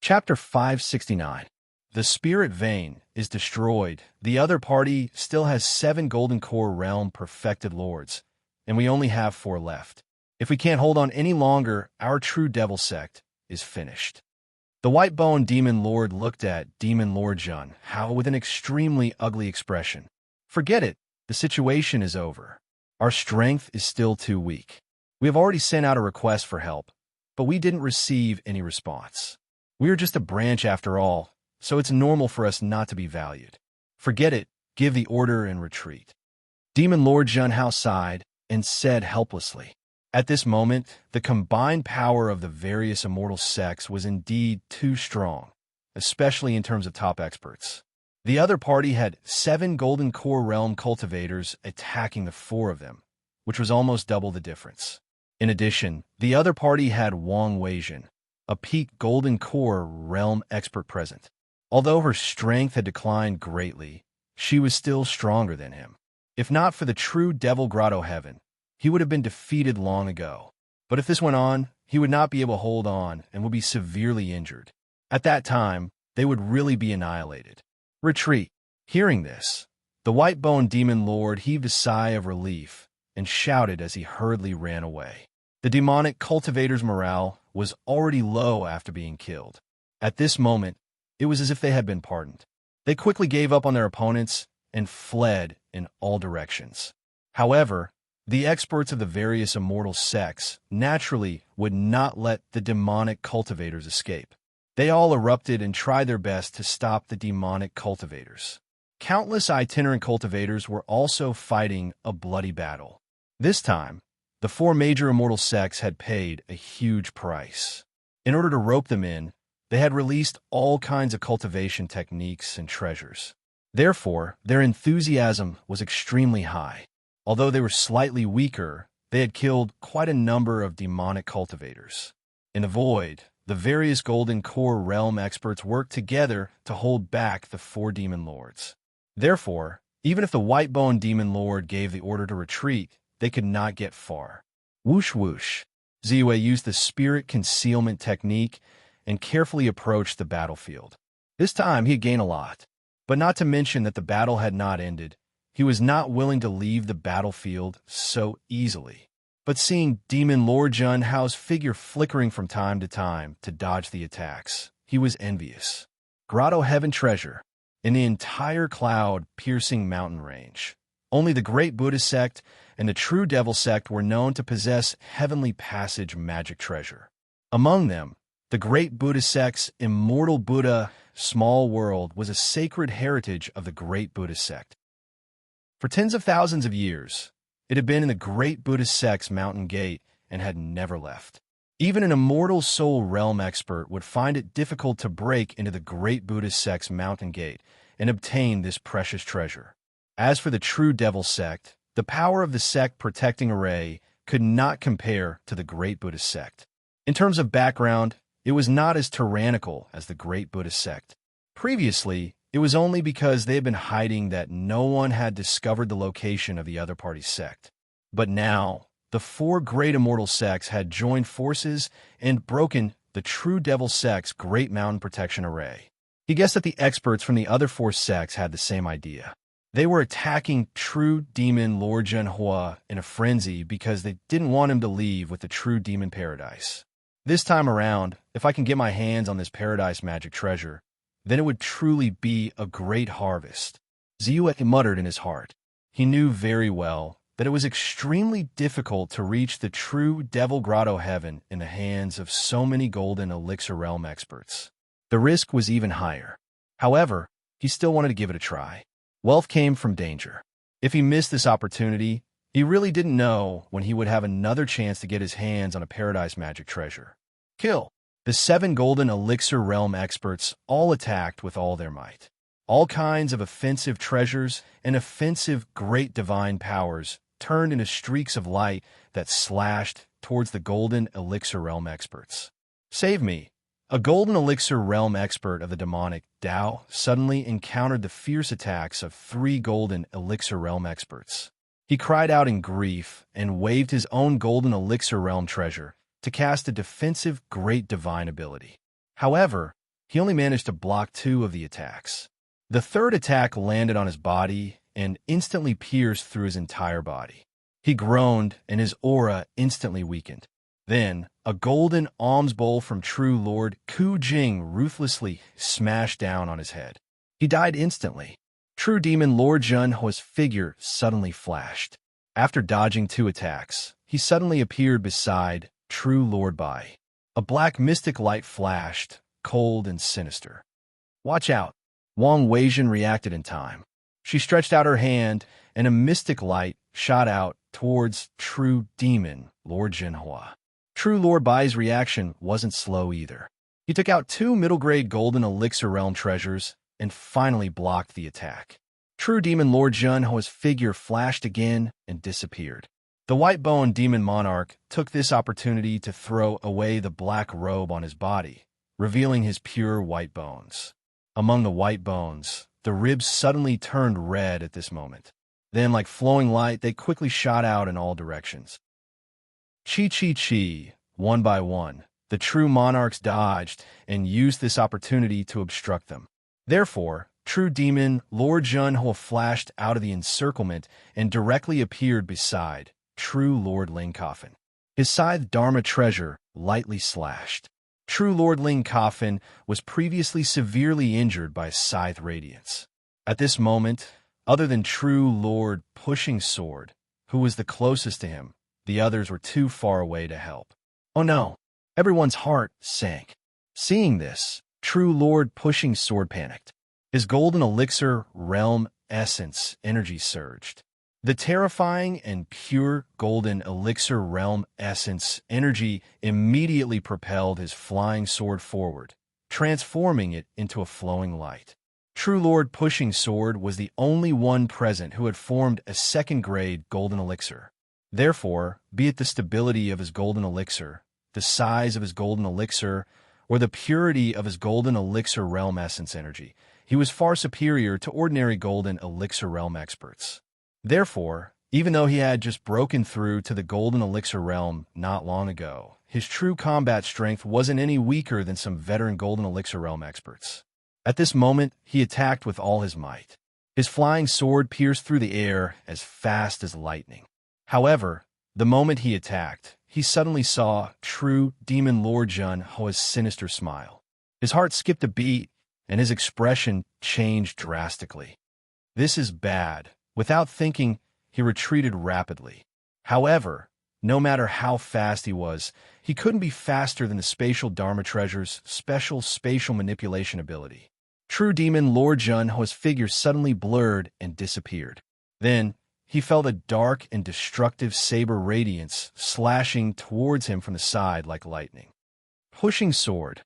Chapter 569. The spirit vein is destroyed. The other party still has 7 golden core realm perfected lords, and we only have 4 left. If we can't hold on any longer, our true devil sect is finished. The white-boned demon lord looked at Demon Lord Jun Hao with an extremely ugly expression. Forget it. The situation is over. Our strength is still too weak. We have already sent out a request for help, but we didn't receive any response. We are just a branch after all, so it's normal for us not to be valued. Forget it. Give the order and retreat. Demon Lord Jun Hao sighed and said helplessly. At this moment, the combined power of the various immortal sects was indeed too strong, especially in terms of top experts. The other party had 7 golden core realm cultivators attacking the 4 of them, which was almost double the difference. In addition, the other party had Wang Weijin, a peak golden core realm expert present. Although her strength had declined greatly, she was still stronger than him. If not for the true Devil Grotto Heaven, he would have been defeated long ago. But if this went on, he would not be able to hold on and would be severely injured. At that time, they would really be annihilated. Retreat. Hearing this, the white-boned demon lord heaved a sigh of relief and shouted as he hurriedly ran away. The demonic cultivator's morale was already low after being killed. At this moment, it was as if they had been pardoned. They quickly gave up on their opponents and fled in all directions. However, the experts of the various immortal sects naturally would not let the demonic cultivators escape. They all erupted and tried their best to stop the demonic cultivators. Countless itinerant cultivators were also fighting a bloody battle. This time, the 4 major immortal sects had paid a huge price. In order to rope them in, they had released all kinds of cultivation techniques and treasures. Therefore, their enthusiasm was extremely high. Although they were slightly weaker, they had killed quite a number of demonic cultivators. In the void, the various golden core realm experts worked together to hold back the 4 demon lords. Therefore, even if the white-boned demon lord gave the order to retreat, they could not get far. Whoosh whoosh. Ziyue used the spirit concealment technique and carefully approached the battlefield. This time he had gained a lot, but not to mention that the battle had not ended. He was not willing to leave the battlefield so easily. But seeing Demon Lord Jun Hao's figure flickering from time to time to dodge the attacks, he was envious. Grotto Heaven treasure. In the entire cloud-piercing mountain range, only the Great Buddha sect and the True Devil sect were known to possess heavenly passage magic treasure. Among them, the Great Buddha sect's Immortal Buddha Small World was a sacred heritage of the Great Buddha sect. For tens of thousands of years, it had been in the Great Buddha sect's mountain gate and had never left. Even an immortal soul realm expert would find it difficult to break into the Great Buddha sect's mountain gate and obtain this precious treasure. As for the True Devil sect, the power of the sect protecting array could not compare to the Great Buddha sect. In terms of background, it was not as tyrannical as the Great Buddha sect. Previously, it was only because they had been hiding that no one had discovered the location of the other party's sect. But now, the 4 great immortal sects had joined forces and broken the True Devil sect's Great Mountain Protection Array. He guessed that the experts from the other 4 sects had the same idea. They were attacking True Demon Lord Jun Hua in a frenzy because they didn't want him to leave with the True Demon Paradise. This time around, if I can get my hands on this Paradise magic treasure, then it would truly be a great harvest. Ziyue muttered in his heart. He knew very well that it was extremely difficult to reach the true Devil Grotto Heaven in the hands of so many golden elixir realm experts. The risk was even higher. However, he still wanted to give it a try. Wealth came from danger. If he missed this opportunity, he really didn't know when he would have another chance to get his hands on a Paradise magic treasure. Kill. The 7 golden elixir realm experts all attacked with all their might. All kinds of offensive treasures and offensive great divine powers turned into streaks of light that slashed towards the golden elixir realm experts. Save me. A golden elixir realm expert of the demonic Dao suddenly encountered the fierce attacks of 3 golden elixir realm experts. He cried out in grief and waved his own golden elixir realm treasure to cast a defensive great divine ability. However, he only managed to block 2 of the attacks. The third attack landed on his body and instantly pierced through his entire body. He groaned, and his aura instantly weakened. Then, a golden alms bowl from True Lord Ku Jing ruthlessly smashed down on his head. He died instantly. True Demon Lord Junhuo's figure suddenly flashed. After dodging 2 attacks, he suddenly appeared beside True Lord Bai. A black mystic light flashed, cold and sinister. "Watch out!" Wang Weijin reacted in time. She stretched out her hand, and a mystic light shot out towards True Demon Lord Jinhua. True Lord Bai's reaction wasn't slow either. He took out 2 middle-grade golden elixir realm treasures and finally blocked the attack. True Demon Lord Junhuo's figure flashed again and disappeared. The white-boned demon monarch took this opportunity to throw away the black robe on his body, revealing his pure white bones. Among the white bones, the ribs suddenly turned red at this moment. Then, like flowing light, they quickly shot out in all directions. Chi, one by one, the true monarchs dodged and used this opportunity to obstruct them. Therefore, True Demon Lord Junhuo flashed out of the encirclement and directly appeared beside True Lord Ling Coffin. His scythe Dharma treasure lightly slashed. True Lord Ling Coffin was previously severely injured by scythe radiance. At this moment, other than True Lord Pushing Sword, who was the closest to him, the others were too far away to help. Oh no! Everyone's heart sank. Seeing this, True Lord Pushing Sword panicked. His golden elixir realm essence energy surged. The terrifying and pure golden elixir realm essence energy immediately propelled his flying sword forward, transforming it into a flowing light. True Lord Pushing Sword was the only one present who had formed a second-grade golden elixir. Therefore, be it the stability of his golden elixir, the size of his golden elixir, or the purity of his golden elixir realm essence energy, he was far superior to ordinary golden elixir realm experts. Therefore, even though he had just broken through to the golden elixir realm not long ago, his true combat strength wasn't any weaker than some veteran golden elixir realm experts. At this moment, he attacked with all his might. His flying sword pierced through the air as fast as lightning. However, the moment he attacked, he suddenly saw True Demon Lord Junhuo's sinister smile. His heart skipped a beat, and his expression changed drastically. "This is bad." Without thinking, he retreated rapidly. However, no matter how fast he was, he couldn't be faster than the spatial Dharma treasure's special spatial manipulation ability. True Demon Lord Junhuo's figure suddenly blurred and disappeared. Then, he felt a dark and destructive saber radiance slashing towards him from the side like lightning. Pushing Sword.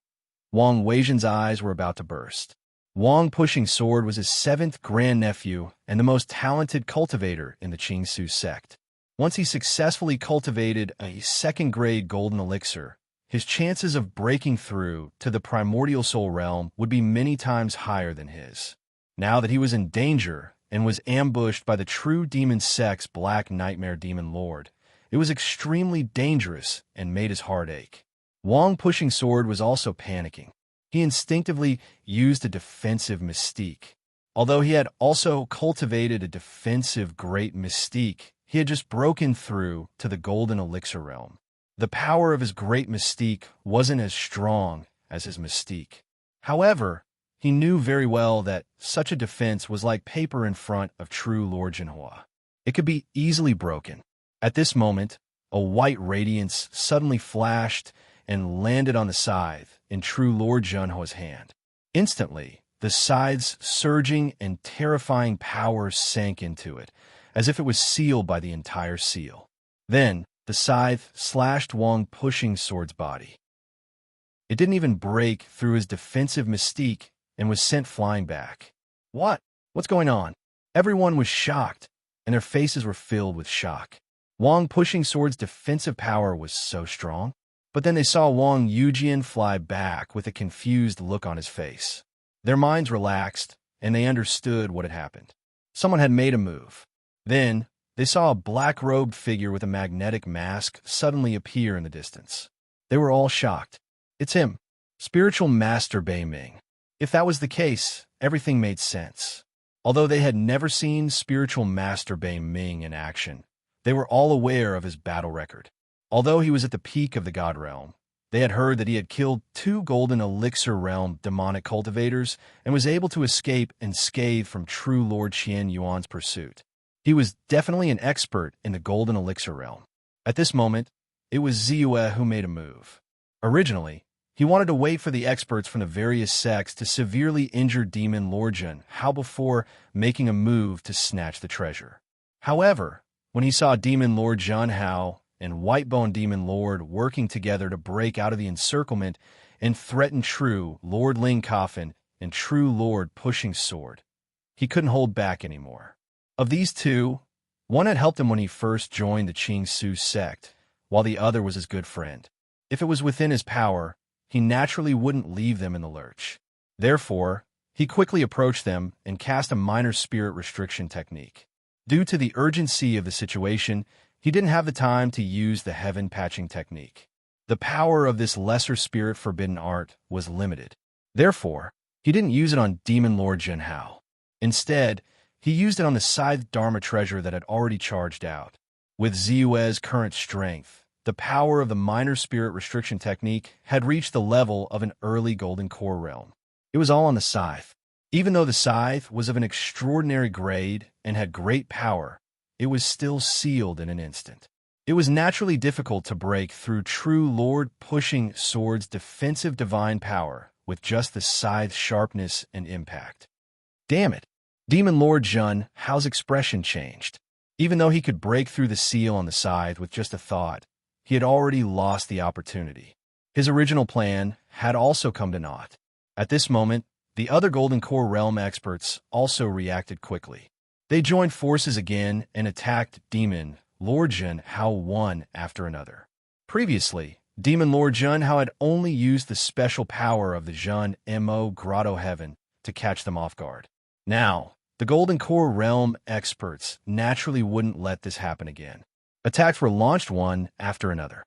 Wang Weijin's eyes were about to burst. Wang Pushing Sword was his 7th grandnephew and the most talented cultivator in the Qingsu sect. Once he successfully cultivated a second-grade golden elixir, his chances of breaking through to the primordial soul realm would be many times higher than his. Now that he was in danger and was ambushed by the true demon sect's Black Nightmare Demon Lord, it was extremely dangerous and made his heart ache. Wang Pushing Sword was also panicking. He instinctively used a defensive mystique. Although he had also cultivated a defensive great mystique, he had just broken through to the golden elixir realm. The power of his great mystique wasn't as strong as his mystique. However, he knew very well that such a defense was like paper in front of True Lord Jinhua. It could be easily broken. At this moment, a white radiance suddenly flashed and landed on the scythe in True Lord Junhuo's hand. Instantly, the scythe's surging and terrifying power sank into it, as if it was sealed by the entire seal. Then, the scythe slashed Wang Pushing Sword's body. It didn't even break through his defensive mystique and was sent flying back. What's going on? Everyone was shocked, and their faces were filled with shock. Wang Pushing Sword's defensive power was so strong. But then they saw Wang Yujian fly back with a confused look on his face. Their minds relaxed, and they understood what had happened. Someone had made a move. Then, they saw a black-robed figure with a magnetic mask suddenly appear in the distance. They were all shocked. "It's him." Spiritual Master Bei Ming. If that was the case, everything made sense. Although they had never seen Spiritual Master Bei Ming in action, they were all aware of his battle record. Although he was at the peak of the God Realm, they had heard that he had killed 2 Golden Elixir Realm demonic cultivators and was able to escape unscathed from true Lord Qian Yuan's pursuit. He was definitely an expert in the Golden Elixir Realm. At this moment, it was Ziyue who made a move. Originally, he wanted to wait for the experts from the various sects to severely injure Demon Lord Jun Hao before making a move to snatch the treasure. However, when he saw Demon Lord Jun Hao and Whitebone Demon Lord working together to break out of the encirclement and threaten true Lord Ling Coffin and true Lord Pushing Sword, he couldn't hold back anymore. Of these two, one had helped him when he first joined the Qing Su sect, while the other was his good friend. If it was within his power, he naturally wouldn't leave them in the lurch. Therefore, he quickly approached them and cast a minor spirit restriction technique. Due to the urgency of the situation, he didn't have the time to use the heaven patching technique. The power of this lesser spirit forbidden art was limited. Therefore, he didn't use it on Demon Lord Jun Hao. Instead, he used it on the Scythe Dharma treasure that had already charged out. With Ziyue's current strength, the power of the minor spirit restriction technique had reached the level of an early Golden Core realm. It was all on the scythe. Even though the scythe was of an extraordinary grade and had great power, it was still sealed in an instant. It was naturally difficult to break through true Lord Pushing Sword's defensive divine power with just the scythe's sharpness and impact. Damn it! Demon Lord Jun Hao's expression changed. Even though he could break through the seal on the scythe with just a thought, he had already lost the opportunity. His original plan had also come to naught. At this moment, the other Golden Core realm experts also reacted quickly. They joined forces again and attacked Demon Lord Jun Hao one after another. Previously, Demon Lord Jun Hao had only used the special power of the Jun Mo Grotto Heaven to catch them off guard. Now, the Golden Core realm experts naturally wouldn't let this happen again. Attacks were launched one after another.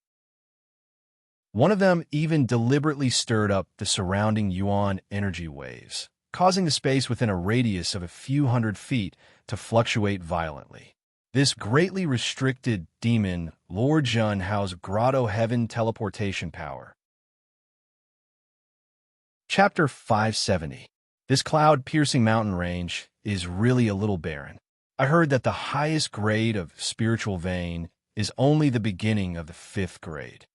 One of them even deliberately stirred up the surrounding Yuan energy waves, causing the space within a radius of a few hundred feet to fluctuate violently. This greatly restricted Demon Lord Jun Hao's Grotto Heaven teleportation power. Chapter 570. This cloud-piercing mountain range is really a little barren. I heard that the highest grade of spiritual vein is only the beginning of the 5th grade.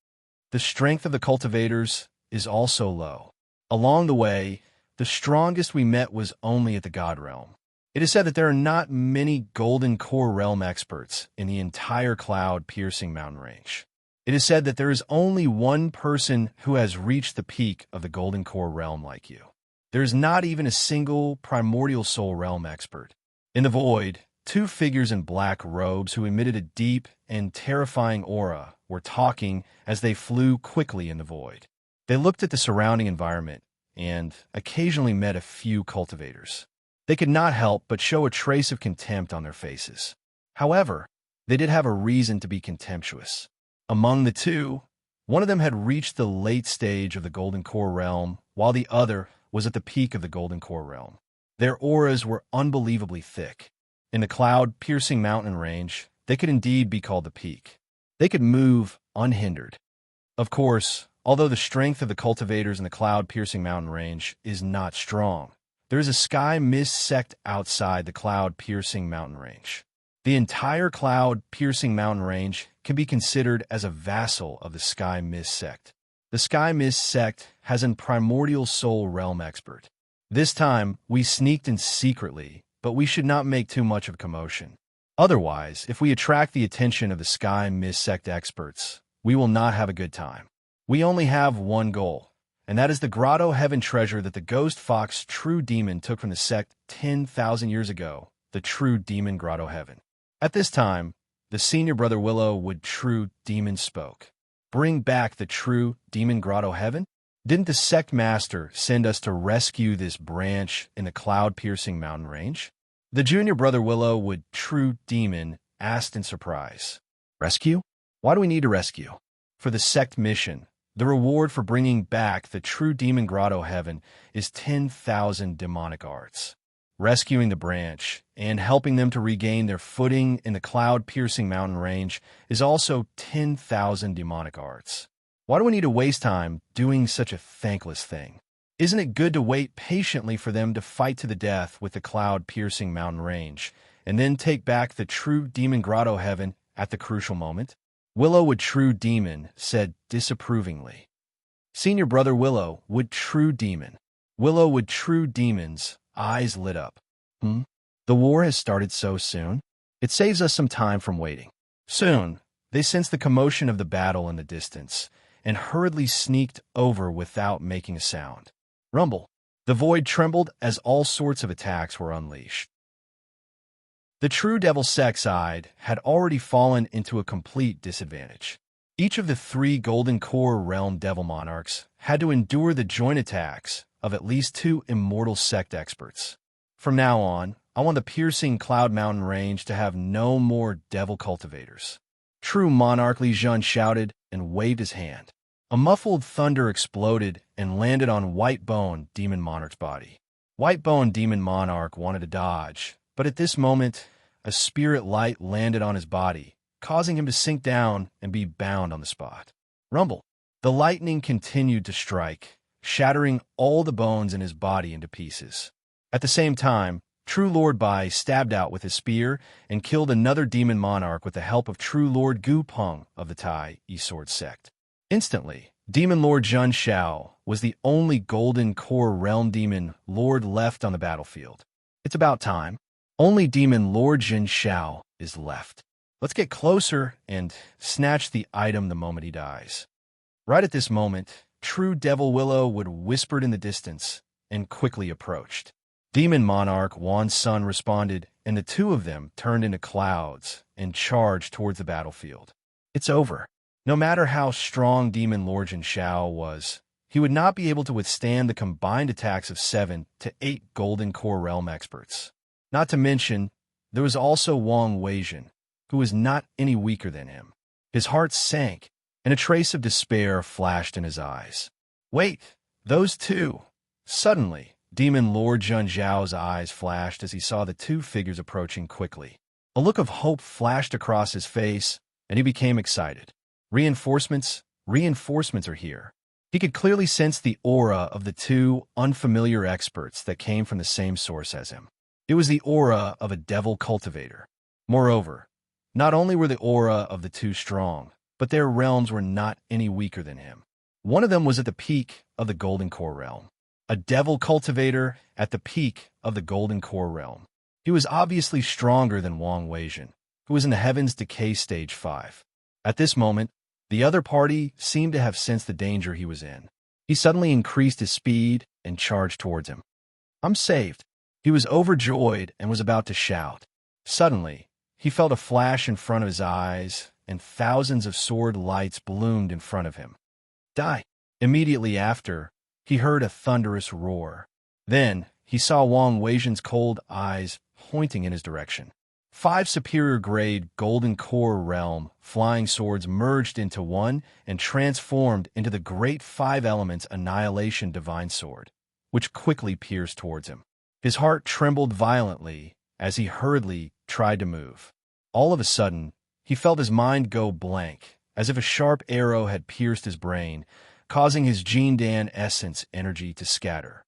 The strength of the cultivators is also low. Along the way, the strongest we met was only at the God Realm. It is said that there are not many Golden Core realm experts in the entire cloud-piercing mountain range. It is said that there is only one person who has reached the peak of the Golden Core realm like you. There is not even a single Primordial Soul realm expert. In the void, 2 figures in black robes who emitted a deep and terrifying aura were talking as they flew quickly in the void. They looked at the surrounding environment and occasionally met a few cultivators. They could not help but show a trace of contempt on their faces. However, they did have a reason to be contemptuous. Among the two, one of them had reached the late stage of the Golden Core realm, while the other was at the peak of the Golden Core realm. Their auras were unbelievably thick. In the cloud-piercing mountain range, they could indeed be called the peak. They could move unhindered. Of course, although the strength of the cultivators in the cloud-piercing mountain range is not strong, there is a sky mist sect outside the cloud-piercing mountain range. The entire cloud-piercing mountain range can be considered as a vassal of the sky mist sect. The sky mist sect has a primordial soul realm expert. This time, we sneaked in secretly, but we should not make too much of a commotion. Otherwise, if we attract the attention of the Sky Mist Sect experts, we will not have a good time. We only have one goal, and that is the Grotto Heaven treasure that the Ghost Fox True Demon took from the sect 10,000 years ago, the True Demon Grotto Heaven. At this time, the senior brother Willow Wood True Demon spoke. Bring back the True Demon Grotto Heaven? Didn't the sect master send us to rescue this branch in the cloud-piercing mountain range? The junior brother Willow Wood True Demon asked in surprise. Rescue? Why do we need to rescue? For the sect mission, The reward for bringing back the true demon grotto heaven is 10,000 demonic arts. Rescuing the branch and helping them to regain their footing in the cloud-piercing mountain range is also 10,000 demonic arts. Why do we need to waste time doing such a thankless thing? Isn't it good to wait patiently for them to fight to the death with the cloud-piercing mountain range, and then take back the true demon grotto heaven at the crucial moment? Willow Would True Demon said disapprovingly. Senior Brother Willow Would True Demon. Willow Would True Demon's eyes lit up. The war has started so soon? It saves us some time from waiting. Soon, they sensed the commotion of the battle in the distance, and hurriedly sneaked over without making a sound. Rumble. The void trembled as all sorts of attacks were unleashed. The true devil side had already fallen into a complete disadvantage. Each of the 3 Golden Core Realm Devil Monarchs had to endure the joint attacks of at least 2 immortal sect experts. From now on, I want the piercing Cloud Mountain range to have no more devil cultivators. True Monarch Li Jun shouted and waved his hand. A muffled thunder exploded and landed on Whitebone Demon Monarch's body. Whitebone Demon Monarch wanted to dodge, but at this moment, a spirit light landed on his body, causing him to sink down and be bound on the spot. Rumble. The lightning continued to strike, shattering all the bones in his body into pieces. At the same time, True Lord Bai stabbed out with his spear and killed another demon monarch with the help of True Lord Gu Peng of the Tai E-Sword sect. Instantly, Demon Lord Jun Xiao was the only Golden Core Realm Demon Lord left on the battlefield. It's about time. Only Demon Lord Jin Xiao is left. Let's get closer and snatch the item the moment he dies. Right at this moment, True Devil Willow Would whispered in the distance and quickly approached. Demon Monarch Wan's son responded, and the 2 of them turned into clouds and charged towards the battlefield. It's over. No matter how strong Demon Lord Jin Xiao was, he would not be able to withstand the combined attacks of 7 to 8 Golden Core Realm experts. Not to mention, there was also Wang Weijin, who was not any weaker than him. His heart sank, and a trace of despair flashed in his eyes. Wait, those 2. Suddenly, Demon Lord Jun Zhao's eyes flashed as he saw the 2 figures approaching quickly. A look of hope flashed across his face, and he became excited. Reinforcements are here. He could clearly sense the aura of the 2 unfamiliar experts that came from the same source as him. It was the aura of a devil cultivator. Moreover, not only were the aura of the 2 strong, but their realms were not any weaker than him. One of them was at the peak of the Golden Core Realm. A devil cultivator at the peak of the Golden Core Realm. He was obviously stronger than Wang Weijin, who was in the Heaven's Decay Stage 5. At this moment, the other party seemed to have sensed the danger he was in. He suddenly increased his speed and charged towards him. I'm saved. He was overjoyed and was about to shout. Suddenly, he felt a flash in front of his eyes, and thousands of sword lights bloomed in front of him. Die. Immediately after, he heard a thunderous roar. Then, he saw Wang Weijin's cold eyes pointing in his direction. 5 superior-grade Golden Core Realm flying swords merged into one and transformed into the Great 5 Elements Annihilation Divine Sword, which quickly pierced towards him. His heart trembled violently as he hurriedly tried to move. All of a sudden, he felt his mind go blank, as if a sharp arrow had pierced his brain, causing his Jindan essence energy to scatter.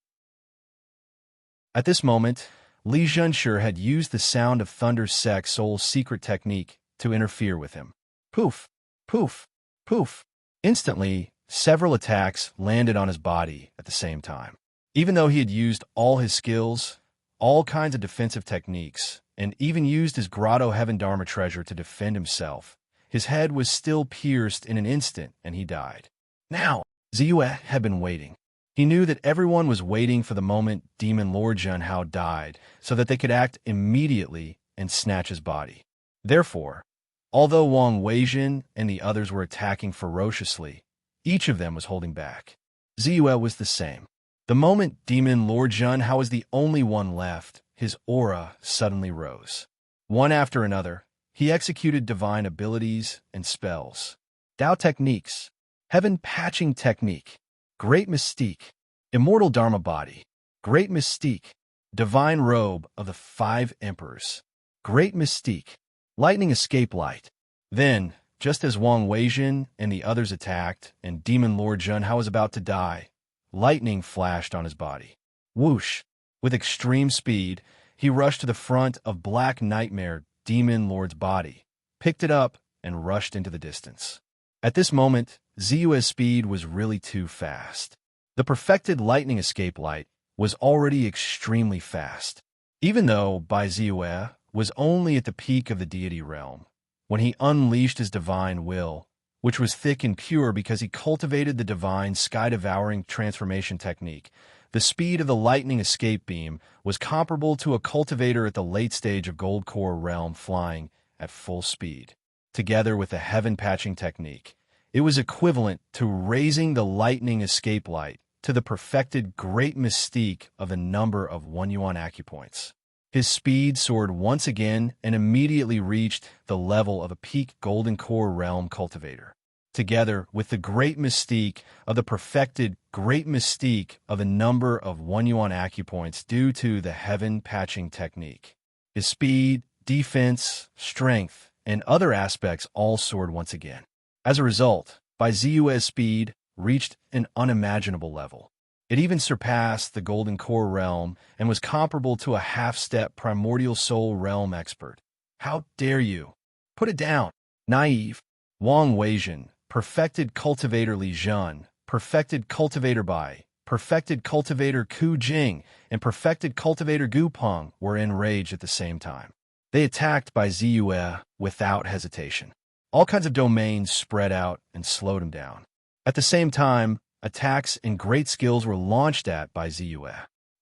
At this moment, Li Zhenshi had used the Sound of Thunder Sect Soul's secret technique to interfere with him. Poof, poof, poof. Instantly, several attacks landed on his body at the same time. Even though he had used all his skills, all kinds of defensive techniques, and even used his Grotto Heaven Dharma treasure to defend himself, his head was still pierced in an instant and he died. Now, Ziyue had been waiting. He knew that everyone was waiting for the moment Demon Lord Jun Hao died so that they could act immediately and snatch his body. Therefore, although Wang Weijin and the others were attacking ferociously, each of them was holding back. Ziyue was the same. The moment Demon Lord Jun Hao was the only one left, his aura suddenly rose. One after another, he executed divine abilities and spells. Dao techniques, Heaven Patching Technique, Great Mystique, Immortal Dharma Body, Great Mystique, Divine Robe of the Five Emperors, Great Mystique, Lightning Escape Light. Then, just as Wang Weijin and the others attacked and Demon Lord Junhao was about to die, lightning flashed on his body. Whoosh! With extreme speed, he rushed to the front of Black Nightmare Demon Lord's body, picked it up, and rushed into the distance. At this moment, Ziyue's speed was really too fast. The perfected lightning escape light was already extremely fast, even though Bai Ziyue was only at the peak of the deity realm. When he unleashed his divine will, which was thick and pure because he cultivated the divine sky-devouring transformation technique, the speed of the lightning escape beam was comparable to a cultivator at the late stage of Gold Core realm flying at full speed. Together with the heaven patching technique, it was equivalent to raising the lightning escape light to the perfected great mystique of the number of 1 yuan acupoints. His speed soared once again and immediately reached the level of a peak Golden Core realm cultivator. Together with the great mystique of the perfected great mystique of the number of 1 yuan acupoints due to the heaven patching technique, his speed, defense, strength, and other aspects all soared once again. As a result, Bai Ziyue's speed reached an unimaginable level. It even surpassed the Golden Core realm and was comparable to a half-step primordial soul realm expert. How dare you? Put it down. Naive. Wang Weijin, perfected cultivator Li Zhen, perfected cultivator Bai, perfected cultivator Ku Jing, and perfected cultivator Gu Peng were enraged at the same time. They attacked Bai Ziyue without hesitation. All kinds of domains spread out and slowed him down. At the same time, attacks and great skills were launched at Bai Ziyue.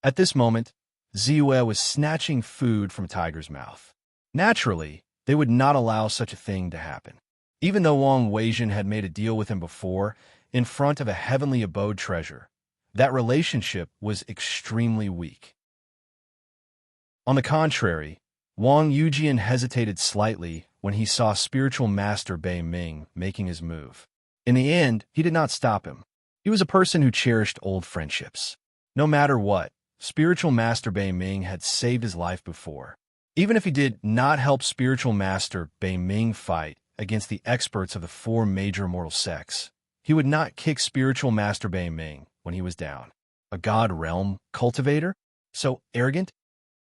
At this moment, Ziyue was snatching food from Tiger's mouth. Naturally, they would not allow such a thing to happen. Even though Wang Weijin had made a deal with him before, in front of a heavenly abode treasure, that relationship was extremely weak. On the contrary, Wang Yujian hesitated slightly when he saw spiritual master Bei Ming making his move. In the end, he did not stop him. He was a person who cherished old friendships. No matter what, spiritual master Bei Ming had saved his life before. Even if he did not help spiritual master Bei Ming fight against the experts of the 4 major immortal sects, he would not kick spiritual master Bei Ming when he was down. A god realm cultivator? So arrogant?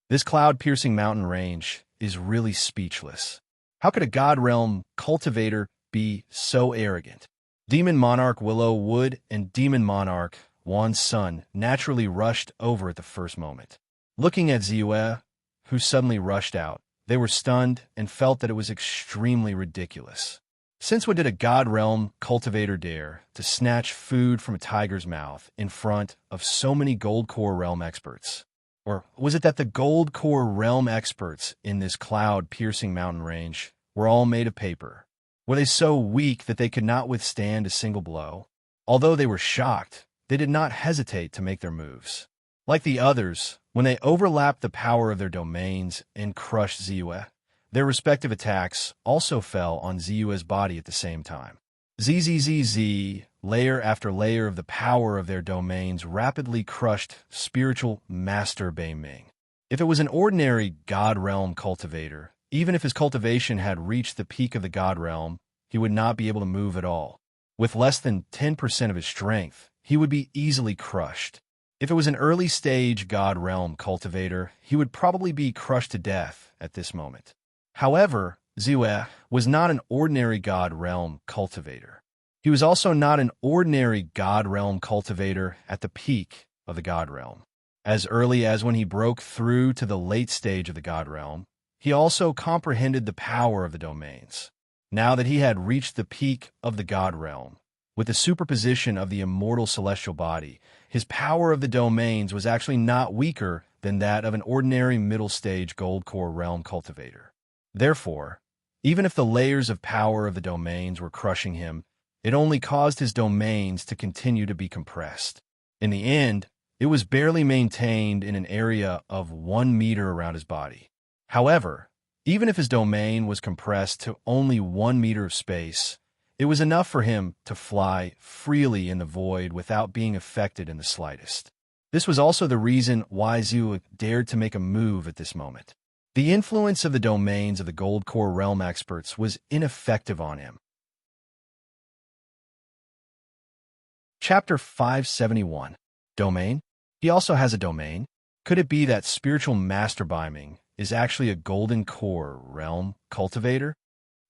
This cloud-piercing mountain range is really speechless. How could a god realm cultivator be so arrogant? Demon Monarch Willow Wood and Demon Monarch Wan's son naturally rushed over at the first moment. Looking at Ziyue, who suddenly rushed out, they were stunned and felt that it was extremely ridiculous. Since when did a god realm cultivator dare to snatch food from a tiger's mouth in front of so many Gold Core realm experts? Or was it that the Gold Core realm experts in this cloud-piercing mountain range were all made of paper? Were they so weak that they could not withstand a single blow? Although they were shocked, they did not hesitate to make their moves. Like the others, when they overlapped the power of their domains and crushed Ziyue, their respective attacks also fell on Ziyue's body at the same time. ZZZZ, layer after layer of the power of their domains rapidly crushed spiritual master Bei Ming. If it was an ordinary god realm cultivator, even if his cultivation had reached the peak of the god realm, he would not be able to move at all. With less than 10% of his strength, he would be easily crushed. If it was an early-stage god realm cultivator, he would probably be crushed to death at this moment. However, Ziyue was not an ordinary god realm cultivator. He was also not an ordinary god realm cultivator at the peak of the god realm. As early as when he broke through to the late stage of the god realm, he also comprehended the power of the domains. Now that he had reached the peak of the god realm, with the superposition of the immortal celestial body, his power of the domains was actually not weaker than that of an ordinary middle-stage Gold Core realm cultivator. Therefore, even if the layers of power of the domains were crushing him, it only caused his domains to continue to be compressed. In the end, it was barely maintained in an area of 1 meter around his body. However, even if his domain was compressed to only 1 meter of space, It was enough for him to fly freely in the void without being affected in the slightest. This was also the reason why Zhu dared to make a move at this moment. The influence of the domains of the Gold Core Realm experts was ineffective on him. Chapter 571. Domain? He also has a domain? Could it be that spiritual master Biming is actually a Golden Core Realm cultivator?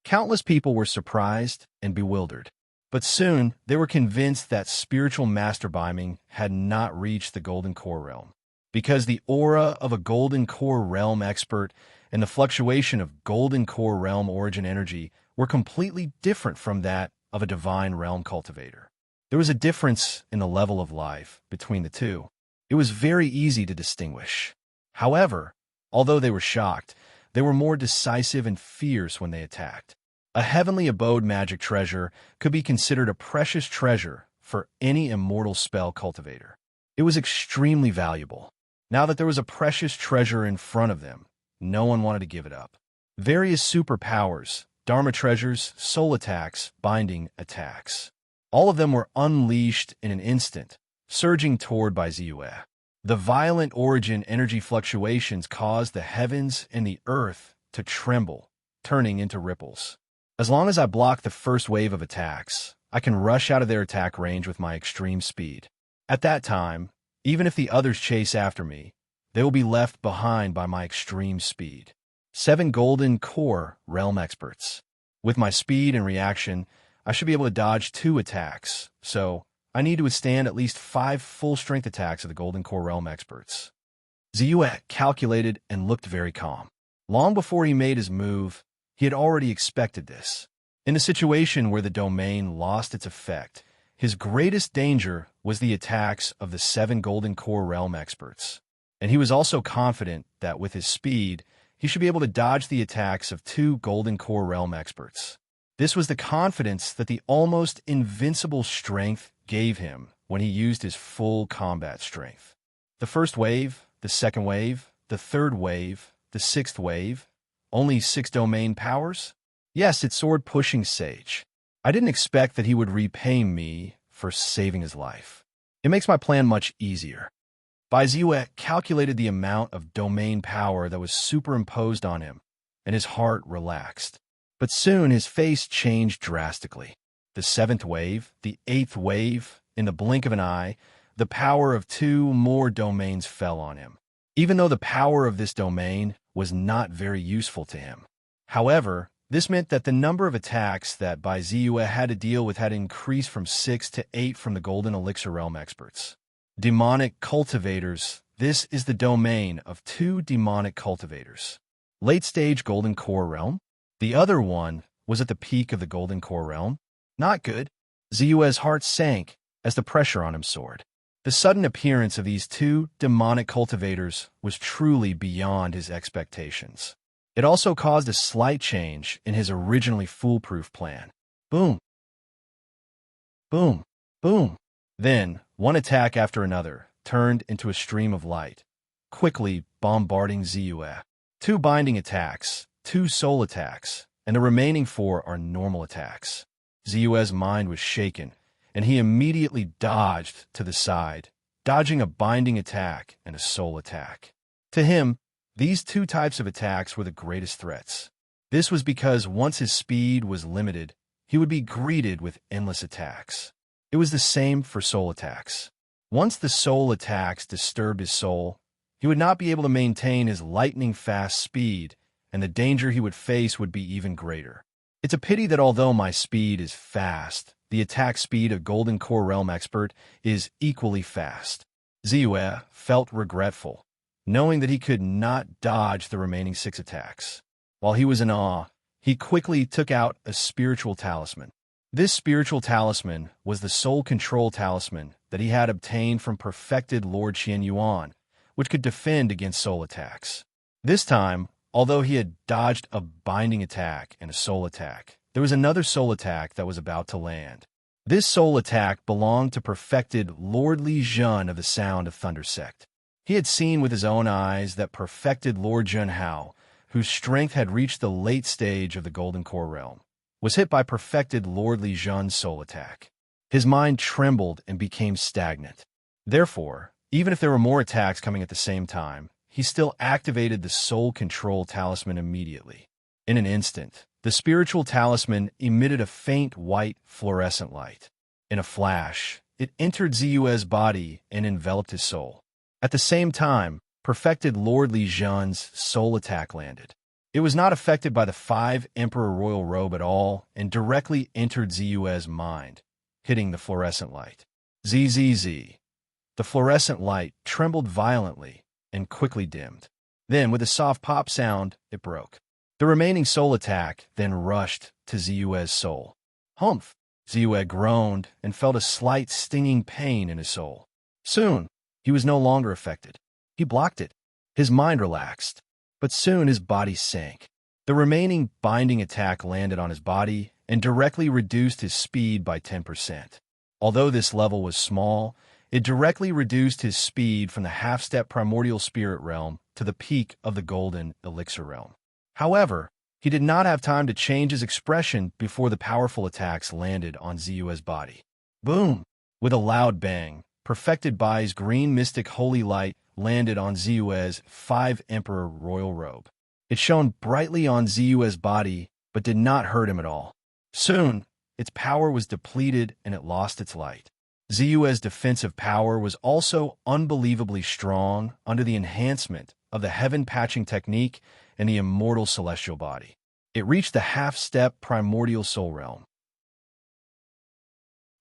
Countless people were surprised and bewildered. But soon, they were convinced that spiritual master Biming had not reached the Golden Core Realm, because the aura of a Golden Core Realm expert and the fluctuation of Golden Core Realm origin energy were completely different from that of a Divine Realm cultivator. There was a difference in the level of life between the two. It was very easy to distinguish. However, although they were shocked, they were more decisive and fierce when they attacked. A heavenly abode magic treasure could be considered a precious treasure for any immortal spell cultivator. It was extremely valuable. Now that there was a precious treasure in front of them, no one wanted to give it up. Various superpowers, Dharma treasures, soul attacks, binding attacks. All of them were unleashed in an instant, surging toward Zhu. The violent origin energy fluctuations caused the heavens and the earth to tremble, turning into ripples. As long as I block the first wave of attacks, I can rush out of their attack range with my extreme speed. At that time, even if the others chase after me, they will be left behind by my extreme speed. 7 Golden Core Realm experts. With my speed and reaction, I should be able to dodge 2 attacks, so I need to withstand at least 5 full-strength attacks of the Golden Core Realm experts. Zhu calculated and looked very calm. Long before he made his move, he had already expected this. In a situation where the domain lost its effect, his greatest danger was the attacks of the 7 Golden Core Realm experts. And he was also confident that with his speed, he should be able to dodge the attacks of 2 Golden Core Realm experts. This was the confidence that the almost invincible strength gave him when he used his full combat strength. The first wave, the second wave, the third wave, the 6th wave, only 6 domain powers? Yes, it's sword-pushing sage. I didn't expect that he would repay me for saving his life. It makes my plan much easier. Zhu calculated the amount of domain power that was superimposed on him, and his heart relaxed. But soon his face changed drastically. The 7th wave, the 8th wave, in the blink of an eye, the power of 2 more domains fell on him. Even though the power of this domain was not very useful to him. However, this meant that the number of attacks that Zhu had to deal with had increased from 6 to 8 from the Golden Elixir Realm experts. Demonic cultivators. This is the domain of 2 demonic cultivators. Late-stage Golden Core Realm. The other one was at the peak of the Golden Core Realm. Not good. Zhu's heart sank as the pressure on him soared. The sudden appearance of these 2 demonic cultivators was truly beyond his expectations. It also caused a slight change in his originally foolproof plan. Boom. Boom. Boom. Then, one attack after another turned into a stream of light, quickly bombarding Zhu. 2 binding attacks, 2 soul attacks, and the remaining 4 are normal attacks. Zhu's mind was shaken, and he immediately dodged to the side, dodging a binding attack and a soul attack. To him, these 2 types of attacks were the greatest threats. This was because once his speed was limited, he would be greeted with endless attacks. It was the same for soul attacks. Once the soul attacks disturbed his soul, he would not be able to maintain his lightning-fast speed, and the danger he would face would be even greater. It's a pity that although my speed is fast, the attack speed of Golden Core Realm Expert is equally fast. Zhu felt regretful, knowing that he could not dodge the remaining 6 attacks. While he was in awe, he quickly took out a spiritual talisman. This spiritual talisman was the soul control talisman that he had obtained from perfected Lord Qian Yuan, which could defend against soul attacks. This time, although he had dodged a binding attack and a soul attack, there was another soul attack that was about to land. This soul attack belonged to perfected Lord Li Jun of the Sound of Thunder sect. He had seen with his own eyes that perfected Lord Junhao, whose strength had reached the late stage of the Golden Core Realm. was hit by perfected Lord Li Zhan's soul attack. His mind trembled and became stagnant. Therefore, even if there were more attacks coming at the same time, he still activated the soul control talisman immediately. In an instant, the spiritual talisman emitted a faint white fluorescent light. In a flash, it entered Ziyue's body and enveloped his soul. At the same time, perfected Lord Li Zhan's soul attack landed. It was not affected by the 5 Emperor Royal Robe at all and directly entered Ziyue's mind, hitting the fluorescent light. ZZZ. The fluorescent light trembled violently and quickly dimmed. Then, with a soft pop sound, it broke. The remaining soul attack then rushed to Ziyue's soul. Humph! Ziyue groaned and felt a slight stinging pain in his soul. Soon, he was no longer affected. He blocked it. His mind relaxed. But soon his body sank. The remaining binding attack landed on his body and directly reduced his speed by 10%. Although this level was small, it directly reduced his speed from the half-step primordial spirit realm to the peak of the golden elixir realm. However, he did not have time to change his expression before the powerful attacks landed on Ziyue's body. Boom! With a loud bang, perfected Bai's green mystic holy light landed on Ziyue's 5 Emperor Royal Robe. It shone brightly on Ziyue's body, but did not hurt him at all. Soon, its power was depleted and it lost its light. Ziyue's defensive power was also unbelievably strong under the enhancement of the heaven patching technique and the immortal celestial body. It reached the half-step primordial soul realm.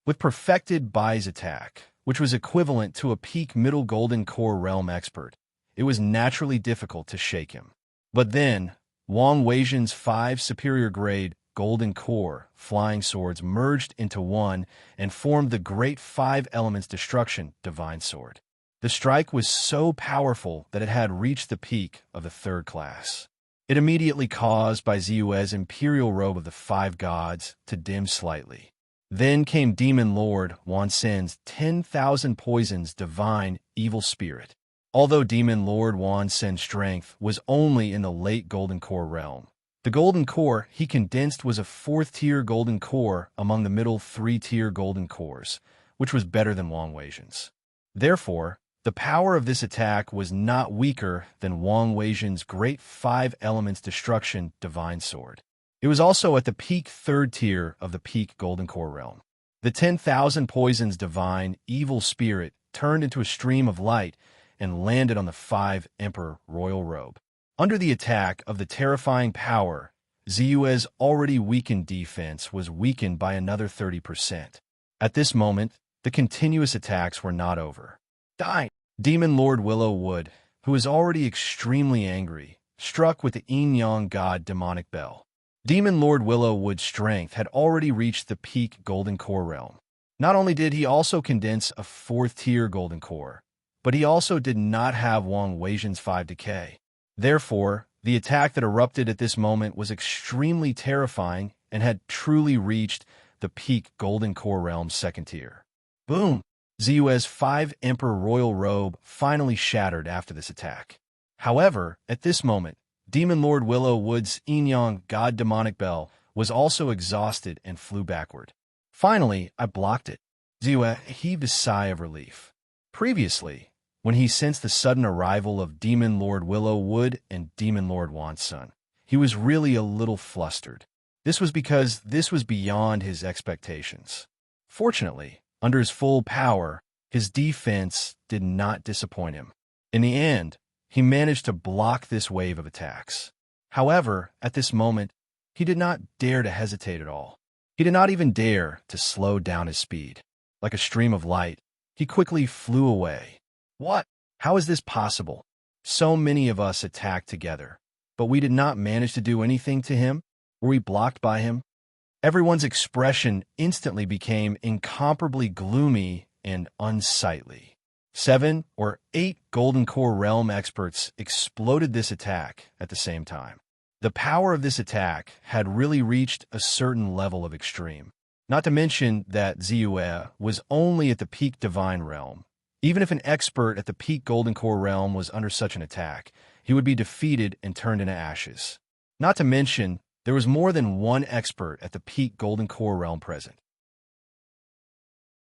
With perfected Bai's attack, which was equivalent to a peak middle golden core realm expert, it was naturally difficult to shake him. But then, Wang Weizhen's 5 superior grade golden core flying swords merged into one and formed the great 5 elements destruction divine sword. The strike was so powerful that it had reached the peak of the 3rd class. It immediately caused by Ziyue's imperial robe of the 5 gods to dim slightly. Then came Demon Lord Wan Sen's 10,000 poisons divine evil spirit. Although Demon Lord Wan Sen's strength was only in the late golden core realm, the golden core he condensed was a 4th-tier golden core among the middle 3-tier golden cores, which was better than Wang Weizhen's. Therefore, the power of this attack was not weaker than Wang Weizhen's great 5 elements destruction divine sword. It was also at the peak 3rd tier of the peak golden core realm. The 10,000 poisons divine evil spirit turned into a stream of light and landed on the 5 Emperor Royal Robe. Under the attack of the terrifying power, Ziyue's already weakened defense was weakened by another 30%. At this moment, the continuous attacks were not over. Die! Demon Lord Willow Wood, who was already extremely angry, struck with the Yin-Yang God demonic bell. Demon Lord Willow Wood's strength had already reached the peak golden core realm. Not only did he also condense a 4th-tier golden core, but he also did not have Wang Weizhen's 5 decay. Therefore, the attack that erupted at this moment was extremely terrifying and had truly reached the peak golden core realm's 2nd tier. Boom! Ziyue's 5 Emperor Royal Robe finally shattered after this attack. However, at this moment, Demon Lord Willow Wood's Yin-Yang God demonic bell was also exhausted and flew backward. Finally, I blocked it. Ziyue heaved a sigh of relief. Previously, when he sensed the sudden arrival of Demon Lord Willow Wood and Demon Lord Wansun, he was really a little flustered. This was because this was beyond his expectations. Fortunately, under his full power, his defense did not disappoint him. In the end, he managed to block this wave of attacks. However, at this moment, he did not dare to hesitate at all. He did not even dare to slow down his speed. Like a stream of light, he quickly flew away. What? How is this possible? So many of us attacked together, but we did not manage to do anything to him? Were we blocked by him? Everyone's expression instantly became incomparably gloomy and unsightly. 7 or 8 Golden Core Realm experts exploded this attack at the same time. The power of this attack had really reached a certain level of extreme. Not to mention that Ziyue was only at the peak Divine Realm. Even if an expert at the peak Golden Core Realm was under such an attack, he would be defeated and turned into ashes. Not to mention There was more than one expert at the peak Golden Core realm present.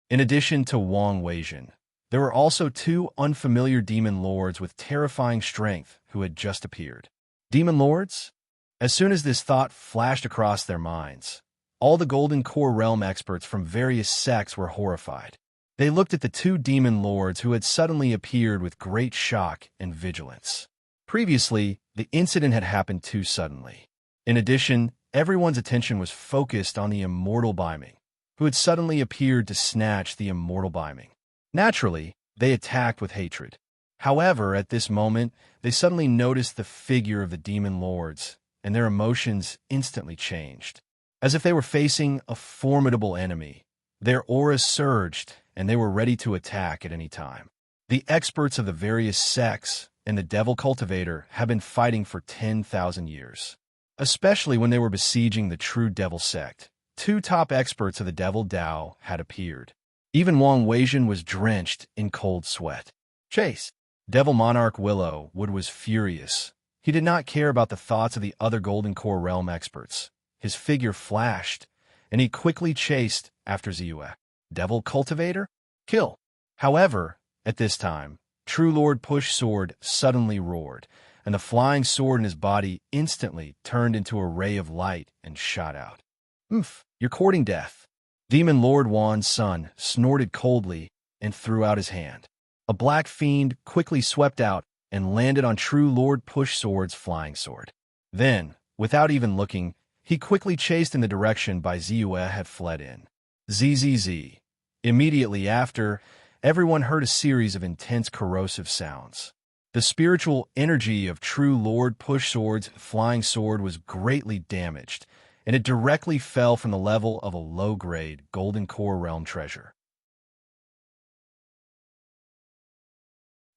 In addition to Wang Weijin, there were also two unfamiliar demon lords with terrifying strength who had just appeared. Demon lords? As soon as this thought flashed across their minds, all the Golden Core realm experts from various sects were horrified. They looked at the two demon lords who had suddenly appeared with great shock and vigilance. Previously, the incident had happened too suddenly. In addition, everyone's attention was focused on the immortal Baiming, who had suddenly appeared to snatch the immortal Baiming. Naturally, they attacked with hatred. However, at this moment, they suddenly noticed the figure of the demon lords, and their emotions instantly changed. As if they were facing a formidable enemy, their auras surged, and they were ready to attack at any time. The experts of the various sects and the Devil Cultivator have been fighting for 10,000 years. Especially when they were besieging the true Devil sect, two top experts of the Devil Dao had appeared. Even Wang Weijin was drenched in cold sweat. Chase! Devil Monarch Willow Wood was furious. He did not care about the thoughts of the other Golden Core realm experts. His figure flashed, and he quickly chased after Ziyue. Devil Cultivator? Kill! However, at this time, True Lord Push Sword suddenly roared, and the flying sword in his body instantly turned into a ray of light and shot out. You're courting death. Demon Lord Wan's son snorted coldly and threw out his hand. A black fiend quickly swept out and landed on True Lord Push Sword's flying sword. Then, without even looking, he quickly chased in the direction by Ziyue had fled in. ZZZ. Immediately after, everyone heard a series of intense corrosive sounds. The spiritual energy of True Lord Push Sword's flying sword was greatly damaged, and it directly fell from the level of a low-grade Golden Core realm treasure.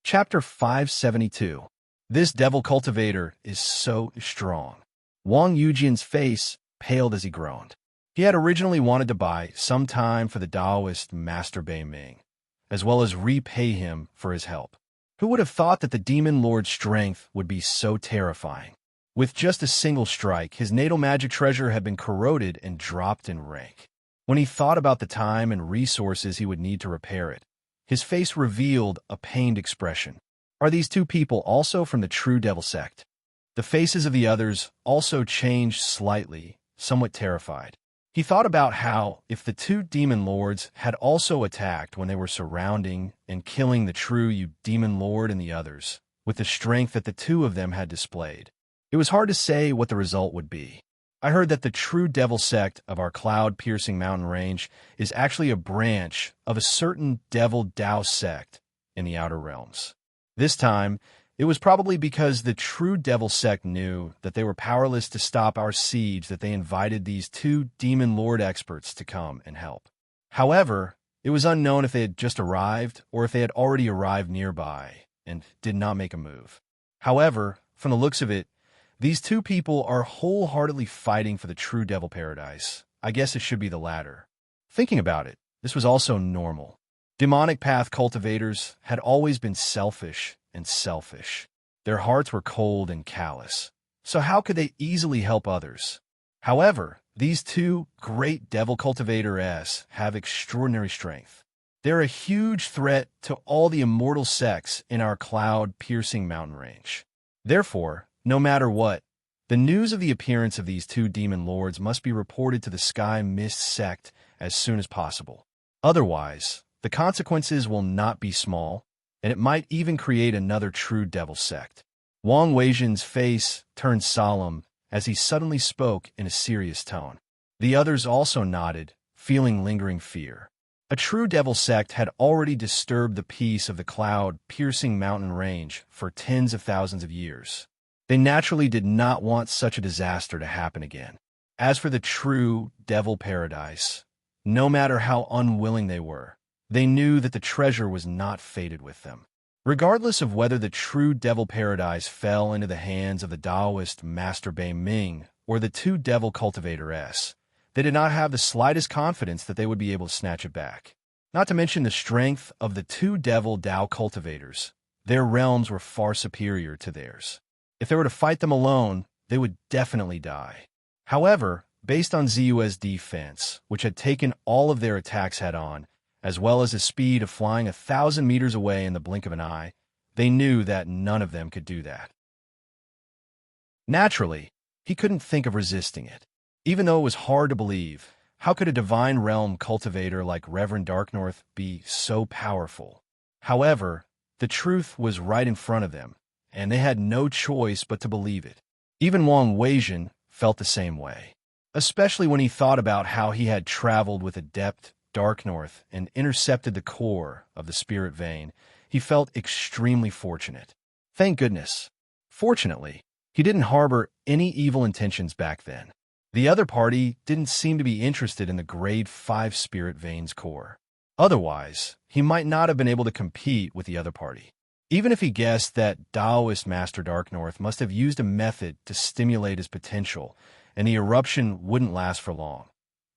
Chapter 572. This Devil Cultivator is so strong. Wang Yujian's face paled as he groaned. He had originally wanted to buy some time for the Taoist Master Bei Ming, as well as repay him for his help. Who would have thought that the Demon Lord's strength would be so terrifying? With just a single strike, his natal magic treasure had been corroded and dropped in rank. When he thought about the time and resources he would need to repair it, his face revealed a pained expression. Are these two people also from the True Devil sect? The faces of the others also changed slightly, somewhat terrified. He thought about how, if the two demon lords had also attacked when they were surrounding and killing the true demon lord and the others, with the strength that the two of them had displayed, it was hard to say what the result would be. I heard that the True Devil sect of our cloud-piercing mountain range is actually a branch of a certain Devil Dao sect in the Outer Realms. This time, it was probably because the True Devil sect knew that they were powerless to stop our siege that they invited these two Demon Lord experts to come and help. However, it was unknown if they had just arrived or if they had already arrived nearby and did not make a move. However, from the looks of it, these two people are wholeheartedly fighting for the True Devil Paradise. I guess it should be the latter. Thinking about it, this was also normal. Demonic path cultivators had always been selfish and selfish. Their hearts were cold and callous. So how could they easily help others? However, these two great Devil Cultivators have extraordinary strength. They're a huge threat to all the immortal sects in our cloud-piercing mountain range. Therefore, no matter what, the news of the appearance of these two demon lords must be reported to the Sky Mist sect as soon as possible. Otherwise, the consequences will not be small, and it might even create another True Devil sect. Wang Weijin's face turned solemn as he suddenly spoke in a serious tone. The others also nodded, feeling lingering fear. A True Devil sect had already disturbed the peace of the cloud-piercing mountain range for tens of thousands of years. They naturally did not want such a disaster to happen again. As for the True Devil Paradise, no matter how unwilling they were, they knew that the treasure was not fated with them. Regardless of whether the True Devil Paradise fell into the hands of the Taoist Master Bei Ming or the two Devil Cultivators, they did not have the slightest confidence that they would be able to snatch it back. Not to mention the strength of the two Devil Dao Cultivators. Their realms were far superior to theirs. If they were to fight them alone, they would definitely die. However, based on Zu's defense, which had taken all of their attacks head-on, as well as a speed of flying 1,000 meters away in the blink of an eye, they knew that none of them could do that. Naturally, he couldn't think of resisting it. Even though it was hard to believe, how could a divine realm cultivator like Reverend Darknorth be so powerful? However, the truth was right in front of them, and they had no choice but to believe it. Even Wang Weijin felt the same way, especially when he thought about how he had traveled with adept Darknorth and intercepted the core of the spirit vein. He felt extremely fortunate. Thank goodness. Fortunately, he didn't harbor any evil intentions back then. The other party didn't seem to be interested in the Grade 5 spirit vein's core. Otherwise, he might not have been able to compete with the other party. Even if he guessed that Taoist Master Darknorth must have used a method to stimulate his potential, and the eruption wouldn't last for long.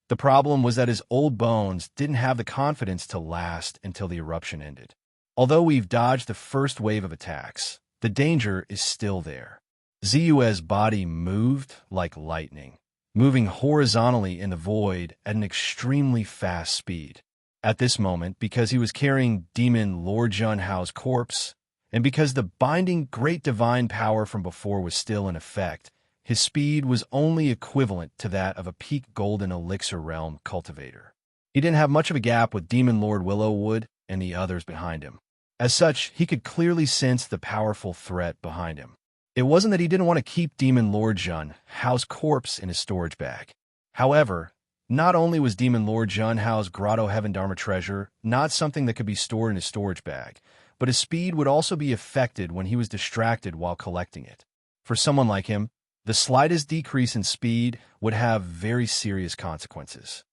The problem was that his old bones didn't have the confidence to last until the eruption ended. Although we've dodged the first wave of attacks, the danger is still there. Zu's body moved like lightning, moving horizontally in the void at an extremely fast speed. At this moment, because he was carrying Demon Lord Junhao's corpse, and because the binding great divine power from before was still in effect, his speed was only equivalent to that of a peak golden elixir realm cultivator. He didn't have much of a gap with Demon Lord Willowwood and the others behind him. As such, he could clearly sense the powerful threat behind him. It wasn't that he didn't want to keep Demon Lord Junhao's corpse in his storage bag. However, not only was Demon Lord Junhao's Grotto Heaven Dharma treasure not something that could be stored in his storage bag, but his speed would also be affected when he was distracted while collecting it. For someone like him, the slightest decrease in speed would have very serious consequences.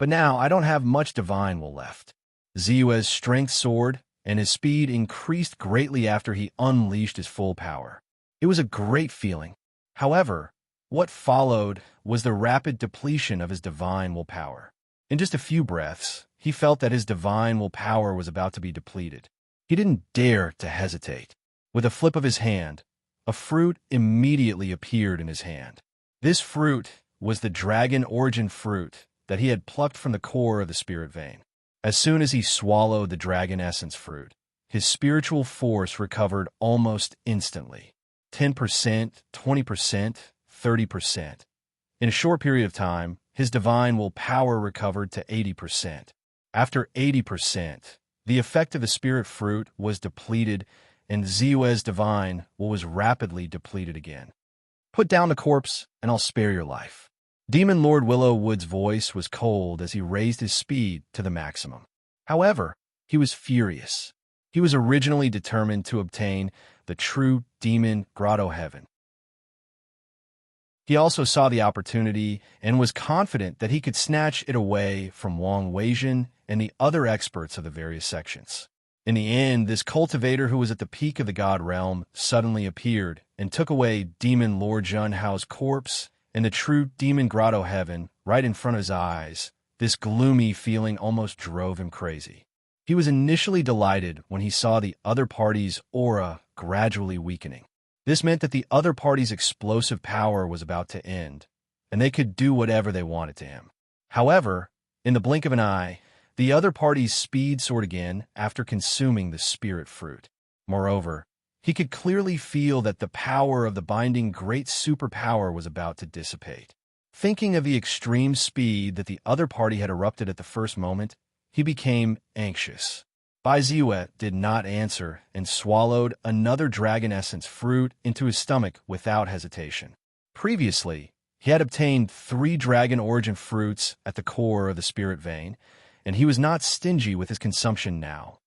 But now I don't have much divine will left. Zu's strength soared, and his speed increased greatly after he unleashed his full power. It was a great feeling. However, what followed was the rapid depletion of his divine willpower. In just a few breaths, he felt that his divine willpower was about to be depleted. He didn't dare to hesitate. With a flip of his hand, a fruit immediately appeared in his hand. This fruit was the dragon origin fruit that he had plucked from the core of the spirit vein. As soon as he swallowed the dragon essence fruit, his spiritual force recovered almost instantly. 10%, 20%, 30%. In a short period of time, his divine willpower recovered to 80%. After 80%, the effect of the spirit fruit was depleted, and Zu's divine was rapidly depleted again. Put down the corpse, and I'll spare your life. Demon Lord Willowwood's voice was cold as he raised his speed to the maximum. However, he was furious. He was originally determined to obtain the true demon Grotto Heaven. He also saw the opportunity and was confident that he could snatch it away from Wang Weijin and the other experts of the various sections. In the end, this cultivator who was at the peak of the god realm suddenly appeared and took away Demon Lord Junhao's corpse and the true demon Grotto Heaven right in front of his eyes. This gloomy feeling almost drove him crazy. He was initially delighted when he saw the other party's aura gradually weakening. This meant that the other party's explosive power was about to end, and they could do whatever they wanted to him. However, in the blink of an eye, the other party's speed soared again after consuming the spirit fruit. Moreover, he could clearly feel that the power of the binding great superpower was about to dissipate. Thinking of the extreme speed that the other party had erupted at the first moment, he became anxious. Bai Ziyu did not answer and swallowed another dragon essence fruit into his stomach without hesitation. Previously, he had obtained 3 dragon origin fruits at the core of the spirit vein, and he was not stingy with his consumption now.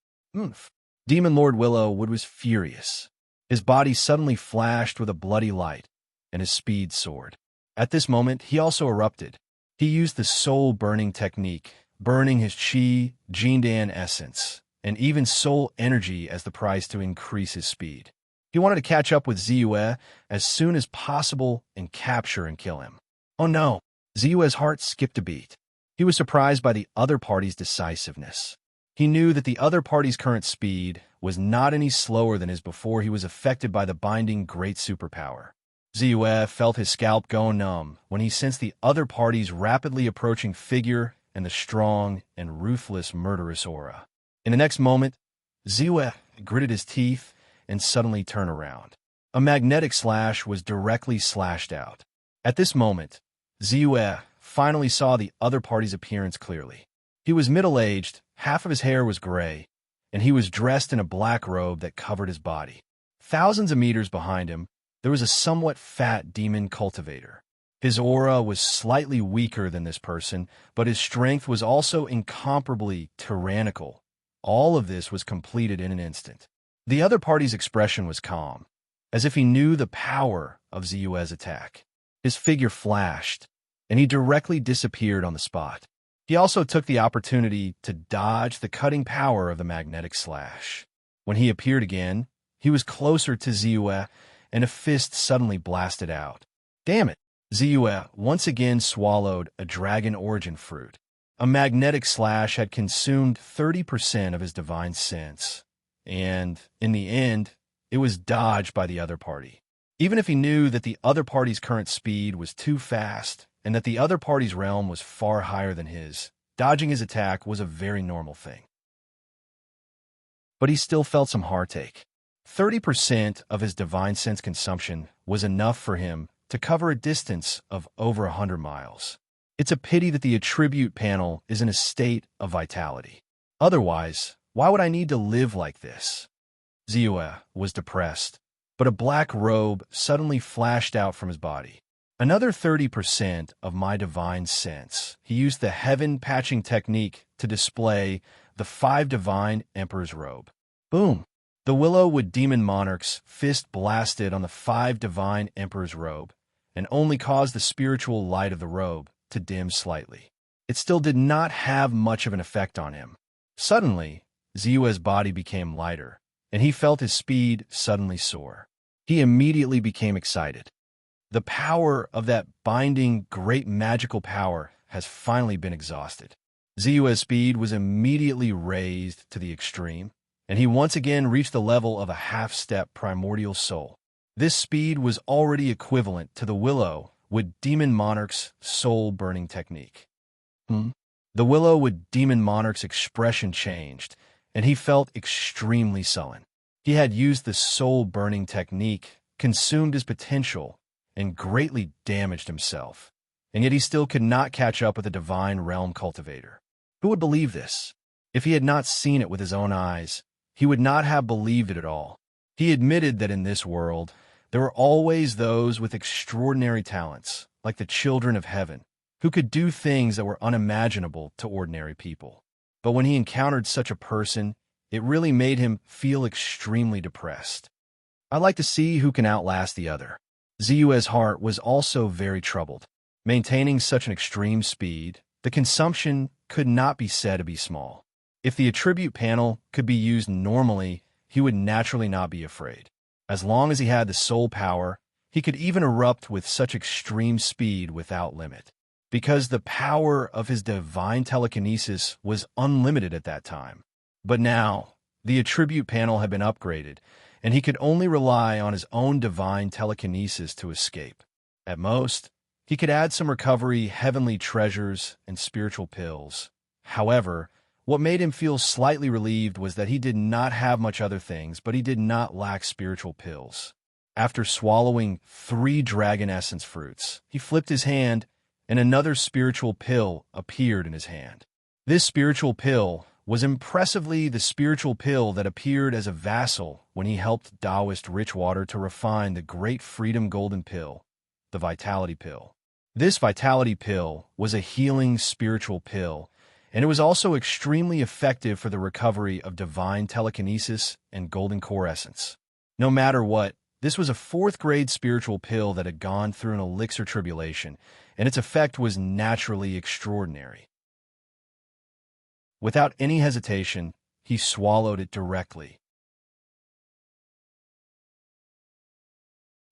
Demon Lord Willowwood was furious. His body suddenly flashed with a bloody light, and his speed soared. At this moment, he also erupted. He used the soul-burning technique, burning his Qi, Jindan essence, and even soul energy as the price to increase his speed. He wanted to catch up with Ziyu as soon as possible and capture and kill him. Oh no! Ziyu's heart skipped a beat. He was surprised by the other party's decisiveness. He knew that the other party's current speed was not any slower than his before he was affected by the binding great superpower. Ziyue felt his scalp go numb when he sensed the other party's rapidly approaching figure and the strong and ruthless murderous aura. In the next moment, Ziyue gritted his teeth and suddenly turned around. A magnetic slash was directly slashed out. At this moment, Ziyue finally saw the other party's appearance clearly. He was middle-aged, half of his hair was gray, and he was dressed in a black robe that covered his body. Thousands of meters behind him, there was a somewhat fat demon cultivator. His aura was slightly weaker than this person, but his strength was also incomparably tyrannical. All of this was completed in an instant. The other party's expression was calm, as if he knew the power of Ziyue's attack. His figure flashed, and he directly disappeared on the spot. He also took the opportunity to dodge the cutting power of the magnetic slash. When he appeared again, he was closer to Ziyue, and a fist suddenly blasted out. Damn it! Ziyue once again swallowed a dragon origin fruit. A magnetic slash had consumed 30% of his divine sense, and, in the end, it was dodged by the other party. Even if he knew that the other party's current speed was too fast and that the other party's realm was far higher than his, dodging his attack was a very normal thing. But he still felt some heartache. 30% of his divine sense consumption was enough for him to cover a distance of over 100 miles. It's a pity that the attribute panel is in a state of vitality. Otherwise, why would I need to live like this? Ziyue was depressed, but a black robe suddenly flashed out from his body. Another 30% of my divine sense. He used the heaven patching technique to display the 5 divine emperor's robe. Boom! The Willowwood Demon Monarch's fist blasted on the 5 divine emperor's robe, and only caused the spiritual light of the robe to dim slightly. It still did not have much of an effect on him. Suddenly, Ziyue's body became lighter, and he felt his speed suddenly soar. He immediately became excited. The power of that binding, great magical power has finally been exhausted. Ziyue's speed was immediately raised to the extreme, and he once again reached the level of a half-step primordial soul. This speed was already equivalent to the Willowwood Demon Monarch's soul-burning technique. The Willowwood Demon Monarch's expression changed, and he felt extremely sullen. He had used the soul-burning technique, consumed his potential, and greatly damaged himself, and yet he still could not catch up with the Divine Realm Cultivator. Who would believe this? If he had not seen it with his own eyes, he would not have believed it at all. He admitted that in this world, there were always those with extraordinary talents, like the children of heaven, who could do things that were unimaginable to ordinary people. But when he encountered such a person, it really made him feel extremely depressed. I'd like to see who can outlast the other. Ziyue's heart was also very troubled. Maintaining such an extreme speed, the consumption could not be said to be small. If the attribute panel could be used normally, he would naturally not be afraid. As long as he had the soul power, he could even erupt with such extreme speed without limit. Because the power of his divine telekinesis was unlimited at that time. But now, the attribute panel had been upgraded, and he could only rely on his own divine telekinesis to escape. At most, he could add some recovery, heavenly treasures, and spiritual pills. However, what made him feel slightly relieved was that he did not have much other things, but he did not lack spiritual pills. After swallowing 3 dragon essence fruits, he flipped his hand, and another spiritual pill appeared in his hand. This spiritual pill was impressively the spiritual pill that appeared as a vassal when he helped Taoist Richwater to refine the Great Freedom Golden Pill, the Vitality Pill. This Vitality Pill was a healing spiritual pill, and it was also extremely effective for the recovery of divine telekinesis and golden core essence. No matter what, this was a 4th-grade spiritual pill that had gone through an elixir tribulation, and its effect was naturally extraordinary. Without any hesitation, he swallowed it directly.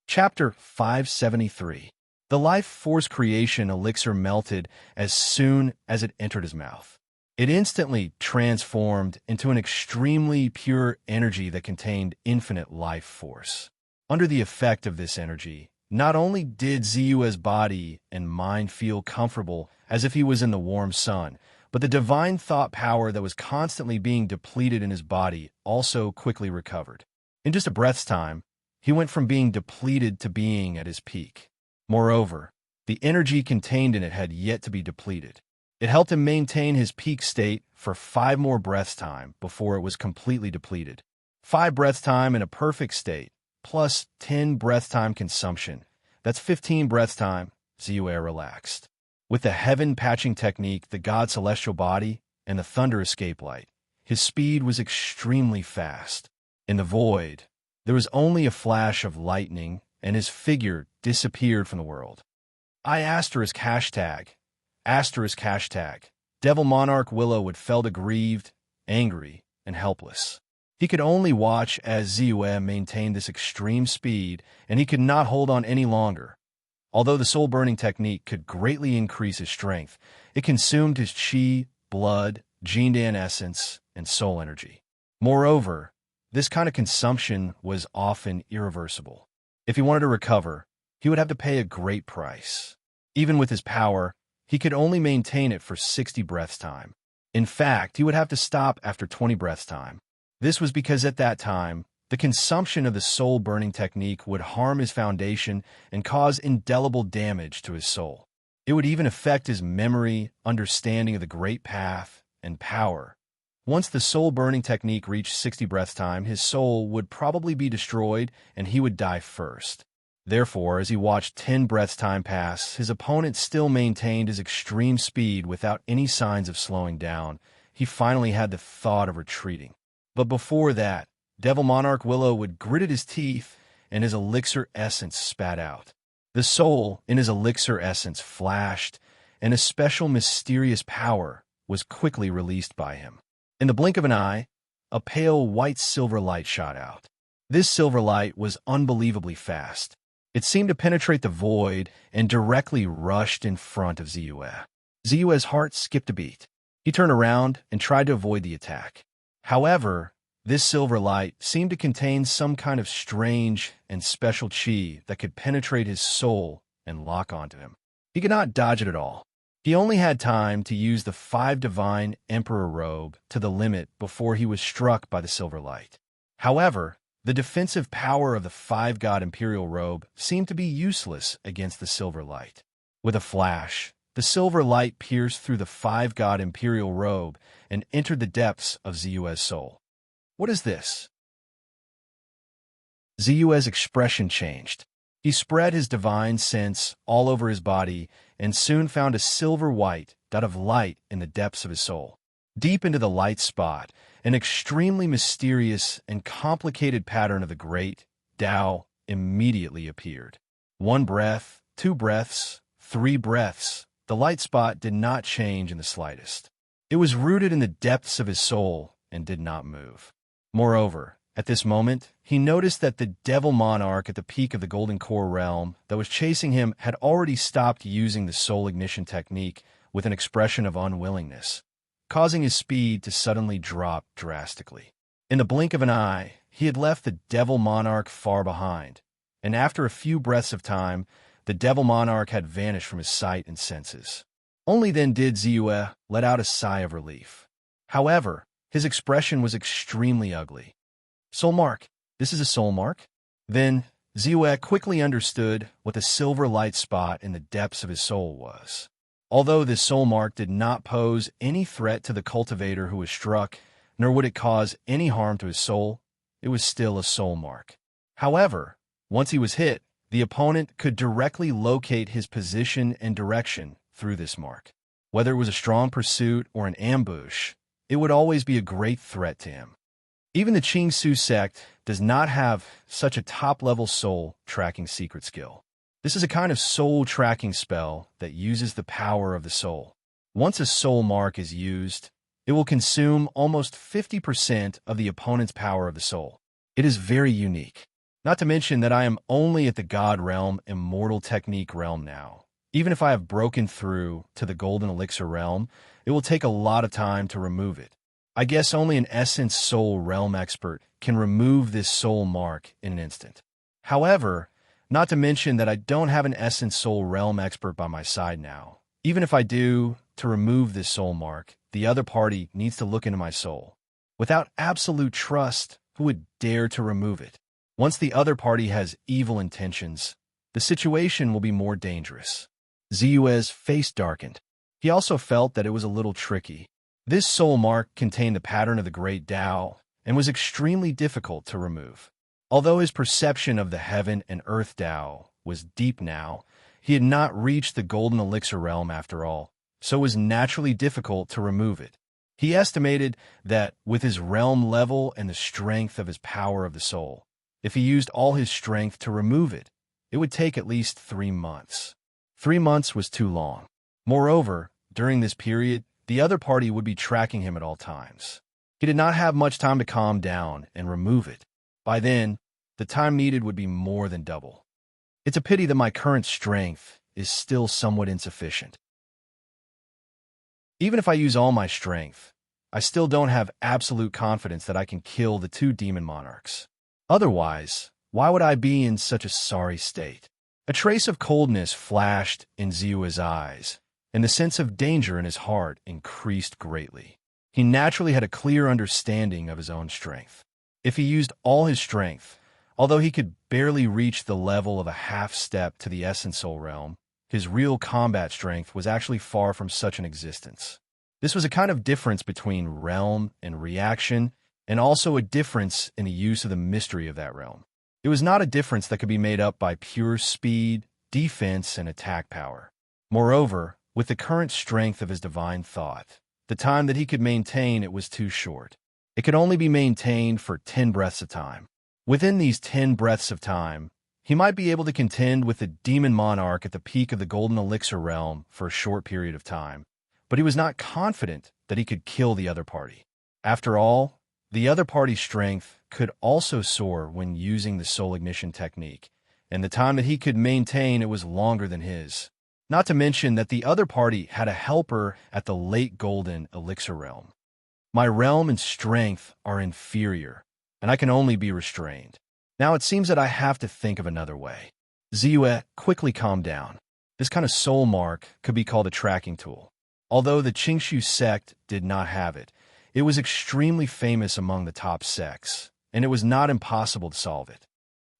Chapter 573. The life force creation elixir melted as soon as it entered his mouth. It instantly transformed into an extremely pure energy that contained infinite life force. Under the effect of this energy, Not only did Zu's body and mind feel comfortable as if he was in the warm sun, but the divine thought power that was constantly being depleted in his body also quickly recovered. In just a breath's time, he went from being depleted to being at his peak. Moreover, the energy contained in it had yet to be depleted. It helped him maintain his peak state for 5 more breaths time before it was completely depleted. 5 breaths time in a perfect state, plus 10 breath time consumption. That's 15 breaths time, Zu relaxed. With the heaven patching technique, the god celestial body, and the thunder escape light, his speed was extremely fast. In the void, there was only a flash of lightning, and his figure disappeared from the world. *##. Devil Monarch Willow would felt aggrieved, angry, and helpless. He could only watch as Zu maintained this extreme speed, and he could not hold on any longer. Although the soul-burning technique could greatly increase his strength, it consumed his chi, blood, Jindan essence, and soul energy. Moreover, this kind of consumption was often irreversible. If he wanted to recover, he would have to pay a great price. Even with his power, he could only maintain it for 60 breaths time. In fact, he would have to stop after 20 breaths time. This was because at that time, the consumption of the soul-burning technique would harm his foundation and cause indelible damage to his soul. It would even affect his memory, understanding of the great path, and power. Once the soul-burning technique reached 60 breaths time, his soul would probably be destroyed and he would die first. Therefore, as he watched 10 breaths time pass, his opponent still maintained his extreme speed without any signs of slowing down. He finally had the thought of retreating. But before that, Devil Monarch Willow would gritted his teeth and his elixir essence spat out. The soul in his elixir essence flashed, and a special mysterious power was quickly released by him. In the blink of an eye, a pale white silver light shot out. This silver light was unbelievably fast. It seemed to penetrate the void and directly rushed in front of Zu. Zu's heart skipped a beat. He turned around and tried to avoid the attack. However, this silver light seemed to contain some kind of strange and special chi that could penetrate his soul and lock onto him. He could not dodge it at all. He only had time to use the 5 divine emperor robe to the limit before he was struck by the silver light. However, the defensive power of the 5-god imperial robe seemed to be useless against the silver light. With a flash, the silver light pierced through the 5-god imperial robe and entered the depths of Zu's soul. What is this? Zu's expression changed. He spread his divine sense all over his body and soon found a silver white dot of light in the depths of his soul. Deep into the light spot, an extremely mysterious and complicated pattern of the great Tao immediately appeared. 1 breath, 2 breaths, 3 breaths. The light spot did not change in the slightest. It was rooted in the depths of his soul and did not move. Moreover, at this moment, he noticed that the Devil Monarch at the peak of the Golden Core realm that was chasing him had already stopped using the soul ignition technique with an expression of unwillingness, causing his speed to suddenly drop drastically. In the blink of an eye, he had left the Devil Monarch far behind, and after a few breaths of time, the Devil Monarch had vanished from his sight and senses. Only then did Zu let out a sigh of relief. However, his expression was extremely ugly. Soul mark. This is a soul mark? Then Zu quickly understood what the silver light spot in the depths of his soul was. Although this soul mark did not pose any threat to the cultivator who was struck, nor would it cause any harm to his soul, it was still a soul mark. However, once he was hit, the opponent could directly locate his position and direction through this mark. Whether it was a strong pursuit or an ambush, it would always be a great threat to him. Even the Qing Su sect does not have such a top-level soul tracking secret skill. This is a kind of soul tracking spell that uses the power of the soul. Once a soul mark is used, it will consume almost 50% of the opponent's power of the soul. It is very unique. Not to mention that I am only at the God realm immortal technique realm now. Even if I have broken through to the golden elixir realm, it will take a lot of time to remove it. I guess only an essence soul realm expert can remove this soul mark in an instant. However, Not to mention that I don't have an Essence Soul Realm expert by my side now. Even if I do, to remove this soul mark, the other party needs to look into my soul. Without absolute trust, who would dare to remove it? Once the other party has evil intentions, the situation will be more dangerous. Ziyue's face darkened. He also felt that it was a little tricky. This soul mark contained the pattern of the Great Tao and was extremely difficult to remove. Although his perception of the heaven and earth Tao was deep now, he had not reached the golden elixir realm after all, so it was naturally difficult to remove it. He estimated that with his realm level and the strength of his power of the soul, if he used all his strength to remove it, it would take at least 3 months. 3 months was too long. Moreover, during this period, the other party would be tracking him at all times. He did not have much time to calm down and remove it. By then, the time needed would be more than double. It's a pity that my current strength is still somewhat insufficient. Even if I use all my strength, I still don't have absolute confidence that I can kill the 2 demon monarchs. Otherwise, why would I be in such a sorry state? A trace of coldness flashed in Ziyue's eyes, and the sense of danger in his heart increased greatly. He naturally had a clear understanding of his own strength. If he used all his strength, although he could barely reach the level of a half-step to the Essence Soul realm, his real combat strength was actually far from such an existence. This was a kind of difference between realm and reaction, and also a difference in the use of the mystery of that realm. It was not a difference that could be made up by pure speed, defense, and attack power. Moreover, with the current strength of his divine thought, the time that he could maintain it was too short. It could only be maintained for 10 breaths of time. Within these 10 breaths of time, he might be able to contend with the demon monarch at the peak of the golden elixir realm for a short period of time, but he was not confident that he could kill the other party. After all, the other party's strength could also soar when using the soul ignition technique, and the time that he could maintain it was longer than his. Not to mention that the other party had a helper at the late golden elixir realm. My realm and strength are inferior, and I can only be restrained. Now it seems that I have to think of another way. Ziyue quickly calmed down. This kind of soul mark could be called a tracking tool. Although the Qingshu sect did not have it, it was extremely famous among the top sects, and it was not impossible to solve it.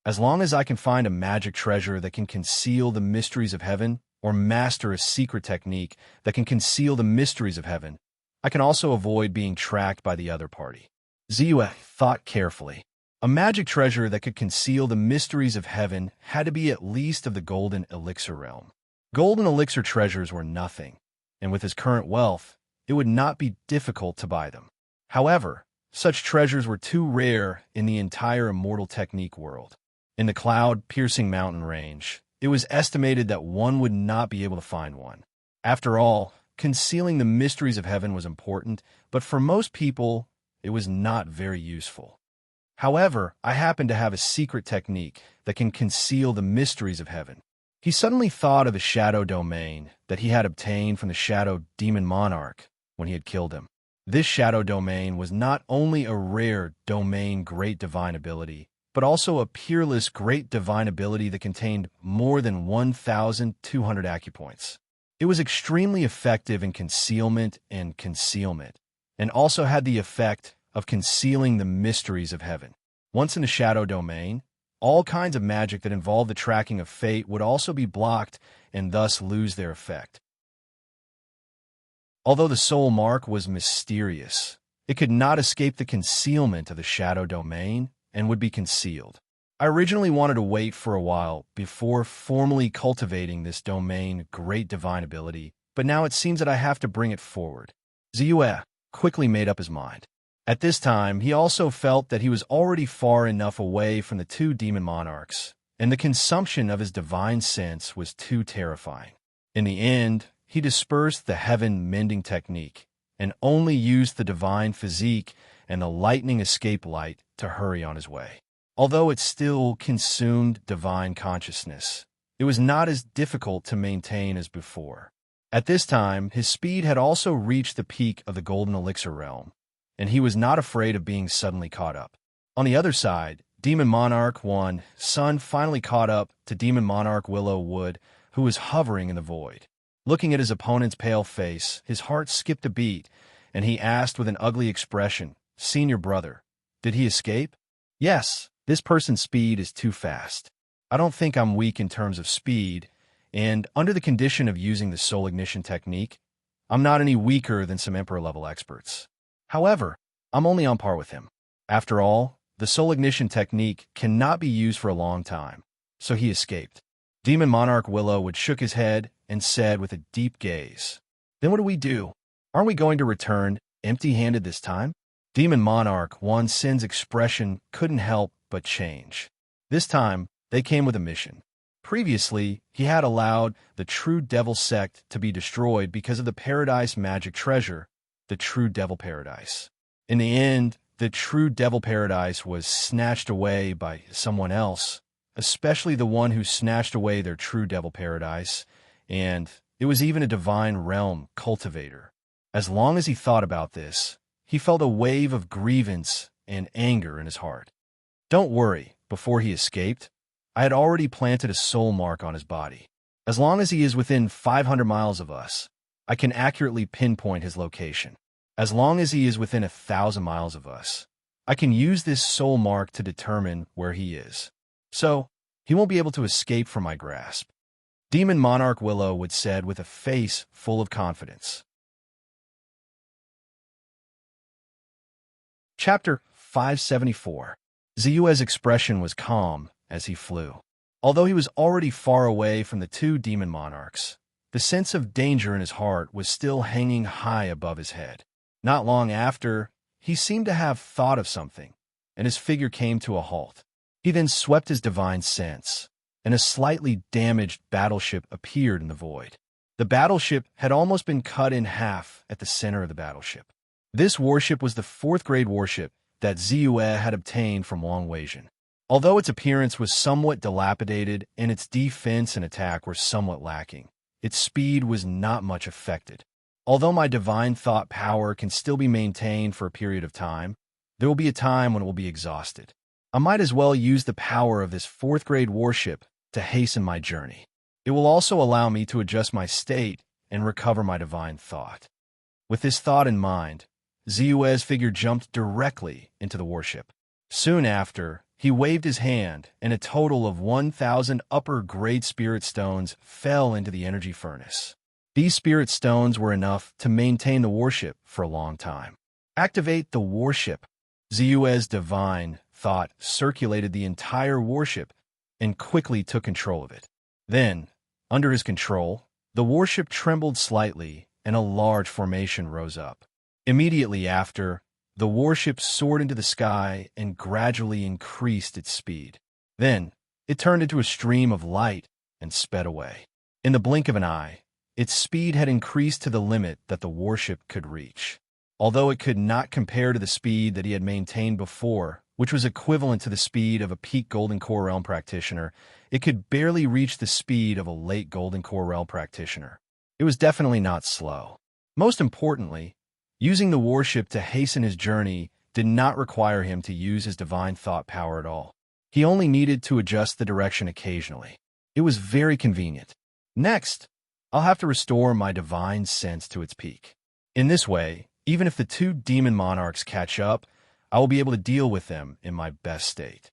As long as I can find a magic treasure that can conceal the mysteries of heaven, or master a secret technique that can conceal the mysteries of heaven, I can also avoid being tracked by the other party. Ziyue thought carefully. A magic treasure that could conceal the mysteries of heaven had to be at least of the golden elixir realm. Golden elixir treasures were nothing, and with his current wealth, it would not be difficult to buy them. However, such treasures were too rare in the entire immortal technique world. In the cloud-piercing mountain range, it was estimated that one would not be able to find one. After all, concealing the mysteries of heaven was important, but for most people, it was not very useful. However, I happen to have a secret technique that can conceal the mysteries of heaven. He suddenly thought of the shadow domain that he had obtained from the shadow demon monarch when he had killed him. This shadow domain was not only a rare domain great divine ability, but also a peerless great divine ability that contained more than 1,200 acupoints. It was extremely effective in concealment, and also had the effect of concealing the mysteries of heaven. Once in the shadow domain, all kinds of magic that involved the tracking of fate would also be blocked and thus lose their effect. Although the soul mark was mysterious, it could not escape the concealment of the shadow domain and would be concealed. I originally wanted to wait for a while before formally cultivating this domain great divine ability, but now it seems that I have to bring it forward. Ziyue quickly made up his mind. At this time, he also felt that he was already far enough away from the 2 demon monarchs, and the consumption of his divine sense was too terrifying. In the end, he dispersed the heaven mending technique and only used the divine physique and the lightning escape light to hurry on his way. Although it still consumed divine consciousness, it was not as difficult to maintain as before. At this time, his speed had also reached the peak of the golden elixir realm, and he was not afraid of being suddenly caught up. On the other side, Demon Monarch 1, Sun finally caught up to Demon Monarch Willow Wood, who was hovering in the void. Looking at his opponent's pale face, his heart skipped a beat, and he asked with an ugly expression, "Senior brother, did he escape?" "Yes, this person's speed is too fast. I don't think I'm weak in terms of speed, and under the condition of using the soul ignition technique, I'm not any weaker than some Emperor-level experts. However, I'm only on par with him. After all, the soul ignition technique cannot be used for a long time, so he escaped." Demon Monarch Willowwood shook his head and said with a deep gaze, "Then what do we do? Aren't we going to return empty-handed this time?" Demon Monarch One Sin's expression couldn't help but change. This time, they came with a mission. Previously, he had allowed the True Devil sect to be destroyed because of the Paradise magic treasure, the True Devil Paradise. In the end, the True Devil Paradise was snatched away by someone else, especially the one who snatched away their True Devil Paradise, and it was even a divine realm cultivator. As long as he thought about this, he felt a wave of grievance and anger in his heart. Don't worry, before he escaped, I had already planted a soul mark on his body. As long as he is within 500 miles of us, I can accurately pinpoint his location. As long as he is within 1,000 miles of us, I can use this soul mark to determine where he is. So, he won't be able to escape from my grasp. Demon Monarch Willowwood said with a face full of confidence. Chapter 574. Ziyue's expression was calm as he flew. Although he was already far away from the two demon monarchs, the sense of danger in his heart was still hanging high above his head. Not long after, he seemed to have thought of something, and his figure came to a halt. He then swept his divine sense, and a slightly damaged battleship appeared in the void. The battleship had almost been cut in half at the center of the battleship. This warship was the 4th-grade warship that Ziyue had obtained from Wang Weijin. Although its appearance was somewhat dilapidated and its defense and attack were somewhat lacking, its speed was not much affected. Although my divine thought power can still be maintained for a period of time, there will be a time when it will be exhausted. I might as well use the power of this 4th-grade warship to hasten my journey. It will also allow me to adjust my state and recover my divine thought. With this thought in mind, Ziyue's figure jumped directly into the warship. Soon after, he waved his hand, and a total of 1,000 upper-grade spirit stones fell into the energy furnace. These spirit stones were enough to maintain the warship for a long time. Activate the warship. Ziyue's divine thought circulated the entire warship and quickly took control of it. Then, under his control, the warship trembled slightly and a large formation rose up. Immediately after, the warship soared into the sky and gradually increased its speed. Then, it turned into a stream of light and sped away. In the blink of an eye, its speed had increased to the limit that the warship could reach. Although it could not compare to the speed that he had maintained before, which was equivalent to the speed of a peak Golden Core Realm practitioner, it could barely reach the speed of a late Golden Core Realm practitioner. It was definitely not slow. Most importantly, using the warship to hasten his journey did not require him to use his divine thought power at all. He only needed to adjust the direction occasionally. It was very convenient. Next, I'll have to restore my divine sense to its peak. In this way, even if the two demon monarchs catch up, I will be able to deal with them in my best state.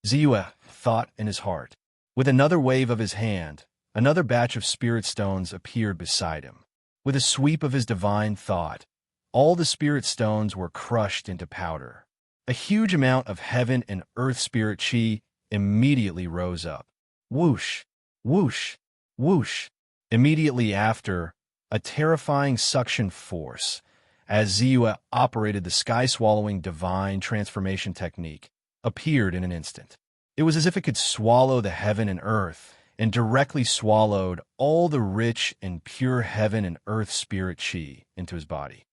Ziyue thought in his heart. With another wave of his hand, another batch of spirit stones appeared beside him. With a sweep of his divine thought, all the spirit stones were crushed into powder. A huge amount of heaven and earth spirit chi immediately rose up. Whoosh, whoosh, whoosh. Immediately after, a terrifying suction force, as Ziyue operated the sky-swallowing divine transformation technique, appeared in an instant. It was as if it could swallow the heaven and earth, and directly swallowed all the rich and pure heaven and earth spirit chi into his body.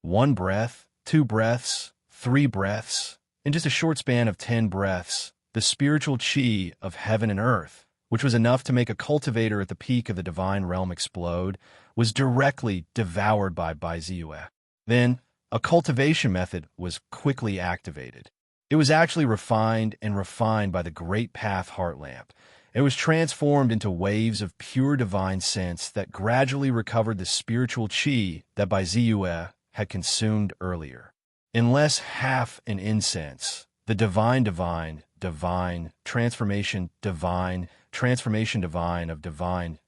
1 breath, 2 breaths, 3 breaths. In just a short span of 10 breaths, the spiritual chi of heaven and earth, which was enough to make a cultivator at the peak of the divine realm explode, was directly devoured by Ziyue. Then, a cultivation method was quickly activated. It was actually refined and refined by the great path heart lamp. It was transformed into waves of pure divine sense that gradually recovered the spiritual chi that Bai Ziyue had consumed earlier. In less half an incense, the divine, transformation divine of divine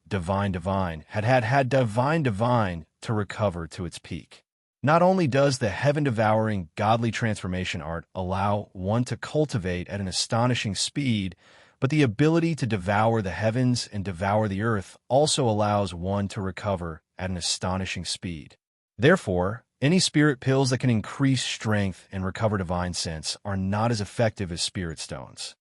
had divine to recover to its peak. Not only does the heaven-devouring godly transformation art allow one to cultivate at an astonishing speed, but the ability to devour the heavens and devour the earth also allows one to recover at an astonishing speed. Therefore, any spirit pills that can increase strength and recover divine sense are not as effective as spirit stones.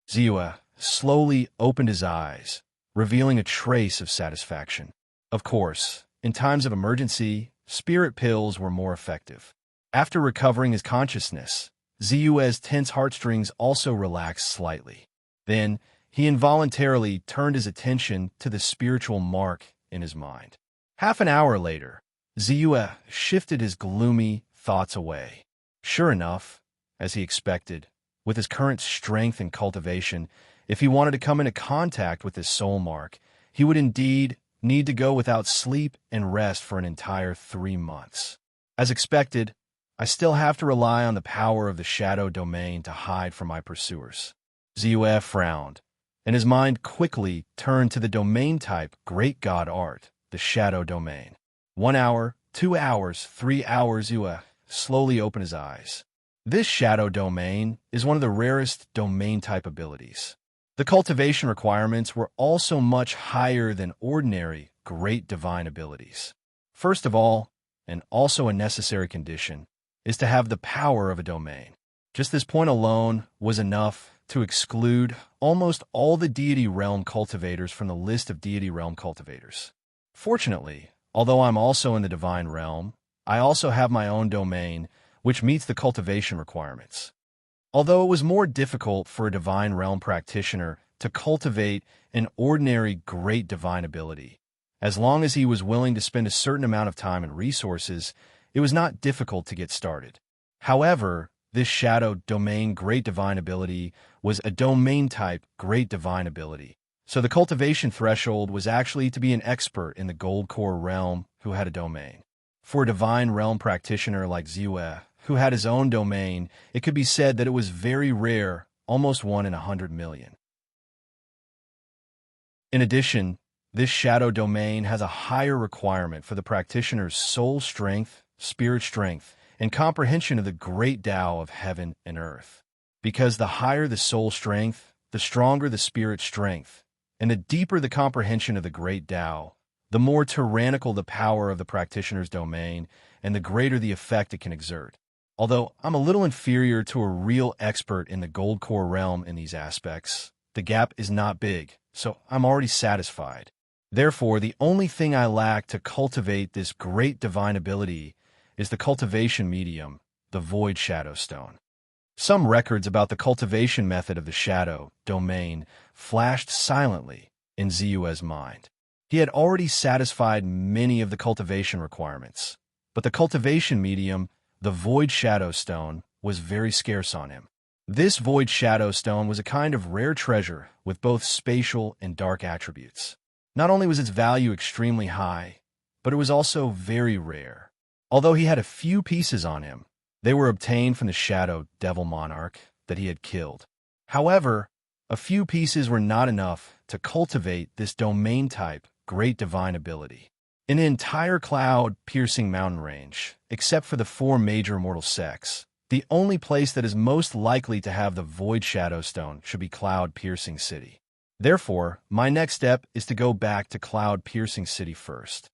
Ziyue slowly opened his eyes, revealing a trace of satisfaction. Of course, in times of emergency, spirit pills were more effective. After recovering his consciousness, Ziyue's tense heartstrings also relaxed slightly. Then, he involuntarily turned his attention to the spiritual mark in his mind. Half an hour later, Ziyue shifted his gloomy thoughts away. Sure enough, as he expected, with his current strength and cultivation, if he wanted to come into contact with his soul mark, he would indeed need to go without sleep and rest for an entire 3 months. As expected, I still have to rely on the power of the shadow domain to hide from my pursuers. Ziyue frowned, and his mind quickly turned to the domain type Great God Art, the shadow domain. 1 hour, 2 hours, 3 hours. Ziyue slowly opened his eyes. This shadow domain is one of the rarest domain type abilities. The cultivation requirements were also much higher than ordinary great divine abilities. First of all, and also a necessary condition, is to have the power of a domain. Just this point alone was enough to exclude almost all the deity realm cultivators from the list of deity realm cultivators. Fortunately, although I'm also in the divine realm, I also have my own domain, which meets the cultivation requirements. Although it was more difficult for a divine realm practitioner to cultivate an ordinary great divine ability, as long as he was willing to spend a certain amount of time and resources, it was not difficult to get started. However, this shadow domain great divine ability was a domain type great divine ability, so the cultivation threshold was actually to be an expert in the gold core realm who had a domain. For a divine realm practitioner like Ziyue, who had his own domain, it could be said that it was very rare, almost 1 in 100 million. In addition, this shadow domain has a higher requirement for the practitioner's soul strength, spirit strength, and comprehension of the great Tao of heaven and earth. Because the higher the soul strength, the stronger the spirit strength, and the deeper the comprehension of the great Tao, the more tyrannical the power of the practitioner's domain, and the greater the effect it can exert. Although I'm a little inferior to a real expert in the gold core realm in these aspects, the gap is not big, so I'm already satisfied. Therefore, the only thing I lack to cultivate this great divine ability is the cultivation medium, the Void Shadow Stone. Some records about the cultivation method of the shadow domain flashed silently in Ziyue's mind. He had already satisfied many of the cultivation requirements, but the cultivation medium, the Void Shadow Stone, was very scarce on him. This Void Shadow Stone was a kind of rare treasure with both spatial and dark attributes. Not only was its value extremely high, but it was also very rare. Although he had a few pieces on him, they were obtained from the Shadow Devil Monarch that he had killed. However, a few pieces were not enough to cultivate this domain type great divine ability. In the entire cloud-piercing mountain range, except for the 4 major mortal sects, the only place that is most likely to have the Void Shadow Stone should be Cloud-Piercing City. Therefore, my next step is to go back to Cloud-Piercing City first.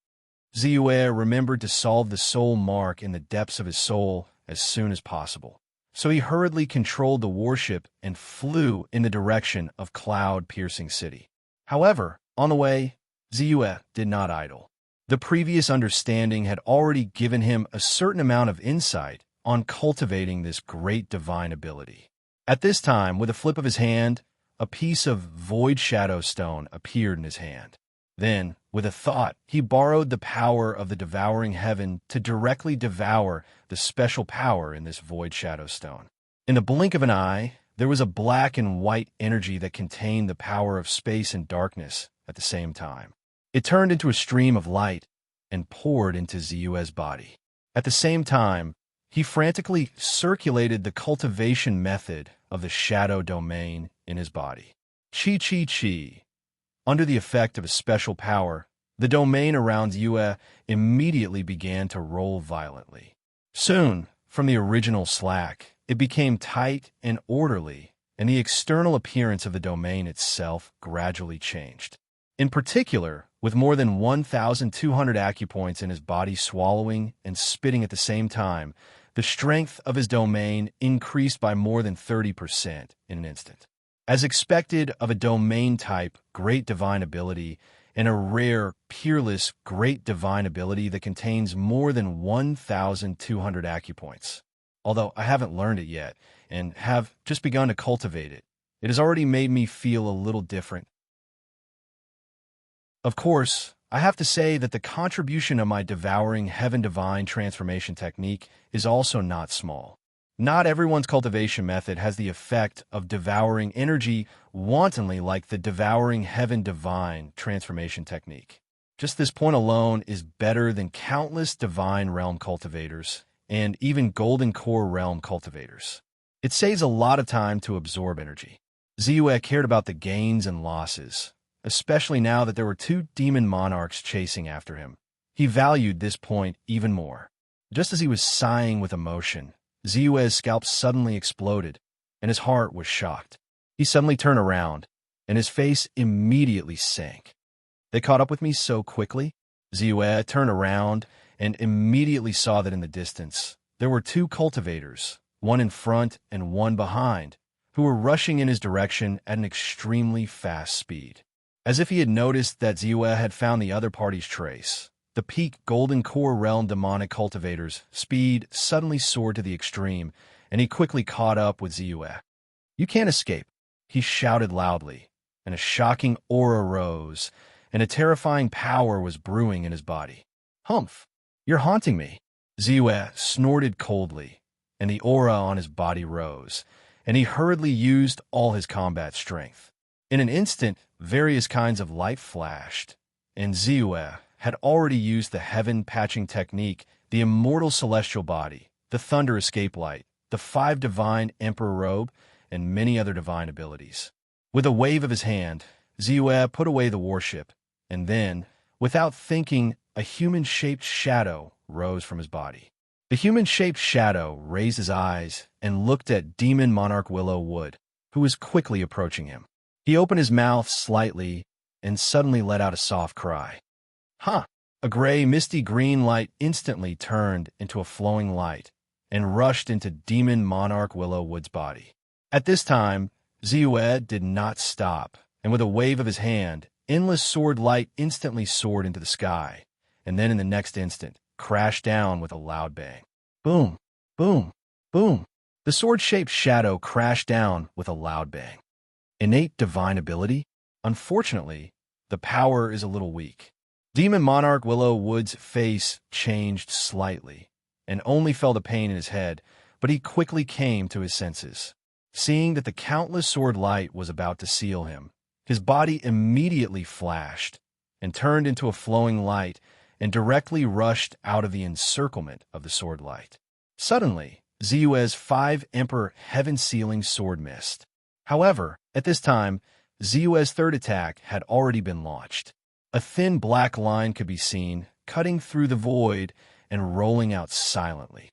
Ziyue remembered to solve the soul mark in the depths of his soul as soon as possible. So he hurriedly controlled the warship and flew in the direction of Cloud-Piercing City. However, on the way, Ziyue did not idle. The previous understanding had already given him a certain amount of insight on cultivating this great divine ability. At this time, with a flip of his hand, a piece of Void Shadow Stone appeared in his hand. Then, with a thought, he borrowed the power of the devouring heaven to directly devour the special power in this Void Shadow Stone. In the blink of an eye, there was a black and white energy that contained the power of space and darkness at the same time. It turned into a stream of light and poured into Ziyue's body. At the same time, he frantically circulated the cultivation method of the shadow domain in his body. Chi. Under the effect of a special power, the domain around Ziyue immediately began to roll violently. Soon, from the original slack, it became tight and orderly, and the external appearance of the domain itself gradually changed. In particular, with more than 1,200 acupoints in his body swallowing and spitting at the same time, the strength of his domain increased by more than 30% in an instant. As expected of a domain-type great divine ability and a rare, peerless great divine ability that contains more than 1,200 acupoints. Although I haven't learned it yet and have just begun to cultivate it, it has already made me feel a little different. Of course, I have to say that the contribution of my devouring heaven divine transformation technique is also not small. Not everyone's cultivation method has the effect of devouring energy wantonly like the devouring heaven divine transformation technique. Just this point alone is better than countless divine realm cultivators and even golden core realm cultivators. It saves a lot of time to absorb energy. Ziyue cared about the gains and losses, especially now that there were 2 demon monarchs chasing after him. He valued this point even more. Just as he was sighing with emotion, Ziyue's scalp suddenly exploded, and his heart was shocked. He suddenly turned around, and his face immediately sank. They caught up with me so quickly. Ziyue turned around and immediately saw that in the distance, there were 2 cultivators, one in front and one behind, who were rushing in his direction at an extremely fast speed. As if he had noticed that Ziyue had found the other party's trace, the peak golden core realm demonic cultivator's speed suddenly soared to the extreme, and he quickly caught up with Ziyue. "You can't escape," he shouted loudly, and a shocking aura rose, and a terrifying power was brewing in his body. "Humph, you're haunting me." Ziyue snorted coldly, and the aura on his body rose, and he hurriedly used all his combat strength. In an instant, various kinds of light flashed, and Ziyue had already used the heaven patching technique, the immortal celestial body, the thunder escape light, the 5 divine emperor robe, and many other divine abilities. With a wave of his hand, Ziyue put away the warship, and then, without thinking, a human-shaped shadow rose from his body. The human-shaped shadow raised his eyes and looked at Demon Monarch Willow Wood, who was quickly approaching him. He opened his mouth slightly and suddenly let out a soft cry. "Huh!" A gray, misty green light instantly turned into a flowing light and rushed into Demon Monarch Willow Wood's body. At this time, Ziyue did not stop, and with a wave of his hand, endless sword light instantly soared into the sky, and then in the next instant, crashed down with a loud bang. Boom, boom, boom. The sword-shaped shadow crashed down with a loud bang. Innate divine ability? Unfortunately, the power is a little weak. Demon Monarch Willow Wood's face changed slightly, and only felt a pain in his head, but he quickly came to his senses. Seeing that the countless sword light was about to seal him, his body immediately flashed and turned into a flowing light and directly rushed out of the encirclement of the sword light. Suddenly, Ziyue's 5 Emperor heaven-sealing sword missed. However, at this time, Ziyue's 3rd attack had already been launched. A thin black line could be seen, cutting through the void and rolling out silently.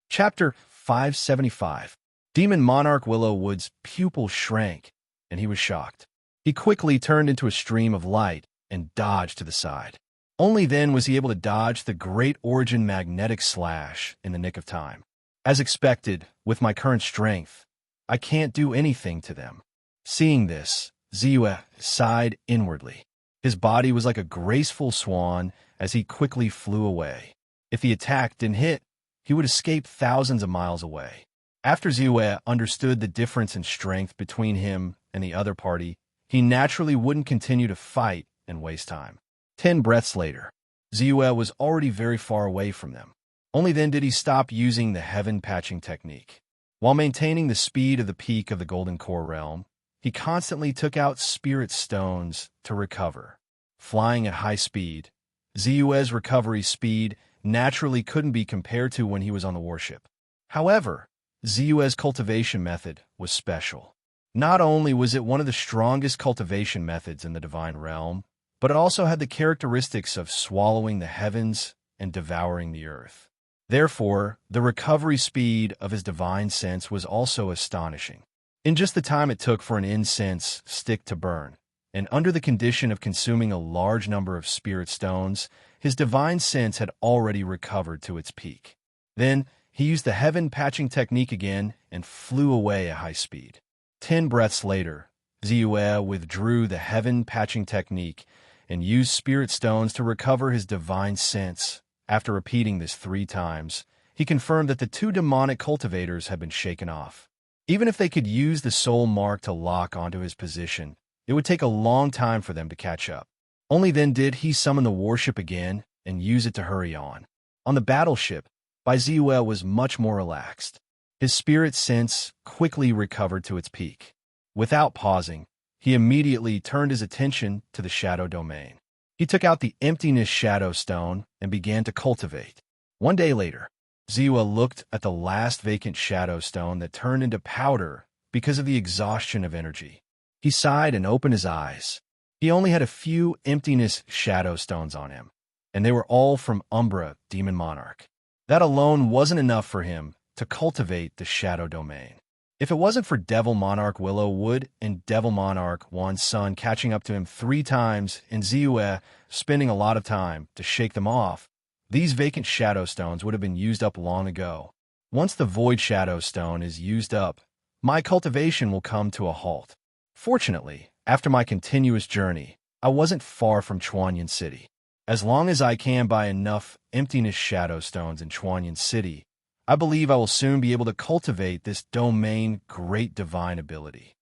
Chapter 575. Demon Monarch Willow Wood's pupil shrank, and he was shocked. He quickly turned into a stream of light and dodged to the side. Only then was he able to dodge the Great Origin magnetic slash in the nick of time. As expected, with my current strength, I can't do anything to them. Seeing this, Ziyue sighed inwardly. His body was like a graceful swan as he quickly flew away. If the attack didn't hit, he would escape thousands of miles away. After Ziyue understood the difference in strength between him and the other party, he naturally wouldn't continue to fight and waste time. 10 breaths later, Ziyue was already very far away from them. Only then did he stop using the heaven patching technique. While maintaining the speed of the peak of the Golden Core realm, he constantly took out spirit stones to recover. Flying at high speed, Ziyue's recovery speed naturally couldn't be compared to when he was on the warship. However, Ziyue's cultivation method was special. Not only was it one of the strongest cultivation methods in the divine realm, but it also had the characteristics of swallowing the heavens and devouring the earth. Therefore, the recovery speed of his divine sense was also astonishing. In just the time it took for an incense stick to burn, and under the condition of consuming a large number of spirit stones, his divine sense had already recovered to its peak. Then, he used the heaven patching technique again and flew away at high speed. 10 breaths later, Ziyue withdrew the heaven patching technique and used spirit stones to recover his divine sense. After repeating this 3 times, he confirmed that the 2 demonic cultivators had been shaken off. Even if they could use the soul mark to lock onto his position, it would take a long time for them to catch up. Only then did he summon the warship again and use it to hurry on. On the battleship, Ziyue was much more relaxed. His spirit sense quickly recovered to its peak. Without pausing, he immediately turned his attention to the shadow domain. He took out the emptiness shadow stone and began to cultivate. One day later, Ziyue looked at the last vacant shadow stone that turned into powder because of the exhaustion of energy. He sighed and opened his eyes. He only had a few emptiness shadow stones on him, and they were all from Umbra, Demon Monarch. That alone wasn't enough for him to cultivate the shadow domain. If it wasn't for Devil Monarch Willow Wood and Devil Monarch Wan's Sun catching up to him 3 times and Ziyue spending a lot of time to shake them off, these vacant shadow stones would have been used up long ago. Once the void shadow stone is used up, my cultivation will come to a halt. Fortunately, after my continuous journey, I wasn't far from Chuanyan City. As long as I can buy enough emptiness shadow stones in Chuanyan City, I believe I will soon be able to cultivate this domain great divine ability.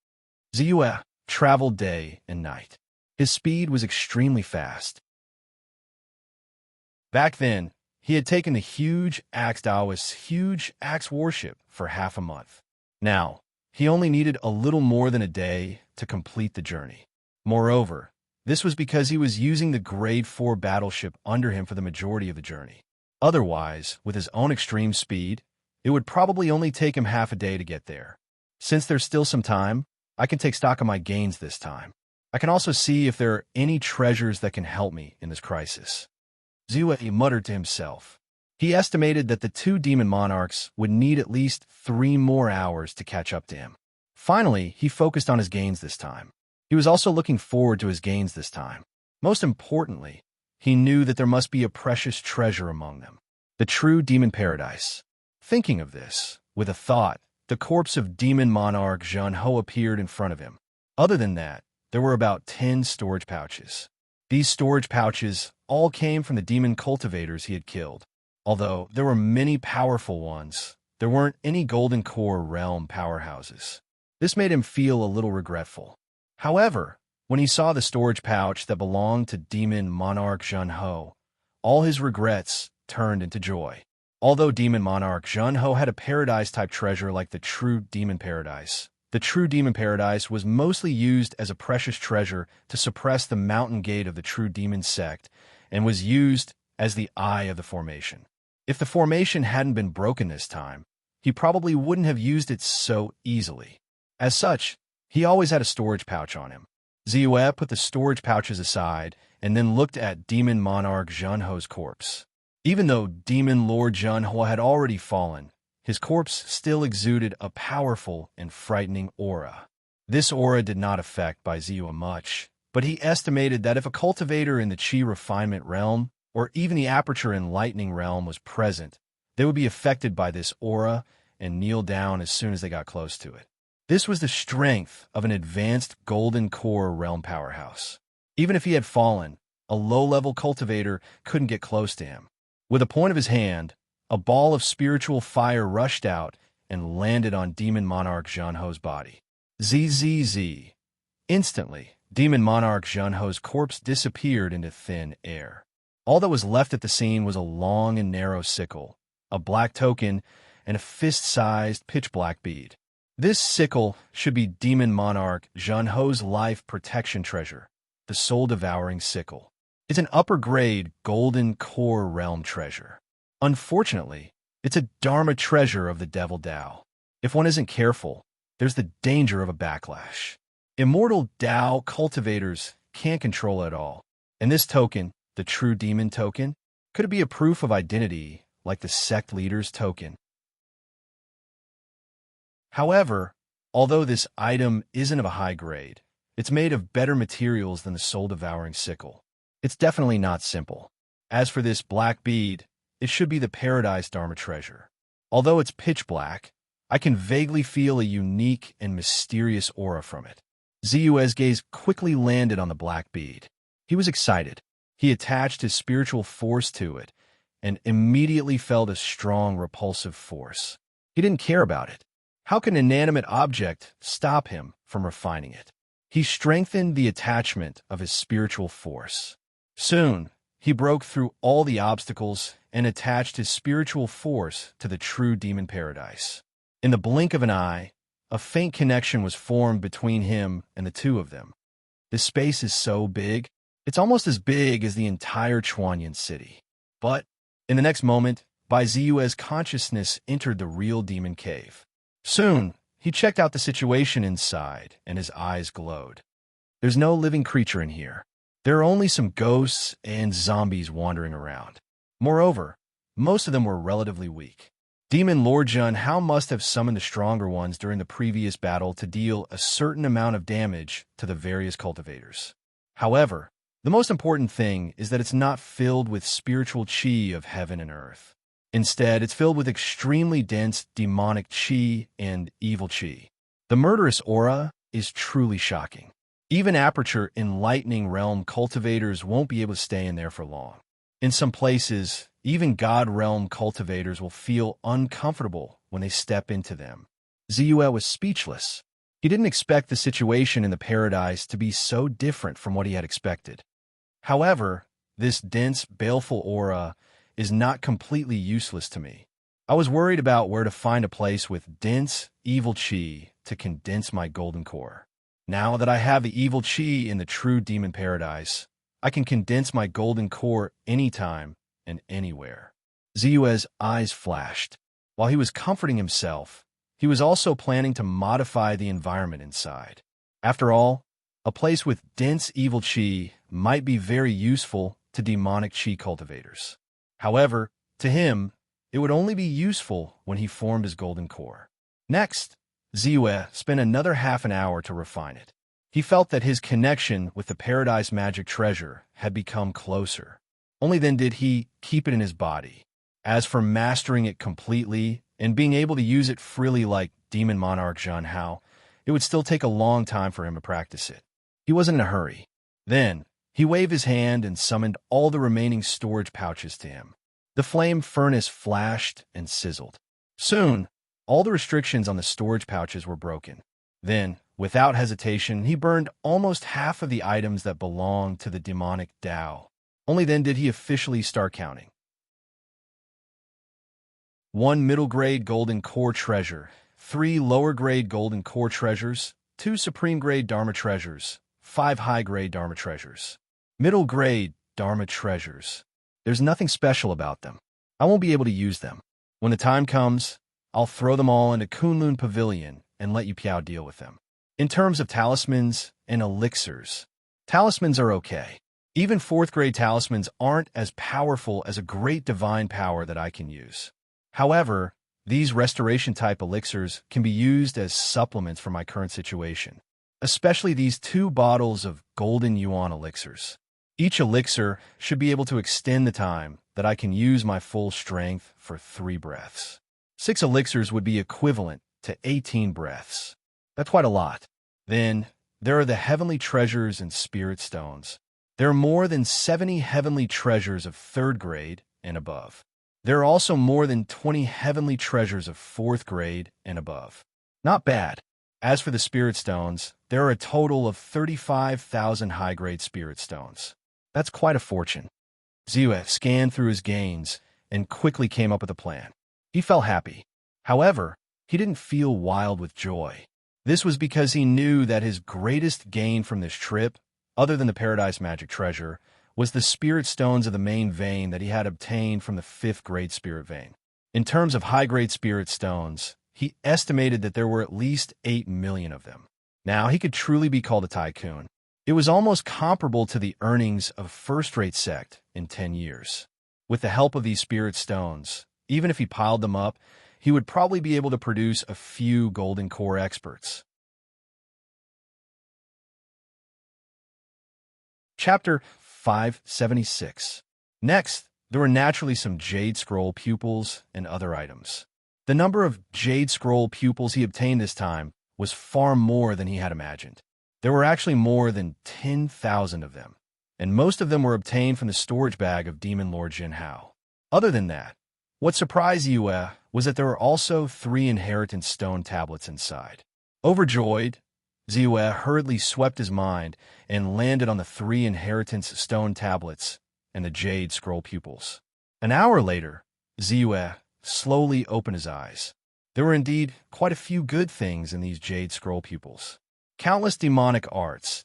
Ziyue traveled day and night. His speed was extremely fast. Back then, he had taken the huge Axe Taoist's huge axe warship for half a month. Now, he only needed a little more than a day to complete the journey. Moreover, this was because he was using the Grade 4 battleship under him for the majority of the journey. Otherwise, with his own extreme speed, it would probably only take him half a day to get there. Since there's still some time, I can take stock of my gains this time. I can also see if there are any treasures that can help me in this crisis. Ziyue muttered to himself. He estimated that the 2 demon monarchs would need at least 3 more hours to catch up to him. Finally, he focused on his gains this time. He was also looking forward to his gains this time. Most importantly, he knew that there must be a precious treasure among them, the true demon paradise. Thinking of this, with a thought, the corpse of demon monarch Zhenho appeared in front of him. Other than that, there were about 10 storage pouches. These storage pouches all came from the demon cultivators he had killed. Although there were many powerful ones, there weren't any Golden Core realm powerhouses. This made him feel a little regretful. However, when he saw the storage pouch that belonged to demon monarch Zhenho, all his regrets turned into joy. Although demon monarch Zhenho had a paradise-type treasure like the true demon paradise, the true demon paradise was mostly used as a precious treasure to suppress the mountain gate of the true demon sect and was used as the eye of the formation. If the formation hadn't been broken this time, he probably wouldn't have used it so easily. As such, he always had a storage pouch on him. Ziyue put the storage pouches aside and then looked at demon monarch Zhenho's corpse. Even though demon lord Zhenho had already fallen, his corpse still exuded a powerful and frightening aura. This aura did not affect Ziyue much, but he estimated that if a cultivator in the Qi refinement realm, or even the aperture enlightening realm was present, they would be affected by this aura and kneel down as soon as they got close to it. This was the strength of an advanced Golden Core realm powerhouse. Even if he had fallen, a low-level cultivator couldn't get close to him. With a point of his hand, a ball of spiritual fire rushed out and landed on demon monarch Zhenho's body. Zzz. Instantly, demon monarch Zhenho's corpse disappeared into thin air. All that was left at the scene was a long and narrow sickle, a black token, and a fist-sized pitch-black bead. This sickle should be Demon Monarch Zhenho's life protection treasure, the soul-devouring sickle. It's an upper-grade golden core realm treasure. Unfortunately, it's a Dharma treasure of the Devil Dao. If one isn't careful, there's the danger of a backlash. Immortal Dao cultivators can't control it all. And this token, the true demon token, could it be a proof of identity like the sect leader's token? However, although this item isn't of a high grade, it's made of better materials than the soul-devouring sickle. It's definitely not simple. As for this black bead, it should be the Paradise Dharma treasure. Although it's pitch black, I can vaguely feel a unique and mysterious aura from it. Ziyue's gaze quickly landed on the black bead. He was excited. He attached his spiritual force to it and immediately felt a strong repulsive force. He didn't care about it. How can an inanimate object stop him from refining it? He strengthened the attachment of his spiritual force. Soon, he broke through all the obstacles and attached his spiritual force to the true demon paradise. In the blink of an eye, a faint connection was formed between him and the two of them. This space is so big, it's almost as big as the entire Chuanyan city. But, in the next moment, Bai Ziyue's consciousness entered the real demon cave. Soon, he checked out the situation inside, and his eyes glowed. There's no living creature in here. There are only some ghosts and zombies wandering around. Moreover, most of them were relatively weak. Demon Lord Zhenhao must have summoned the stronger ones during the previous battle to deal a certain amount of damage to the various cultivators. However, the most important thing is that it's not filled with spiritual qi of heaven and earth. Instead, it's filled with extremely dense demonic qi and evil qi. The murderous aura is truly shocking. Even Aperture Enlightening Realm cultivators won't be able to stay in there for long. In some places, even God Realm cultivators will feel uncomfortable when they step into them. Ziyue was speechless. He didn't expect the situation in the paradise to be so different from what he had expected. However, this dense, baleful aura is not completely useless to me. I was worried about where to find a place with dense, evil qi to condense my golden core. Now that I have the evil qi in the true demon paradise, I can condense my golden core anytime and anywhere. Ziyue's eyes flashed. While he was comforting himself, he was also planning to modify the environment inside. After all, a place with dense evil qi might be very useful to demonic qi cultivators. However, to him, it would only be useful when he formed his golden core. Next, Ziyue spent another half an hour to refine it. He felt that his connection with the Paradise Magic Treasure had become closer. Only then did he keep it in his body. As for mastering it completely and being able to use it freely like Demon Monarch Zhenhao, it would still take a long time for him to practice it. He wasn't in a hurry. Then, he waved his hand and summoned all the remaining storage pouches to him. The flame furnace flashed and sizzled. Soon, all the restrictions on the storage pouches were broken. Then, without hesitation, he burned almost half of the items that belonged to the demonic Dao. Only then did he officially start counting. 1 middle-grade golden core treasure, 3 lower-grade golden core treasures, 2 supreme-grade Dharma treasures, 5 high-grade Dharma treasures. Middle-grade Dharma treasures. There's nothing special about them. I won't be able to use them. When the time comes, I'll throw them all into Kunlun Pavilion and let Yu Piao deal with them. In terms of talismans and elixirs, talismans are okay. Even 4th-grade talismans aren't as powerful as a great divine power that I can use. However, these restoration-type elixirs can be used as supplements for my current situation, especially these 2 bottles of golden yuan elixirs. Each elixir should be able to extend the time that I can use my full strength for 3 breaths. 6 elixirs would be equivalent to 18 breaths. That's quite a lot. Then, there are the heavenly treasures and spirit stones. There are more than 70 heavenly treasures of 3rd grade and above. There are also more than 20 heavenly treasures of 4th grade and above. Not bad. As for the spirit stones, there are a total of 35,000 high-grade spirit stones. That's quite a fortune. Ziyue scanned through his gains and quickly came up with a plan. He felt happy. However, he didn't feel wild with joy. This was because he knew that his greatest gain from this trip, other than the Paradise Magic Treasure, was the spirit stones of the main vein that he had obtained from the 5th grade spirit vein. In terms of high-grade spirit stones, he estimated that there were at least 8 million of them. Now, he could truly be called a tycoon. It was almost comparable to the earnings of a first-rate sect in 10 years. With the help of these spirit stones, even if he piled them up, he would probably be able to produce a few golden core experts. Chapter 576. Next, there were naturally some Jade Scroll pupils and other items. The number of Jade Scroll pupils he obtained this time was far more than he had imagined. There were actually more than 10,000 of them, and most of them were obtained from the storage bag of Demon Lord Jinhao. Other than that, what surprised Yue was that there were also 3 inheritance stone tablets inside. Overjoyed, Ziyue hurriedly swept his mind and landed on the 3 inheritance stone tablets and the Jade Scroll pupils. An hour later, Ziyue slowly opened his eyes. There were indeed quite a few good things in these Jade Scroll pupils. Countless demonic arts.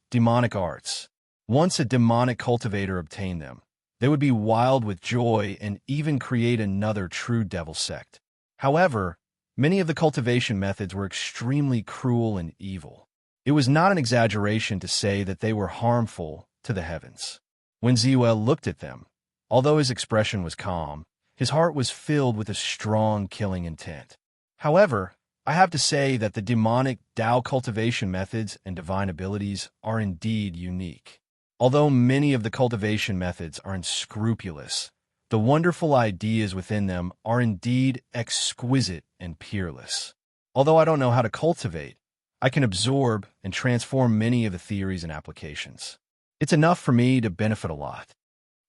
Once a demonic cultivator obtained them, they would be wild with joy and even create another true devil sect. However, many of the cultivation methods were extremely cruel and evil. It was not an exaggeration to say that they were harmful to the heavens. When Ziyue looked at them, although his expression was calm, his heart was filled with a strong killing intent. However, I have to say that the demonic Dao cultivation methods and divine abilities are indeed unique. Although many of the cultivation methods are unscrupulous, the wonderful ideas within them are indeed exquisite and peerless. Although I don't know how to cultivate, I can absorb and transform many of the theories and applications. It's enough for me to benefit a lot.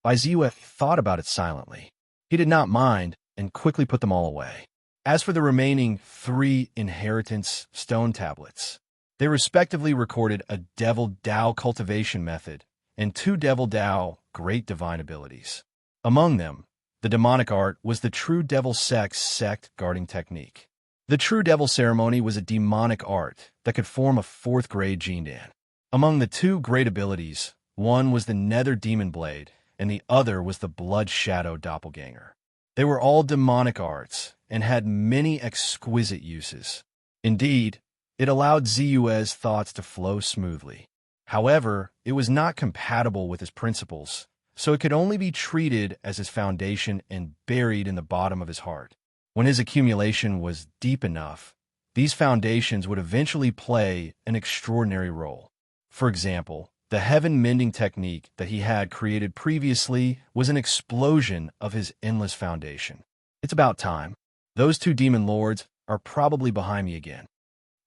Ziyue thought about it silently. He did not mind and quickly put them all away. As for the remaining 3 inheritance stone tablets, they respectively recorded a Devil Dao cultivation method and 2 Devil Dao great divine abilities. Among them, the demonic art was the True Devil sect guarding technique. The True Devil ceremony was a demonic art that could form a 4th grade Jindan. Among the 2 great abilities, one was the Nether Demon Blade, and the other was the Blood Shadow Doppelganger. They were all demonic arts and had many exquisite uses. Indeed, it allowed Ziyue's thoughts to flow smoothly. However, it was not compatible with his principles, so it could only be treated as his foundation and buried in the bottom of his heart. When his accumulation was deep enough, these foundations would eventually play an extraordinary role. For example, the heaven mending technique that he had created previously was an explosion of his endless foundation. It's about time. Those 2 demon lords are probably behind me again.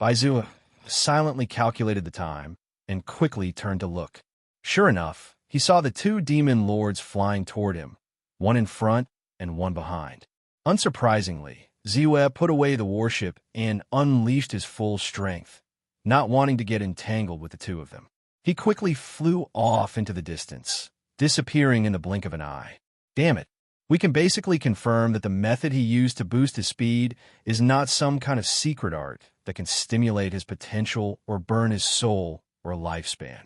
Ziyue silently calculated the time and quickly turned to look. Sure enough, he saw the 2 demon lords flying toward him, one in front and one behind. Unsurprisingly, Ziyue put away the warship and unleashed his full strength, not wanting to get entangled with the 2 of them. He quickly flew off into the distance, disappearing in the blink of an eye. Damn it. We can basically confirm that the method he used to boost his speed is not some kind of secret art that can stimulate his potential or burn his soul or lifespan.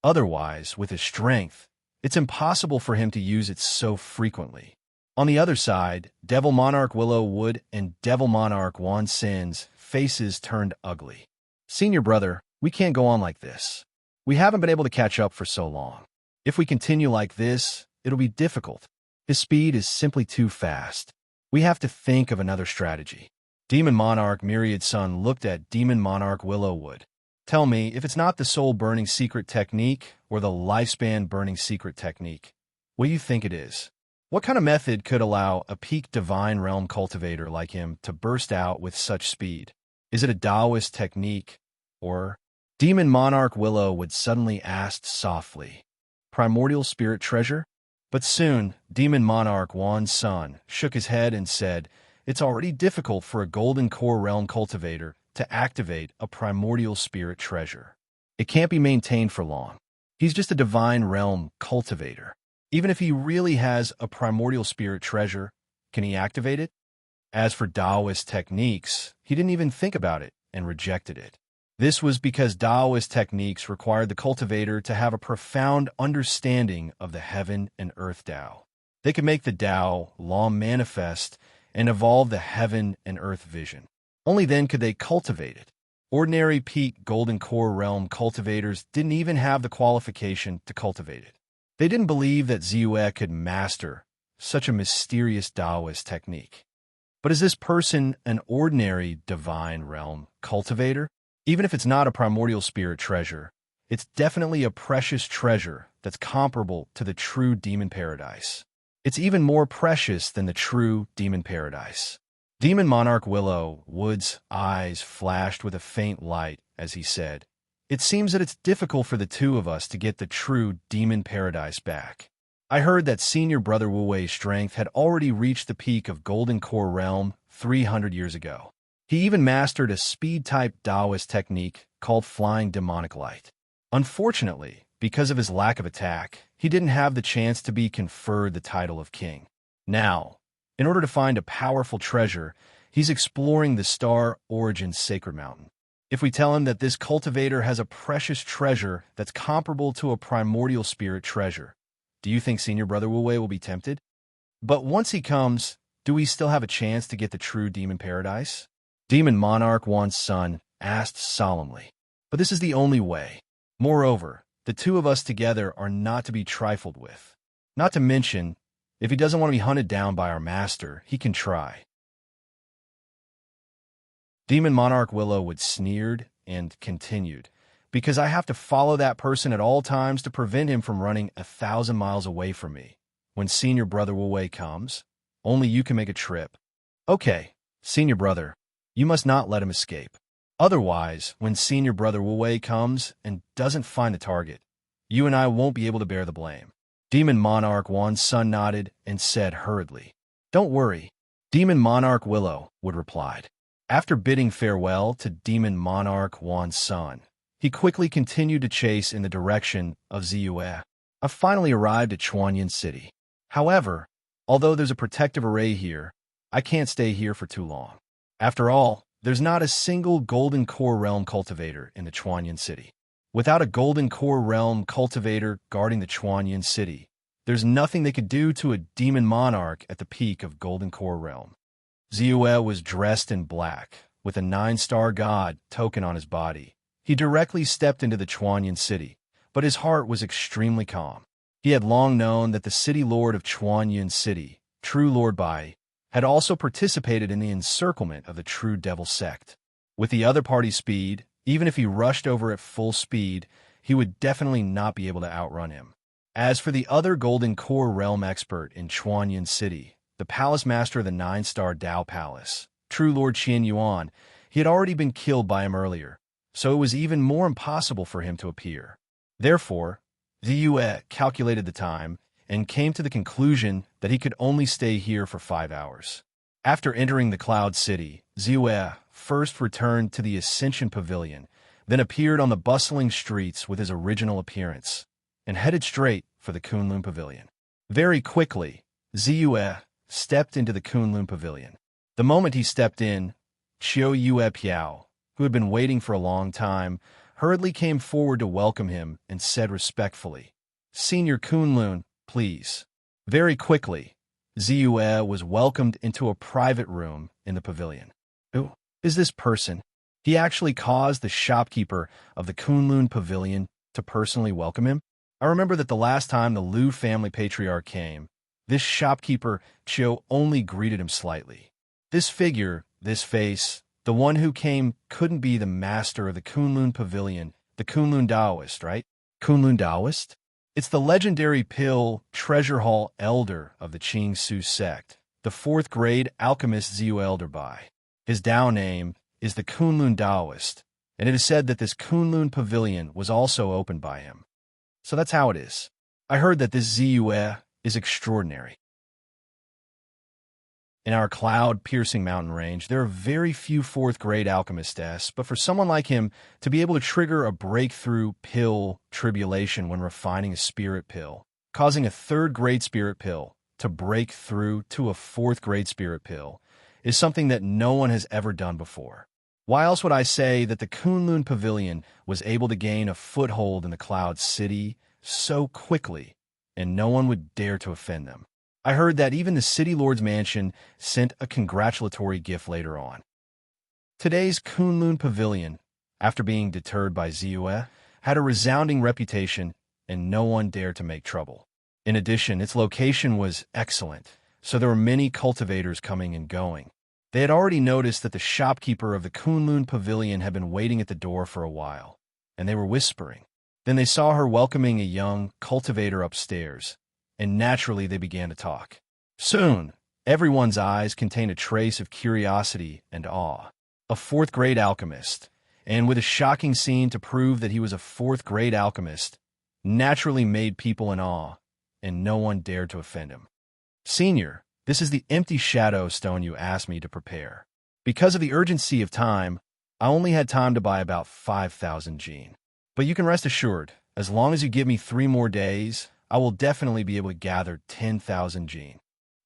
Otherwise, with his strength, it's impossible for him to use it so frequently. On the other side, Devil Monarch Willow Wood and Devil Monarch Wan Sin's faces turned ugly. Senior brother, we can't go on like this. We haven't been able to catch up for so long. If we continue like this, it'll be difficult. His speed is simply too fast. We have to think of another strategy. Demon Monarch Myriad Sun looked at Demon Monarch Willowwood. Tell me if it's not the soul burning secret technique or the lifespan burning secret technique. What do you think it is? What kind of method could allow a peak divine realm cultivator like him to burst out with such speed? Is it a Taoist technique? Or Demon Monarch Willowwood suddenly asked softly. Primordial spirit treasure? But soon, Demon Monarch Wan's son shook his head and said, it's already difficult for a golden core realm cultivator to activate a primordial spirit treasure. It can't be maintained for long. He's just a divine realm cultivator. Even if he really has a primordial spirit treasure, Can he activate it? As for Taoist techniques, he didn't even think about it and rejected it. This was because Taoist techniques required the cultivator to have a profound understanding of the heaven and earth Tao. They could make the Tao law manifest and evolve the heaven and earth vision. Only then could they cultivate it. Ordinary peak golden core realm cultivators didn't even have the qualification to cultivate it. They didn't believe that Ziyue could master such a mysterious Taoist technique. But is this person an ordinary divine realm cultivator? Even if it's not a primordial spirit treasure, it's definitely a precious treasure that's comparable to the true demon paradise. It's even more precious than the true demon paradise. Demon Monarch Willow Wood's eyes flashed with a faint light as he said, "It seems that it's difficult for the two of us to get the true demon paradise back. I heard that Senior Brother Wu Wei's strength had already reached the peak of Golden Core Realm 300 years ago. He even mastered a speed-type Taoist technique called Flying Demonic Light. Unfortunately, because of his lack of attack, he didn't have the chance to be conferred the title of king. Now, in order to find a powerful treasure, he's exploring the Star Origin Sacred Mountain. If we tell him that this cultivator has a precious treasure that's comparable to a primordial spirit treasure, do you think Senior Brother Wu Wei will be tempted? But once he comes, do we still have a chance to get the true demon paradise?" Demon Monarch Wan's son asked solemnly. "But this is the only way. Moreover, the two of us together are not to be trifled with. Not to mention, if he doesn't want to be hunted down by our master, he can try." Demon Monarch Willowwood sneered and continued, "Because I have to follow that person at all times to prevent him from running 1,000 miles away from me. When Senior Brother Wu Wei comes, only you can make a trip. Okay, Senior Brother, you must not let him escape. Otherwise, when Senior Brother Wu Wei comes and doesn't find the target, you and I won't be able to bear the blame." Demon Monarch Wan's son nodded and said hurriedly, "Don't worry." Demon Monarch Willowwood replied. After bidding farewell to Demon Monarch Wan's son, he quickly continued to chase in the direction of Ziyue. I finally arrived at Chuanyan City. However, although there's a protective array here, I can't stay here for too long. After all, there's not a single Golden Core Realm cultivator in the Chuanyan City. Without a Golden Core Realm cultivator guarding the Chuanyan City, there's nothing they could do to a Demon Monarch at the peak of Golden Core Realm. Ziyue was dressed in black, with a 9-star god token on his body. He directly stepped into the Chuanyan City, but his heart was extremely calm. He had long known that the city lord of Chuanyan City, True Lord Bai, had also participated in the encirclement of the True Devil sect. With the other party's speed, even if he rushed over at full speed, he would definitely not be able to outrun him. As for the other Golden Core Realm expert in Chuanyan City, the Palace Master of the 9-star Dao Palace, True Lord Qian Yuan, he had already been killed by him earlier, so it was even more impossible for him to appear. Therefore, Ziyue calculated the time and came to the conclusion that he could only stay here for 5 hours. After entering the Cloud City, Ziyue first returned to the Ascension Pavilion, then appeared on the bustling streets with his original appearance, and headed straight for the Kunlun Pavilion. Very quickly, Ziyue stepped into the Kunlun Pavilion. The moment he stepped in, Qiu Yue Piao, who had been waiting for a long time, hurriedly came forward to welcome him and said respectfully, "Senior Kunlun, please." Very quickly, Ziyue was welcomed into a private room in the pavilion. Who is this person? He actually caused the shopkeeper of the Kunlun Pavilion to personally welcome him. I remember that the last time the Liu family patriarch came, this shopkeeper, Qiu, only greeted him slightly. This figure, this face, the one who came couldn't be the master of the Kunlun Pavilion, the Kunlun Taoist, right? Kunlun Taoist? It's the legendary pill treasure hall elder of the Qing Su sect, the 4th grade alchemist Ziyue Elder Bai. His Dao name is the Kunlun Taoist, and it is said that this Kunlun Pavilion was also opened by him. So that's how it is. I heard that this Ziyue is extraordinary. In our cloud-piercing mountain range, there are very few 4th grade alchemists, but for someone like him to be able to trigger a breakthrough pill tribulation when refining a spirit pill, causing a 3rd grade spirit pill, to break through to a fourth-grade spirit pill is something that no one has ever done before. Why else would I say that the Kunlun Pavilion was able to gain a foothold in the Cloud City so quickly, and no one would dare to offend them? I heard that even the City Lord's mansion sent a congratulatory gift later on. Today's Kunlun Pavilion, after being deterred by Ziyue, had a resounding reputation, and no one dared to make trouble. In addition, its location was excellent, so there were many cultivators coming and going. They had already noticed that the shopkeeper of the Kunlun Pavilion had been waiting at the door for a while, and they were whispering. Then they saw her welcoming a young cultivator upstairs, and naturally they began to talk. Soon, everyone's eyes contained a trace of curiosity and awe. A fourth-grade alchemist, and with a shocking scene to prove that he was a fourth-grade alchemist, naturally made people in awe, and no one dared to offend him. Senior, this is the empty shadow stone you asked me to prepare. Because of the urgency of time, I only had time to buy about 5,000 gene. But you can rest assured, as long as you give me 3 more days, I will definitely be able to gather 10,000 gene.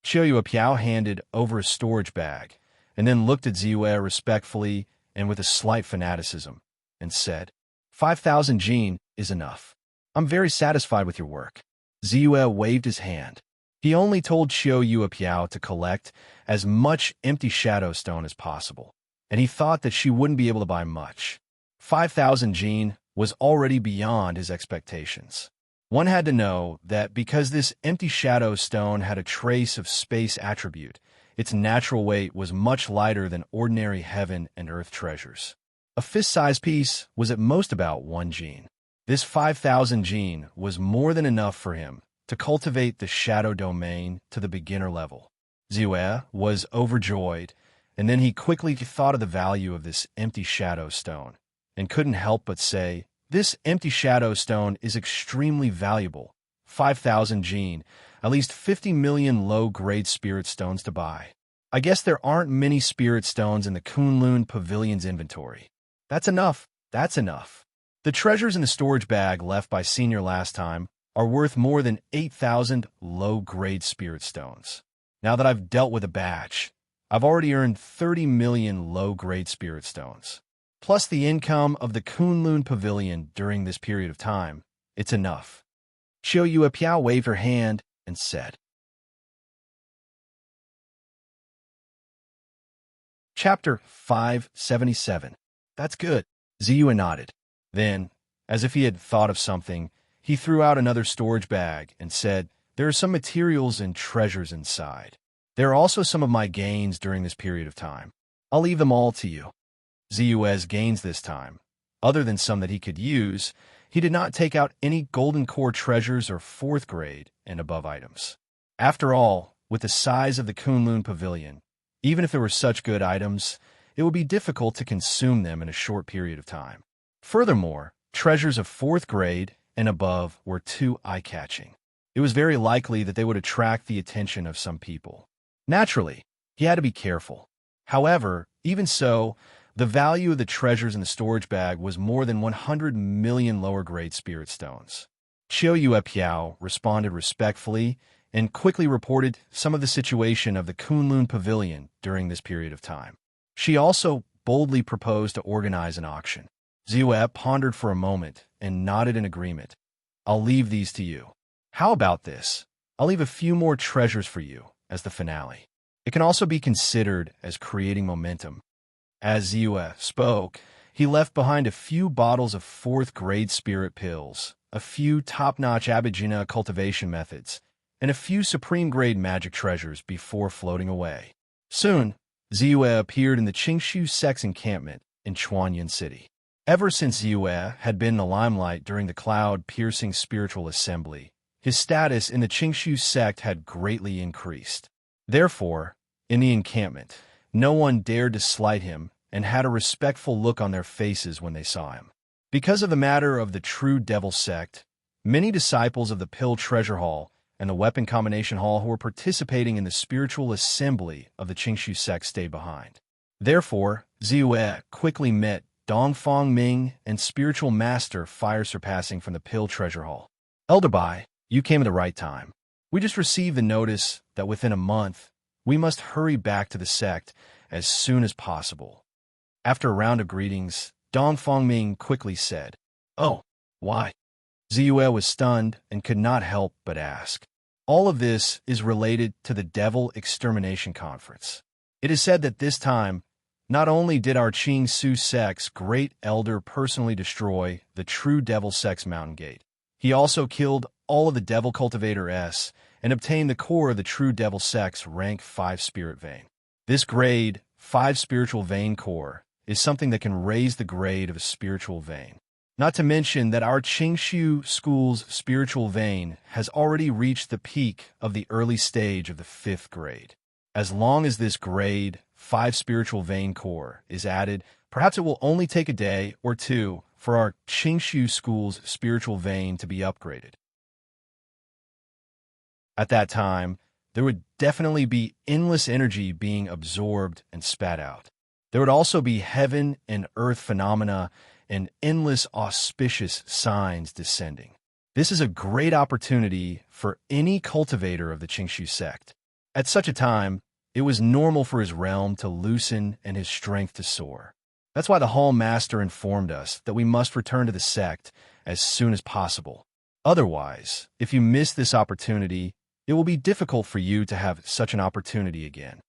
Qiuyue Piao handed over a storage bag, and then looked at Ziyue respectfully and with a slight fanaticism, and said, 5,000 gene is enough. I'm very satisfied with your work. Ziyue waved his hand. He only told Qiuyue Piao to collect as much empty shadow stone as possible, and he thought that she wouldn't be able to buy much. 5,000 gene was already beyond his expectations. One had to know that because this empty shadow stone had a trace of space attribute, its natural weight was much lighter than ordinary heaven and earth treasures. A fist-sized piece was at most about 1 gene. This 5,000 gene was more than enough for him to cultivate the shadow domain to the beginner level. Ziyue was overjoyed, and then he quickly thought of the value of this empty shadow stone, and couldn't help but say, this empty shadow stone is extremely valuable. 5,000 gene, at least 50 million low-grade spirit stones to buy. I guess there aren't many spirit stones in the Kunlun Pavilion's inventory. That's enough. That's enough. The treasures in the storage bag left by Senior last time are worth more than 8,000 low-grade spirit stones. Now that I've dealt with a batch, I've already earned 30 million low-grade spirit stones. Plus the income of the Kunlun Pavilion during this period of time, it's enough. Qiuyue Piao waved her hand and said. Chapter 577. That's good. Ziyue nodded. Then, as if he had thought of something, he threw out another storage bag and said, there are some materials and treasures inside. There are also some of my gains during this period of time. I'll leave them all to you. Ziyue's gains this time, other than some that he could use, he did not take out any golden core treasures or 4th grade and above items. After all, with the size of the Kunlun Pavilion, even if there were such good items, it would be difficult to consume them in a short period of time. Furthermore, treasures of 4th grade and above were too eye-catching. It was very likely that they would attract the attention of some people. Naturally, he had to be careful. However, even so, the value of the treasures in the storage bag was more than 100 million lower-grade spirit stones. Qiuyue Piao responded respectfully and quickly reported some of the situation of the Kunlun Pavilion during this period of time. She also boldly proposed to organize an auction. Ziyue pondered for a moment and nodded in agreement. I'll leave these to you. How about this? I'll leave a few more treasures for you as the finale. It can also be considered as creating momentum. As Ziyue spoke, he left behind a few bottles of 4th grade spirit pills, a few top-notch Abijina cultivation methods, and a few supreme-grade magic treasures before floating away. Soon, Ziyue appeared in the Qingshu sect's encampment in Chuanyan City. Ever since Ziyue had been in the limelight during the cloud-piercing spiritual assembly, his status in the Qingshu sect had greatly increased. Therefore, in the encampment, no one dared to slight him and had a respectful look on their faces when they saw him. Because of the matter of the true devil sect, many disciples of the Pill Treasure Hall and the Weapon Combination Hall who were participating in the spiritual assembly of the Qingshu sect stayed behind. Therefore, Ziyue quickly met Dongfang Ming and Spiritual Master Fire Surpassing from the Pill Treasure Hall. Elder Bai, you came at the right time. We just received the notice that within a month, we must hurry back to the sect as soon as possible. After a round of greetings, Dong Fongming quickly said, "Oh, why?" Ziyue was stunned and could not help but ask. All of this is related to the Devil Extermination Conference. It is said that this time, not only did our Qing Su sect's great elder personally destroy the true Devil Sect's mountain gate, he also killed all of the Devil Cultivator S and obtained the core of the true Devil Sect's rank 5 spirit vein. This grade 5 spiritual vein core is something that can raise the grade of a spiritual vein. Not to mention that our Qingshu school's spiritual vein has already reached the peak of the early stage of the 5th grade. As long as this grade 5 spiritual vein core is added, perhaps it will only take a day or two for our Qingshu school's spiritual vein to be upgraded. At that time, there would definitely be endless energy being absorbed and spat out. There would also be heaven and earth phenomena and endless auspicious signs descending. This is a great opportunity for any cultivator of the Qingshu sect. At such a time, it was normal for his realm to loosen and his strength to soar. That's why the Hall Master informed us that we must return to the sect as soon as possible. Otherwise, if you miss this opportunity, it will be difficult for you to have such an opportunity again.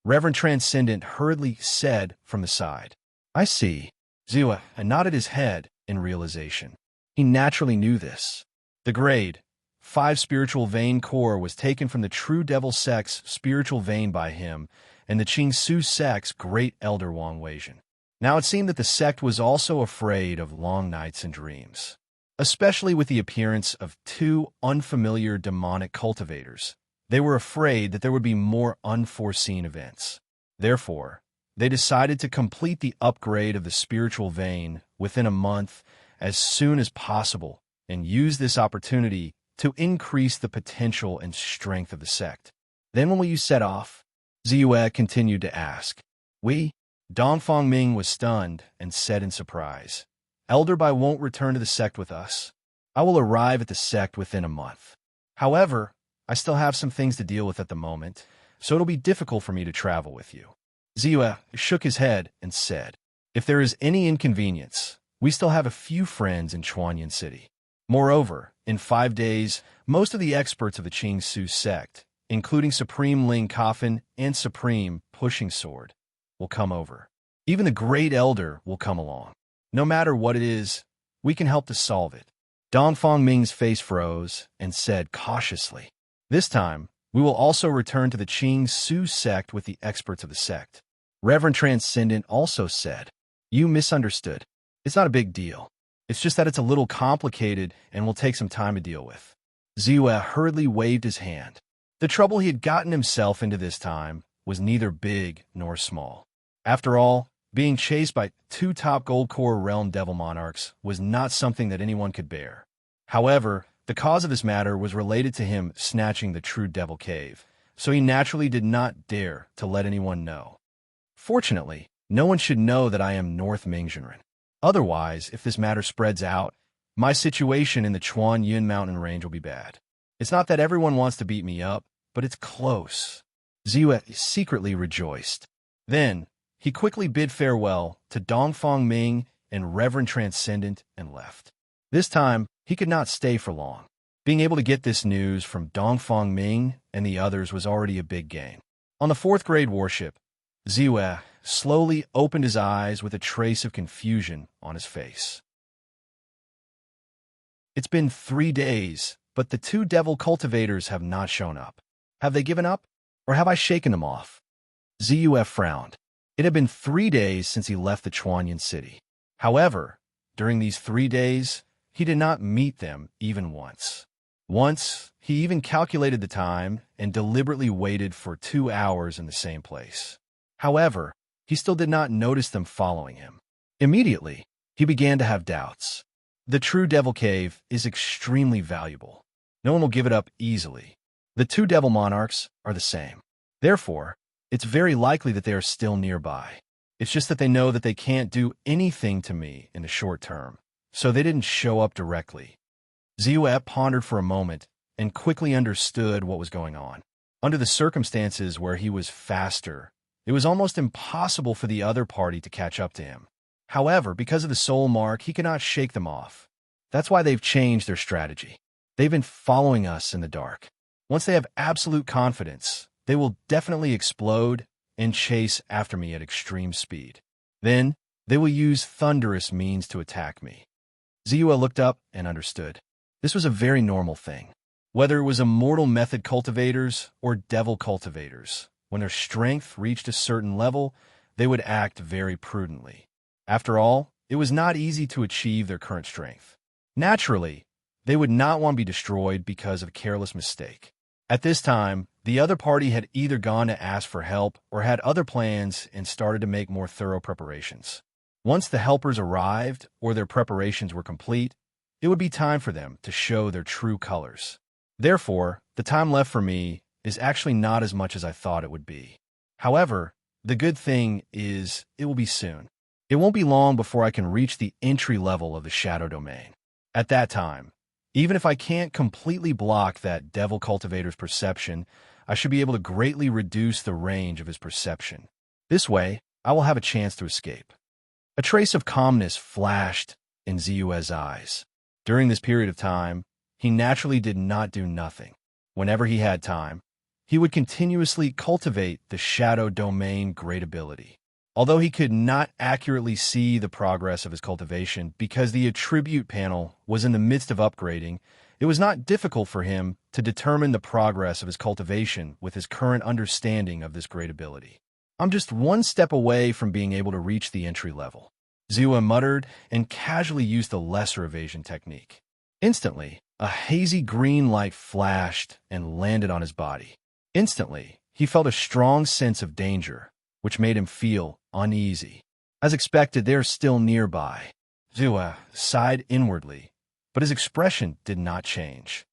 Reverend Transcendent hurriedly said from the side. "I see." Ziyue nodded his head in realization. He naturally knew this. The grade 5 spiritual vein core was taken from the true Devil Sect's spiritual vein by him and the Qing Su sect's great elder Wang Weijun. Now it seemed that the sect was also afraid of long nights and dreams, especially with the appearance of 2 unfamiliar demonic cultivators. They were afraid that there would be more unforeseen events. Therefore, they decided to complete the upgrade of the spiritual vein within a month as soon as possible and use this opportunity to increase the potential and strength of the sect. "Then when will you set off?" Ziyue continued to ask. Dong Fongming was stunned and said in surprise, "Elder Bai won't return to the sect with us. I will arrive at the sect within a month. However, I still have some things to deal with at the moment, so it'll be difficult for me to travel with you." Ziyue shook his head and said, "If there is any inconvenience, we still have a few friends in Chuanyan City. Moreover, in 5 days, most of the experts of the Qing Su sect, including Supreme Ling Coffin and Supreme Pushing Sword, will come over. Even the Great Elder will come along. No matter what it is, we can help to solve it." Dong Fongming's face froze and said cautiously, "This time, we will also return to the Qing Su sect with the experts of the sect." Reverend Transcendent also said, "You misunderstood. It's not a big deal. It's just that it's a little complicated and will take some time to deal with." Ziyue hurriedly waved his hand. The trouble he had gotten himself into this time was neither big nor small. After all, being chased by 2 top gold core realm devil monarchs was not something that anyone could bear. However, the cause of this matter was related to him snatching the true devil cave, so he naturally did not dare to let anyone know. Fortunately, no one should know that I am North Mingzhenren. Otherwise, if this matter spreads out, my situation in the Chuan Yun mountain range will be bad. It's not that everyone wants to beat me up, but it's close." Ziyue secretly rejoiced. Then, he quickly bid farewell to Dong Fongming and Reverend Transcendent and left. This time, he could not stay for long. Being able to get this news from Dong Fongming and the others was already a big gain. On the 4th grade warship, Ziyue slowly opened his eyes with a trace of confusion on his face. It's been 3 days, but the 2 devil cultivators have not shown up. Have they given up? Or have I shaken them off? Ziyue frowned. It had been 3 days since he left the Chuanyan city. However, during these 3 days, he did not meet them even once. Once, he even calculated the time and deliberately waited for 2 hours in the same place. However, he still did not notice them following him. Immediately, he began to have doubts. The true devil cave is extremely valuable. No one will give it up easily. The 2 devil monarchs are the same. Therefore, it's very likely that they are still nearby. It's just that they know that they can't do anything to me in the short term, so they didn't show up directly. Ziyue pondered for a moment and quickly understood what was going on. Under the circumstances where he was faster, it was almost impossible for the other party to catch up to him. However, because of the soul mark, he could not shake them off. That's why they've changed their strategy. They've been following us in the dark. Once they have absolute confidence, they will definitely explode and chase after me at extreme speed. Then, they will use thunderous means to attack me. Ziyue looked up and understood. This was a very normal thing. Whether it was immortal method cultivators or devil cultivators, when their strength reached a certain level, they would act very prudently. After all, it was not easy to achieve their current strength. Naturally, they would not want to be destroyed because of a careless mistake. At this time, the other party had either gone to ask for help or had other plans and started to make more thorough preparations. Once the helpers arrived or their preparations were complete, it would be time for them to show their true colors. Therefore, the time left for me is actually not as much as I thought it would be. However, the good thing is it will be soon. It won't be long before I can reach the entry level of the shadow domain. At that time, even if I can't completely block that devil cultivator's perception, I should be able to greatly reduce the range of his perception. This way, I will have a chance to escape. A trace of calmness flashed in Ziyue's eyes. During this period of time, he naturally did not do nothing. Whenever he had time, he would continuously cultivate the shadow domain great ability. Although he could not accurately see the progress of his cultivation because the attribute panel was in the midst of upgrading, it was not difficult for him to determine the progress of his cultivation with his current understanding of this great ability. I'm just one step away from being able to reach the entry level, Ziyue muttered and casually used the lesser evasion technique. Instantly, a hazy green light flashed and landed on his body. Instantly, he felt a strong sense of danger, which made him feel uneasy. As expected, they are still nearby. Ziyue sighed inwardly, but his expression did not change.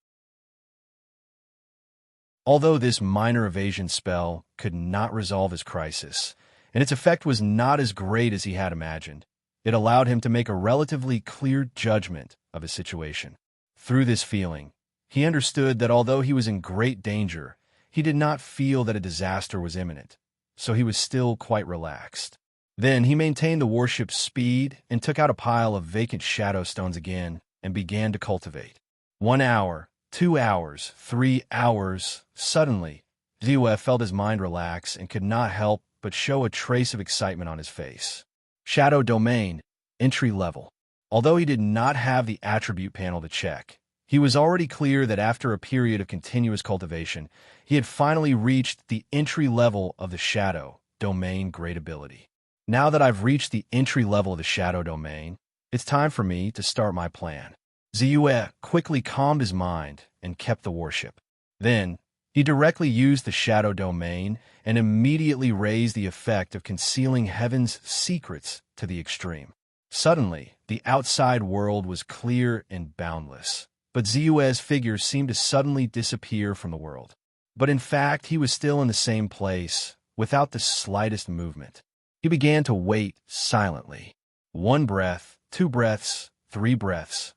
Although this minor evasion spell could not resolve his crisis, and its effect was not as great as he had imagined, it allowed him to make a relatively clear judgment of his situation. Through this feeling, he understood that although he was in great danger, he did not feel that a disaster was imminent, so he was still quite relaxed. Then he maintained the warship's speed and took out a pile of vacant shadow stones again and began to cultivate. 1 hour, 2 hours, 3 hours. Suddenly, Ziyue felt his mind relax and could not help but show a trace of excitement on his face. Shadow Domain, entry level. Although he did not have the attribute panel to check, he was already clear that after a period of continuous cultivation, he had finally reached the entry level of the Shadow Domain great ability. Now that I've reached the entry level of the Shadow Domain, it's time for me to start my plan. Ziyue quickly calmed his mind and kept the warship. Then, he directly used the Shadow Domain and immediately raised the effect of concealing heaven's secrets to the extreme. Suddenly, the outside world was clear and boundless, but Ziyue's figure seemed to suddenly disappear from the world. But in fact, he was still in the same place, without the slightest movement. He began to wait silently. 1 breath, 2 breaths, 3 breaths.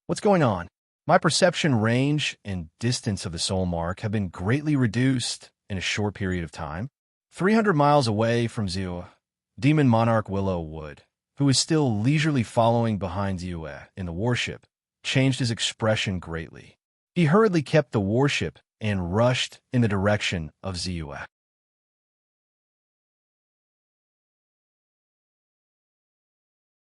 What's going on? My perception range and distance of the soul mark have been greatly reduced in a short period of time. 300 miles away from Ziyue, Demon Monarch Willow Wood, who was still leisurely following behind Ziyue in the warship, changed his expression greatly. He hurriedly kept the warship and rushed in the direction of Ziyue.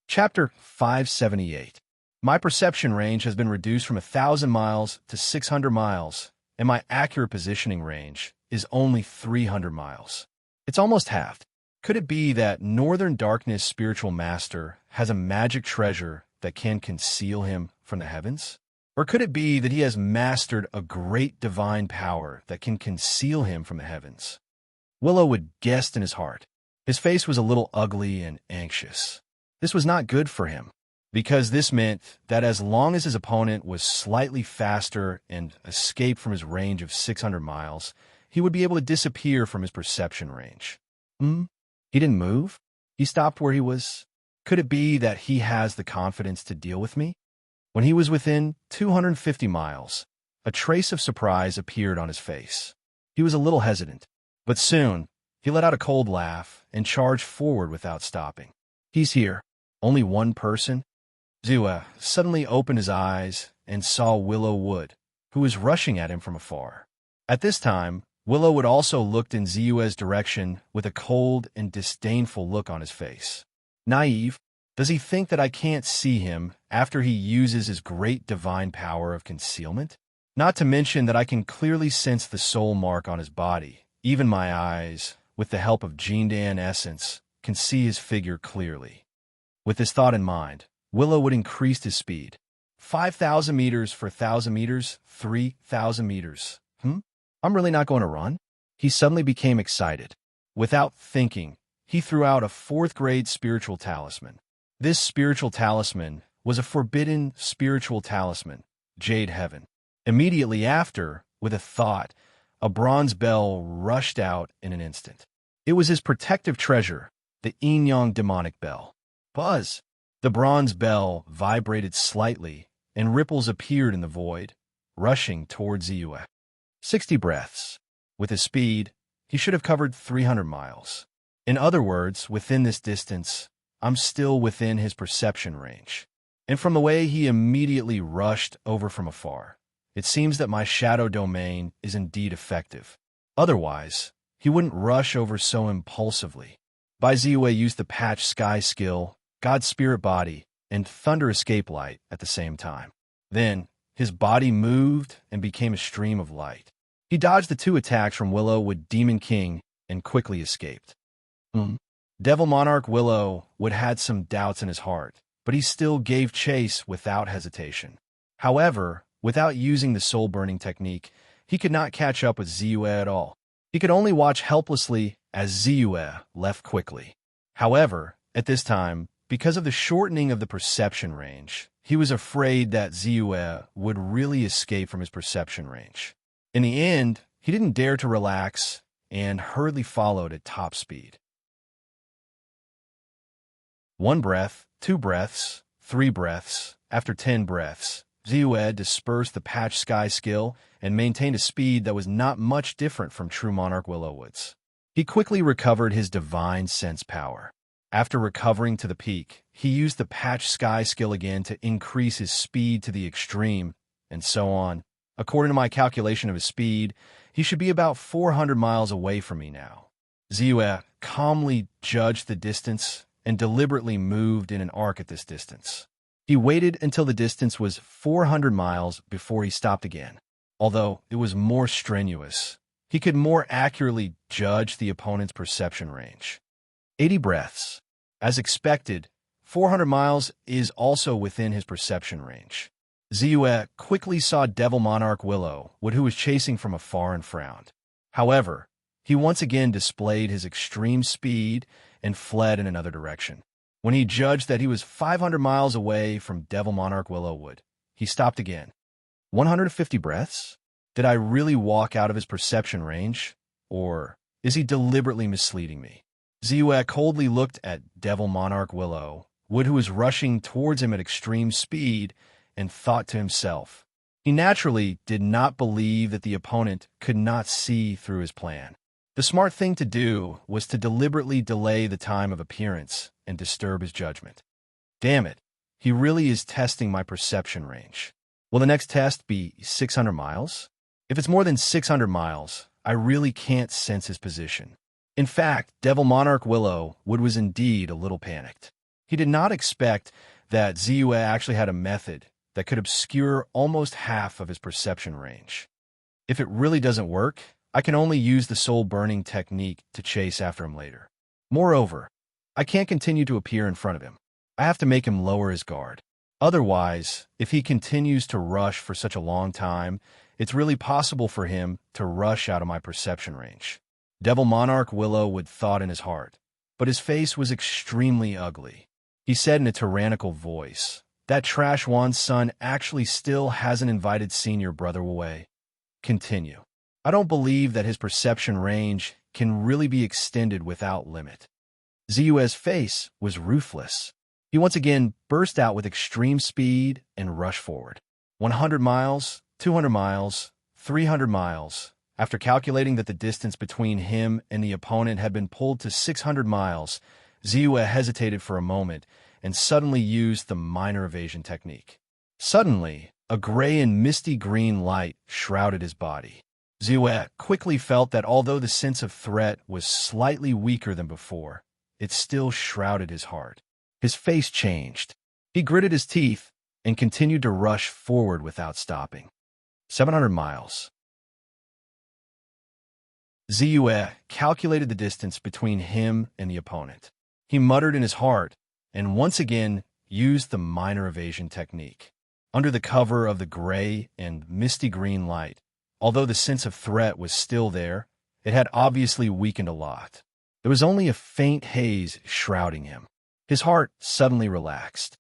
Chapter 578. My perception range has been reduced from 1,000 miles to 600 miles, and my accurate positioning range is only 300 miles. It's almost halved. Could it be that Northern Darkness Spiritual Master has a magic treasure that can conceal him from the heavens? Or could it be that he has mastered a great divine power that can conceal him from the heavens? Willowwood guessed in his heart. His face was a little ugly and anxious. This was not good for him, because this meant that as long as his opponent was slightly faster and escaped from his range of 600 miles, he would be able to disappear from his perception range. He didn't move? He stopped where he was? Could it be that he has the confidence to deal with me? When he was within 250 miles, A trace of surprise appeared on his face. He was a little hesitant, but soon he let out a cold laugh and charged forward without stopping. He's here. Only one person? Zue suddenly opened his eyes and saw Willow Wood, who was rushing at him from afar. At this time, Willow Wood also looked in Zue's direction with a cold and disdainful look on his face. Naive? Does he think that I can't see him after he uses his great divine power of concealment? Not to mention that I can clearly sense the soul mark on his body. Even my eyes, with the help of Jindan essence, can see his figure clearly. With this thought in mind, Willow Wood increased his speed. 5,000 meters for 1,000 meters, 3,000 meters. I'm really not going to run? He suddenly became excited. Without thinking, he threw out a 4th grade spiritual talisman. This spiritual talisman was a forbidden spiritual talisman, Jade Heaven. Immediately after, with a thought, a bronze bell rushed out in an instant. It was his protective treasure, the Yin-Yang demonic bell. Buzz! The bronze bell vibrated slightly, and ripples appeared in the void, rushing towards Zue. 60 breaths. With his speed, he should have covered 300 miles. In other words, within this distance, I'm still within his perception range. And from the way he immediately rushed over from afar, it seems that my shadow domain is indeed effective. Otherwise, he wouldn't rush over so impulsively. Bai Zue used the Patch Sky skill, God's Spirit Body, and Thunder Escape Light at the same time. Then, his body moved and became a stream of light. He dodged the 2 attacks from Willow Wood Demon King and quickly escaped. Devil Monarch Willow Wood had some doubts in his heart, but he still gave chase without hesitation. However, without using the soul-burning technique, he could not catch up with Zue at all. He could only watch helplessly as Zue left quickly. However, at this time, because of the shortening of the perception range, he was afraid that Zue would really escape from his perception range. In the end, he didn't dare to relax and hurriedly followed at top speed. 1 breath, 2 breaths, 3 breaths. After 10 breaths, Zue dispersed the Patch Sky skill and maintained a speed that was not much different from True Monarch Willow Wood's. He quickly recovered his divine sense power. After recovering to the peak, he used the Patch Sky skill again to increase his speed to the extreme, and so on. According to my calculation of his speed, he should be about 400 miles away from me now. Zue calmly judged the distance and deliberately moved in an arc at this distance. He waited until the distance was 400 miles before he stopped again. Although it was more strenuous, he could more accurately judge the opponent's perception range. 80 breaths. As expected, 400 miles is also within his perception range. Zue quickly saw Devil Monarch Willow Wood, who was chasing from afar, and frowned. However, he once again displayed his extreme speed and fled in another direction. When he judged that he was 500 miles away from Devil Monarch Willow Wood, he stopped again. 150 breaths? Did I really walk out of his perception range? Or is he deliberately misleading me? Zue coldly looked at Devil Monarch Willow Wood, who was rushing towards him at extreme speed, and thought to himself. He naturally did not believe that the opponent could not see through his plan. The smart thing to do was to deliberately delay the time of appearance and disturb his judgment. Damn it, he really is testing my perception range. Will the next test be 600 miles? If it's more than 600 miles, I really can't sense his position. In fact, Devil Monarch Willow Wood was indeed a little panicked. He did not expect that Zue actually had a method that could obscure almost half of his perception range. If it really doesn't work, I can only use the soul-burning technique to chase after him later. Moreover, I can't continue to appear in front of him. I have to make him lower his guard. Otherwise, if he continues to rush for such a long time, it's really possible for him to rush out of my perception range. Devil Monarch Willow Wood thought in his heart, but his face was extremely ugly. He said in a tyrannical voice, "That trash Juan's son actually still hasn't invited senior brother away." Continue. I don't believe that his perception range can really be extended without limit. Zue's face was ruthless. He once again burst out with extreme speed and rushed forward. 100 miles, 200 miles, 300 miles. After calculating that the distance between him and the opponent had been pulled to 600 miles, Ziyue hesitated for a moment and suddenly used the minor evasion technique. Suddenly, a gray and misty green light shrouded his body. Ziyue quickly felt that although the sense of threat was slightly weaker than before, it still shrouded his heart. His face changed. He gritted his teeth and continued to rush forward without stopping. 700 miles. Ziyue calculated the distance between him and the opponent. He muttered in his heart and once again used the minor evasion technique. Under the cover of the gray and misty green light, although the sense of threat was still there, it had obviously weakened a lot. There was only a faint haze shrouding him. His heart suddenly relaxed.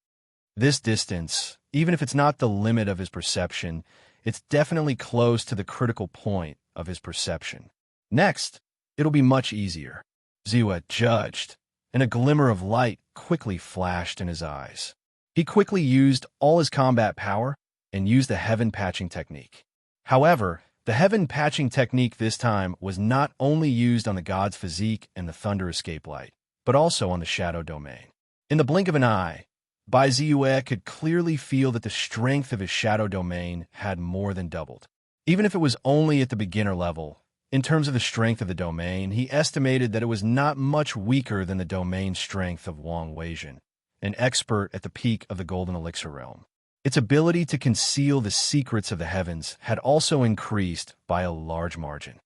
This distance, even if it's not the limit of his perception, it's definitely close to the critical point of his perception. Next, it'll be much easier, Ziyue judged, and a glimmer of light quickly flashed in his eyes. He quickly used all his combat power and used the heaven patching technique. However, the heaven patching technique this time was not only used on the god's physique and the thunder escape light, but also on the shadow domain. In the blink of an eye, Bai Ziyue could clearly feel that the strength of his shadow domain had more than doubled. Even if it was only at the beginner level, in terms of the strength of the domain, he estimated that it was not much weaker than the domain strength of Wang Weijin, an expert at the peak of the Golden Elixir realm. Its ability to conceal the secrets of the heavens had also increased by a large margin.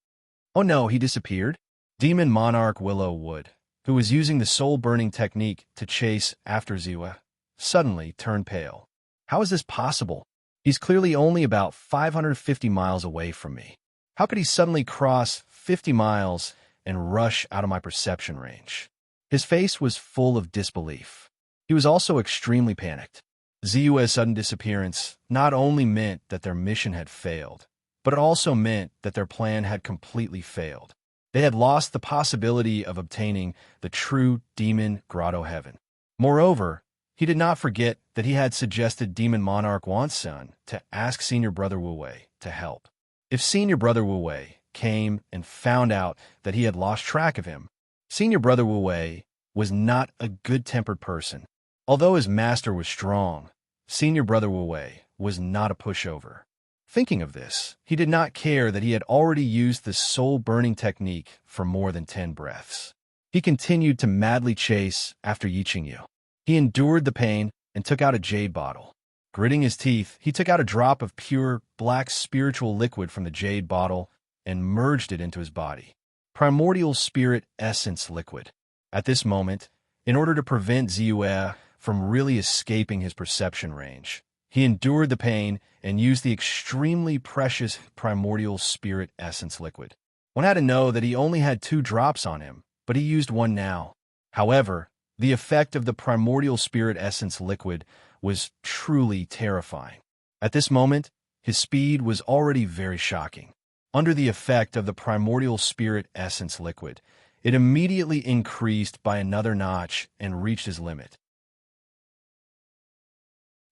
Oh no, he disappeared? Demon Monarch Willow Wood, who was using the soul-burning technique to chase after Ziyue, suddenly turned pale. How is this possible? He's clearly only about 550 miles away from me. How could he suddenly cross 50 miles and rush out of my perception range? His face was full of disbelief. He was also extremely panicked. Ziyue's sudden disappearance not only meant that their mission had failed, but it also meant that their plan had completely failed. They had lost the possibility of obtaining the true demon grotto heaven. Moreover, he did not forget that he had suggested Demon Monarch Wan's son to ask Senior Brother Wu Wei to help. If Senior Brother Wu Wei came and found out that he had lost track of him, Senior Brother Wu Wei was not a good-tempered person. Although his master was strong, Senior Brother Wu Wei was not a pushover. Thinking of this, he did not care that he had already used the soul-burning technique for more than 10 breaths. He continued to madly chase after Yi Qingyu. He endured the pain and took out a jade bottle. Gritting his teeth, he took out a drop of pure, black spiritual liquid from the jade bottle and merged it into his body. Primordial spirit essence liquid. At this moment, in order to prevent Ziyue from really escaping his perception range, he endured the pain and used the extremely precious primordial spirit essence liquid. One had to know that he only had 2 drops on him, but he used 1 now. However, the effect of the primordial spirit essence liquid was truly terrifying. At this moment, his speed was already very shocking. Under the effect of the primordial spirit essence liquid, it immediately increased by another notch and reached his limit.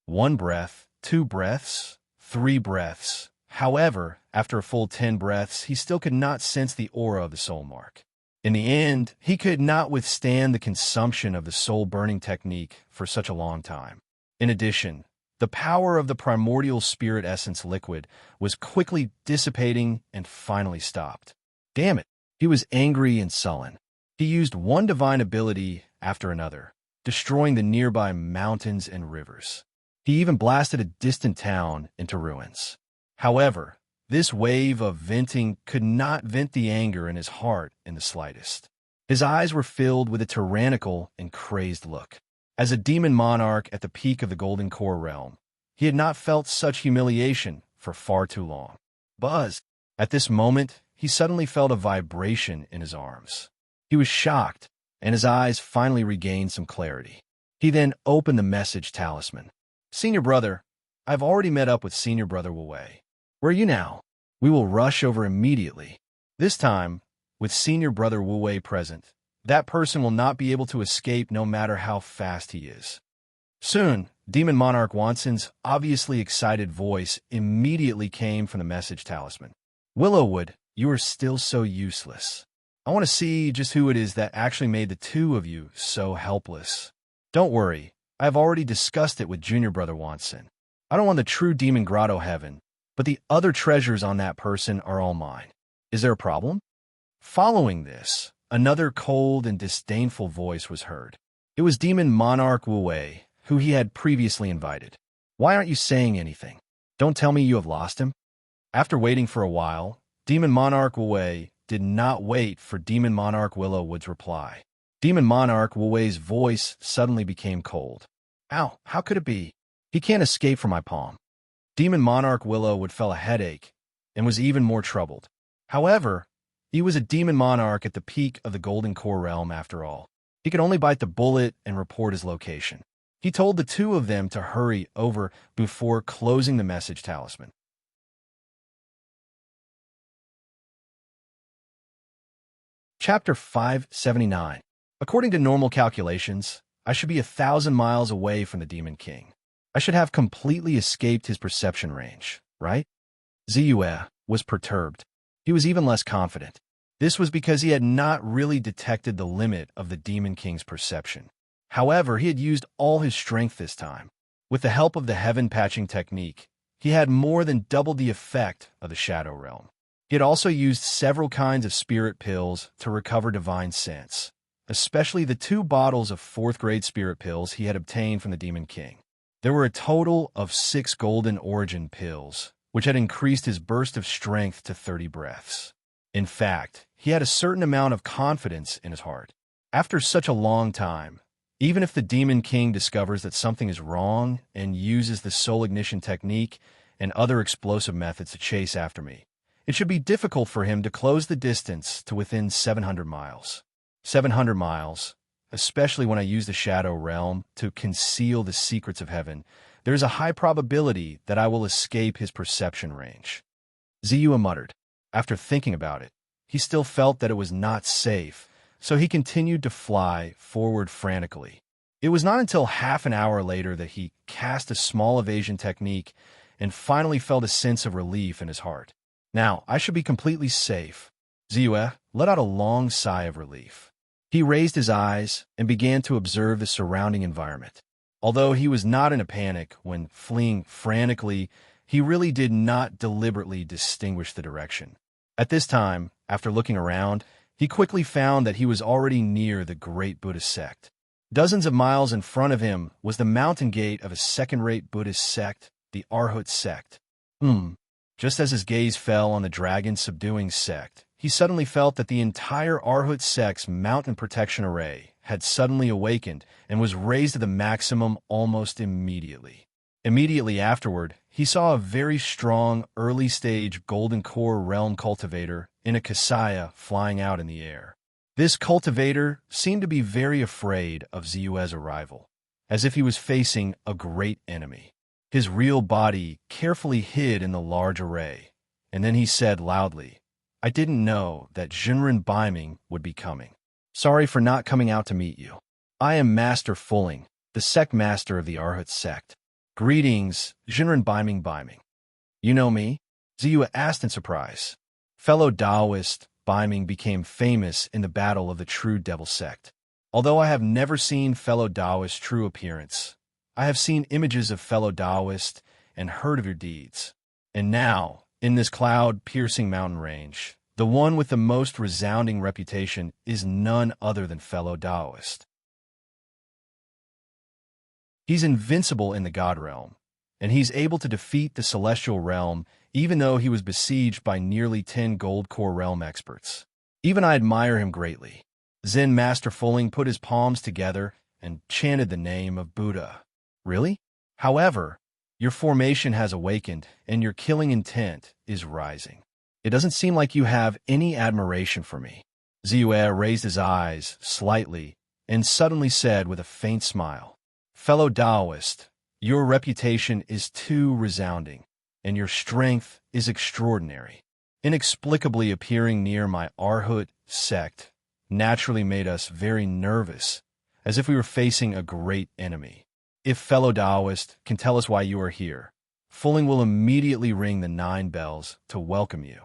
1 breath, 2 breaths, 3 breaths. However, after a full 10 breaths, he still could not sense the aura of the soul mark. In the end, he could not withstand the consumption of the soul-burning technique for such a long time. In addition, the power of the primordial spirit essence liquid was quickly dissipating and finally stopped. Damn it! He was angry and sullen. He used one divine ability after another, destroying the nearby mountains and rivers. He even blasted a distant town into ruins. However, this wave of venting could not vent the anger in his heart in the slightest. His eyes were filled with a tyrannical and crazed look. As a demon monarch at the peak of the Golden Core realm, he had not felt such humiliation for far too long. Buzz! At this moment, he suddenly felt a vibration in his arms. He was shocked, and his eyes finally regained some clarity. He then opened the message talisman. Senior Brother, I've already met up with Senior Brother Wu Wei. Where are you now? We will rush over immediately. This time, with Senior Brother Wu Wei present, that person will not be able to escape no matter how fast he is. Soon, Demon Monarch Wanson's obviously excited voice immediately came from the message talisman. Willowwood, you are still so useless. I want to see just who it is that actually made the two of you so helpless. Don't worry, I have already discussed it with Junior Brother Wanson. I don't want the true Demon Grotto Heaven, but the other treasures on that person are all mine. Is there a problem? Following this, another cold and disdainful voice was heard. It was Demon Monarch Wu Wei, who he had previously invited. Why aren't you saying anything? Don't tell me you have lost him? After waiting for a while, Demon Monarch Wu Wei did not wait for Demon Monarch Willowwood's reply. Demon Monarch Wu Wei's voice suddenly became cold. Ow, how could it be? He can't escape from my palm. Demon Monarch Willowwood felt a headache and was even more troubled. However, he was a Demon Monarch at the peak of the Golden Core realm after all. He could only bite the bullet and report his location. He told the two of them to hurry over before closing the message talisman. Chapter 579. According to normal calculations, I should be 1,000 miles away from the Demon King. I should have completely escaped his perception range, right? Ziyue was perturbed. He was even less confident. This was because he had not really detected the limit of the Demon King's perception. However, he had used all his strength this time. With the help of the heaven patching technique, he had more than doubled the effect of the Shadow Realm. He had also used several kinds of spirit pills to recover divine sense, especially the 2 bottles of 4th-grade spirit pills he had obtained from the Demon King. There were a total of 6 golden origin pills, which had increased his burst of strength to 30 breaths. In fact, he had a certain amount of confidence in his heart. After such a long time, even if the Demon King discovers that something is wrong and uses the soul ignition technique and other explosive methods to chase after me, it should be difficult for him to close the distance to within 700 miles. 700 miles, especially when I use the Shadow Realm to conceal the secrets of heaven, there is a high probability that I will escape his perception range. Ziyue muttered. After thinking about it, he still felt that it was not safe, so he continued to fly forward frantically. It was not until half an hour later that he cast a small evasion technique and finally felt a sense of relief in his heart. Now, I should be completely safe. Ziyue let out a long sigh of relief. He raised his eyes and began to observe the surrounding environment. Although he was not in a panic when fleeing frantically, he really did not deliberately distinguish the direction. At this time, after looking around, he quickly found that he was already near the great Buddhist sect. Dozens of miles in front of him was the mountain gate of a second-rate Buddhist sect, the Arhut sect. Just as his gaze fell on the dragon-subduing sect, he suddenly felt that the entire Arhut sect's mountain protection array had suddenly awakened and was raised to the maximum almost immediately. Immediately afterward, he saw a very strong, early-stage Golden Core realm cultivator in a Kasaya flying out in the air. This cultivator seemed to be very afraid of Ziyue's arrival, as if he was facing a great enemy. His real body carefully hid in the large array, and then he said loudly, I didn't know that Jinren Baiming would be coming. Sorry for not coming out to meet you. I am Master Fulling, the sect master of the Arhut sect. Greetings, Jinren Baiming. You know me? Ziyue asked in surprise. Fellow Taoist, Baiming became famous in the battle of the true devil sect. Although I have never seen fellow Taoist's true appearance, I have seen images of fellow Taoist and heard of your deeds. And now, in this cloud-piercing mountain range, the one with the most resounding reputation is none other than fellow Taoist. He's invincible in the God realm, and he's able to defeat the celestial realm even though he was besieged by nearly 10 Gold Core realm experts. Even I admire him greatly. Zen Master Fulling put his palms together and chanted the name of Buddha. Really? However, your formation has awakened and your killing intent is rising. It doesn't seem like you have any admiration for me. Ziyue raised his eyes slightly and suddenly said with a faint smile, Fellow Taoist, your reputation is too resounding, and your strength is extraordinary. Inexplicably appearing near my Arhut sect naturally made us very nervous, as if we were facing a great enemy. If fellow Taoist can tell us why you are here, Fulling will immediately ring the 9 bells to welcome you.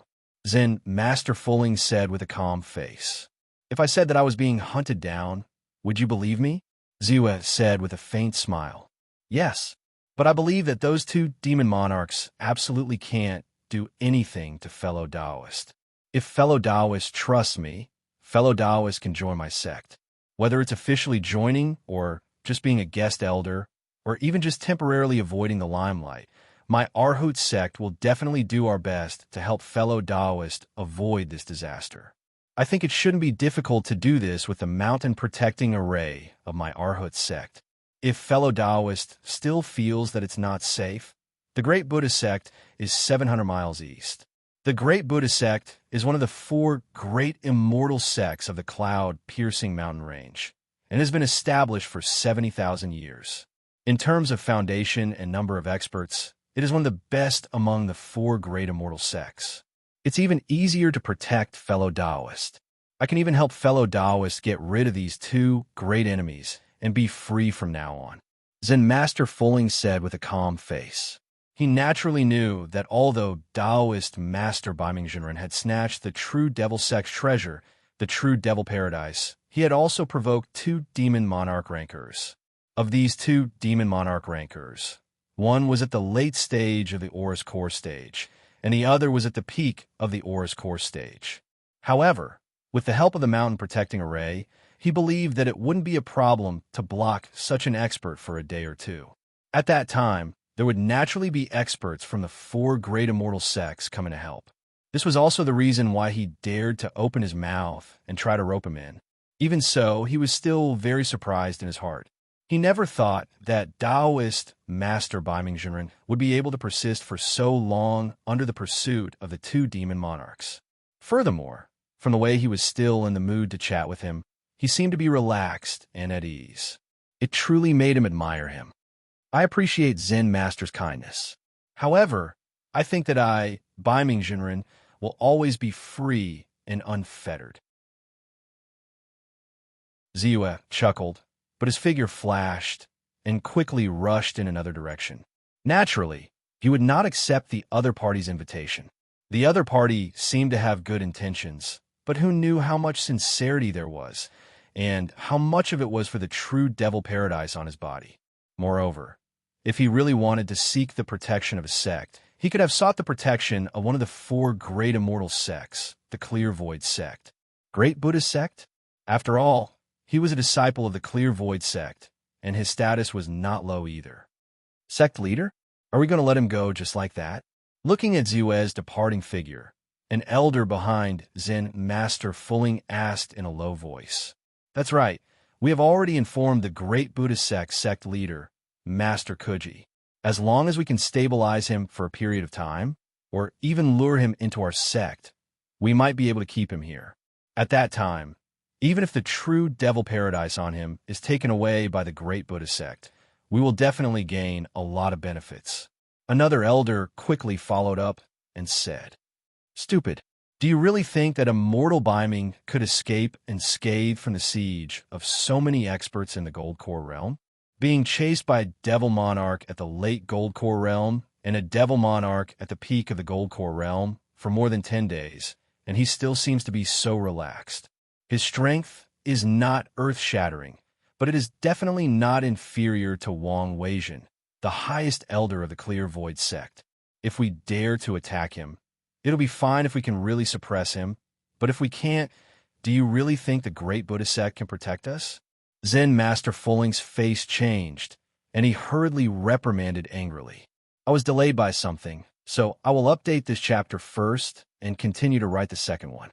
Zen Master Fulling said with a calm face. If I said that I was being hunted down, would you believe me? Ziwa said with a faint smile. Yes, but I believe that those 2 demon monarchs absolutely can't do anything to fellow Taoist. If fellow Taoist trusts me, fellow Taoist can join my sect. Whether it's officially joining or just being a guest elder, or even just temporarily avoiding the limelight, my Arhut sect will definitely do our best to help fellow Taoist avoid this disaster. I think it shouldn't be difficult to do this with the mountain-protecting array of my Arhut sect. If fellow Taoist still feels that it's not safe, the Great Buddha sect is 700 miles east. The Great Buddha sect is one of the 4 great immortal sects of the cloud-piercing mountain range, and has been established for 70,000 years. In terms of foundation and number of experts, it is one of the best among the 4 great immortal sects. It's even easier to protect fellow Taoist. I can even help fellow Taoist get rid of these 2 great enemies and be free from now on. Zen Master Fulling said with a calm face. He naturally knew that although Taoist Master Baiming had snatched the true devil sect's treasure, the true devil paradise, he had also provoked 2 demon monarch rankers. Of these 2 demon monarch rankers, one was at the late stage of the Aura's core stage, and the other was at the peak of the Aura's core stage. However, with the help of the mountain protecting array, he believed that it wouldn't be a problem to block such an expert for a day or 2. At that time, there would naturally be experts from the 4 great immortal sects coming to help. This was also the reason why he dared to open his mouth and try to rope him in. Even so, he was still very surprised in his heart. He never thought that Taoist Master Baiming would be able to persist for so long under the pursuit of the 2 demon monarchs. Furthermore, from the way he was still in the mood to chat with him, he seemed to be relaxed and at ease. It truly made him admire him. I appreciate Zen Master's kindness. However, I think that I, Baiming will always be free and unfettered. Ziwa chuckled, but his figure flashed and quickly rushed in another direction. Naturally, he would not accept the other party's invitation. The other party seemed to have good intentions, but who knew how much sincerity there was, and how much of it was for the true devil paradise on his body. Moreover, if he really wanted to seek the protection of a sect, he could have sought the protection of one of the 4 great immortal sects, the Clear Void sect. Great Buddha sect? After all, he was a disciple of the Clear Void sect, and his status was not low either. Sect leader? Are we going to let him go just like that? Looking at Ziwa's departing figure, an elder behind Zen Master Fulling asked in a low voice. That's right, we have already informed the Great Buddha sect leader, Master Kuji. As long as we can stabilize him for a period of time, or even lure him into our sect, we might be able to keep him here. At that time, even if the true devil paradise on him is taken away by the Great Buddha sect, we will definitely gain a lot of benefits. Another elder quickly followed up and said, Stupid, do you really think that a mortal Baiming could escape unscathed from the siege of so many experts in the Gold Core realm? Being chased by a devil monarch at the late Gold Core realm and a devil monarch at the peak of the Gold Core realm for more than 10 days, and he still seems to be so relaxed. His strength is not earth-shattering, but it is definitely not inferior to Wang Weijin, the highest elder of the Clear Void sect. If we dare to attack him, it'll be fine if we can really suppress him, but if we can't, do you really think the Great Buddha sect can protect us? Zen Master Fulling's face changed, and he hurriedly reprimanded angrily. I was delayed by something, so I will update this chapter first and continue to write the second one.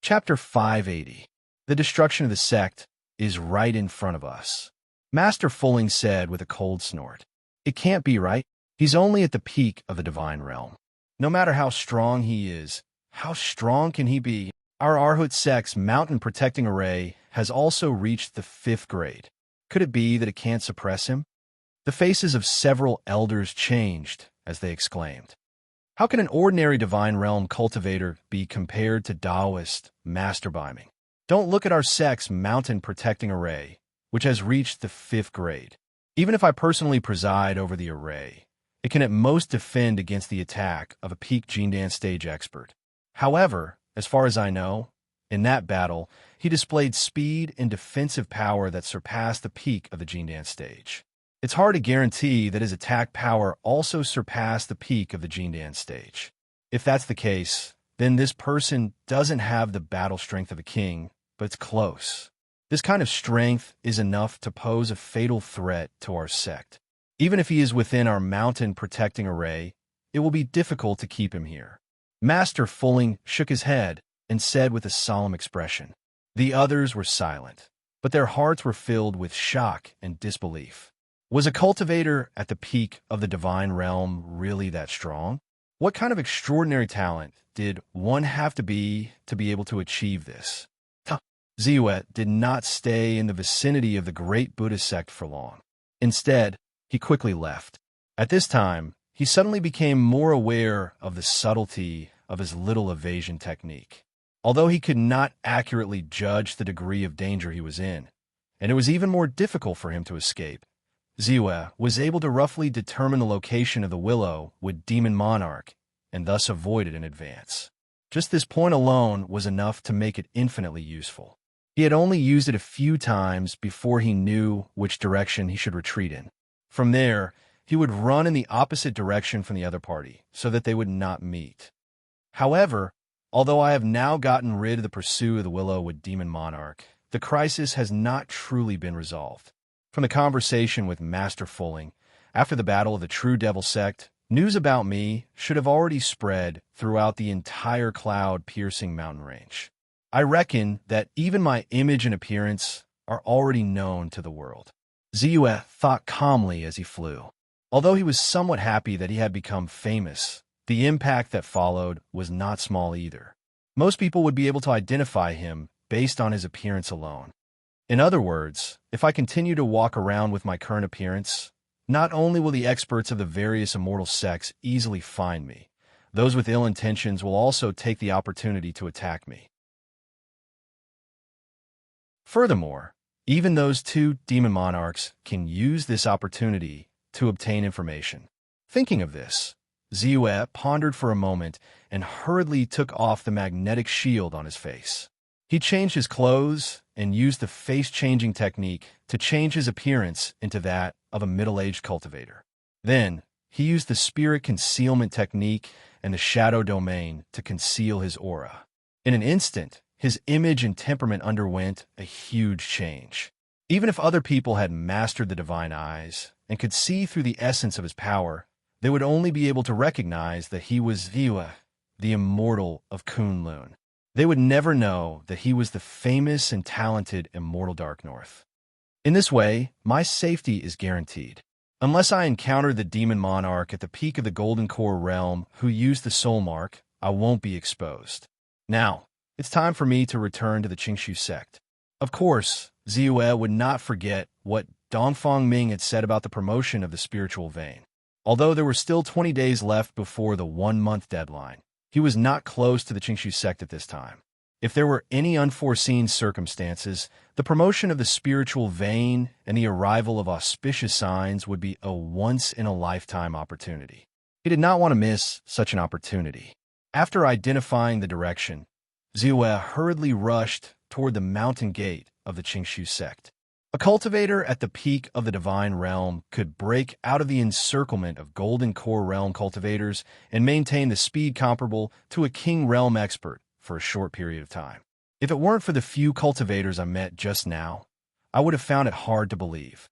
Chapter 580. The destruction of the sect is right in front of us. Master Fulling said with a cold snort. It can't be right. He's only at the peak of the divine realm. No matter how strong he is, how strong can he be? Our Arhut sect's mountain protecting array has also reached the 5th grade. Could it be that it can't suppress him? The faces of several elders changed as they exclaimed. How can an ordinary divine realm cultivator be compared to Taoist Master Baiming? Don't look at our sect's mountain protecting array, which has reached the 5th grade. Even if I personally preside over the array, it can at most defend against the attack of a peak Gene Dance stage expert. However, as far as I know, in that battle, he displayed speed and defensive power that surpassed the peak of the Gene Dance stage. It's hard to guarantee that his attack power also surpassed the peak of the Gene Dance stage. If that's the case, then this person doesn't have the battle strength of a king, but it's close. This kind of strength is enough to pose a fatal threat to our sect. Even if he is within our mountain protecting array, it will be difficult to keep him here. Master Fulling shook his head and said with a solemn expression. The others were silent, but their hearts were filled with shock and disbelief. Was a cultivator at the peak of the divine realm really that strong? What kind of extraordinary talent did one have to be able to achieve this? Ziwe did not stay in the vicinity of the great Buddhist sect for long. Instead, he quickly left. At this time, he suddenly became more aware of the subtlety of his little evasion technique. Although he could not accurately judge the degree of danger he was in, and it was even more difficult for him to escape, Ziwe was able to roughly determine the location of the willow with Demon Monarch, and thus avoid it in advance. Just this point alone was enough to make it infinitely useful. He had only used it a few times before he knew which direction he should retreat in. From there, he would run in the opposite direction from the other party, so that they would not meet. However, although I have now gotten rid of the pursuit of the willow with Demon Monarch, the crisis has not truly been resolved. From the conversation with Master Fulling, after the battle of the True Devil sect, news about me should have already spread throughout the entire cloud-piercing mountain range. I reckon that even my image and appearance are already known to the world. Ziwe thought calmly as he flew. Although he was somewhat happy that he had become famous, the impact that followed was not small either. Most people would be able to identify him based on his appearance alone. In other words, if I continue to walk around with my current appearance, not only will the experts of the various immortal sects easily find me, those with ill intentions will also take the opportunity to attack me. Furthermore, even those 2 demon monarchs can use this opportunity to obtain information. Thinking of this, Ziwe pondered for a moment and hurriedly took off the magnetic shield on his face. He changed his clothes and used the face-changing technique to change his appearance into that of a middle-aged cultivator. Then, he used the spirit concealment technique and the shadow domain to conceal his aura. In an instant, his image and temperament underwent a huge change. Even if other people had mastered the divine eyes and could see through the essence of his power, they would only be able to recognize that he was Ziwe, the immortal of Kunlun. They would never know that he was the famous and talented immortal Dark North. In this way, my safety is guaranteed. Unless I encounter the Demon Monarch at the peak of the Golden Core realm who used the Soul Mark, I won't be exposed. Now, it's time for me to return to the Qingshu sect. Of course, Ziwe would not forget what Dongfang Ming had said about the promotion of the spiritual vein. Although there were still 20 days left before the 1-month deadline, he was not close to the Qingshu sect at this time. If there were any unforeseen circumstances, the promotion of the spiritual vein and the arrival of auspicious signs would be a once-in-a-lifetime opportunity. He did not want to miss such an opportunity. After identifying the direction, Ziwe hurriedly rushed toward the mountain gate of the Qingshu sect. A cultivator at the peak of the divine realm could break out of the encirclement of Golden Core realm cultivators and maintain the speed comparable to a King realm expert for a short period of time. If it weren't for the few cultivators I met just now, I would have found it hard to believe.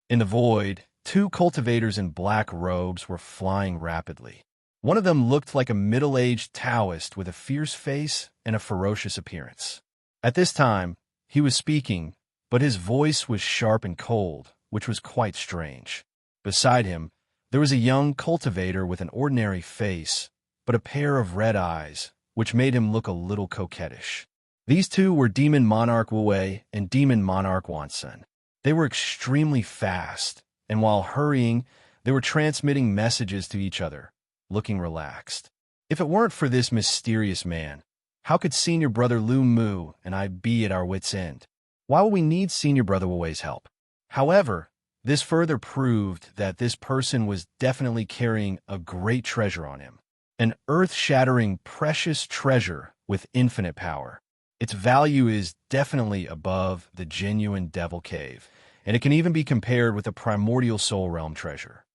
In the void, 2 cultivators in black robes were flying rapidly. One of them looked like a middle-aged Taoist with a fierce face and a ferocious appearance. At this time, he was speaking, but his voice was sharp and cold, which was quite strange. Beside him, there was a young cultivator with an ordinary face, but a pair of red eyes, which made him look a little coquettish. These 2 were Demon Monarch Wu and Demon Monarch Wansun. They were extremely fast, and while hurrying, they were transmitting messages to each other, looking relaxed. If it weren't for this mysterious man, How could Senior Brother Lu Mu and I be at our wits' end? Why will we need Senior Brother Wuwei's help? However, this further proved that this person was definitely carrying a great treasure on him. An earth-shattering, precious treasure with infinite power. Its value is definitely above the genuine Devil Cave, and it can even be compared with a primordial soul realm treasure.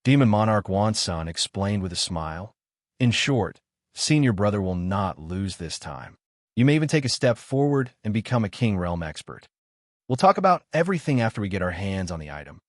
Demon Monarch Wansan explained with a smile. In short, Senior Brother will not lose this time. You may even take a step forward and become a King Realm expert. We'll talk about everything after we get our hands on the item.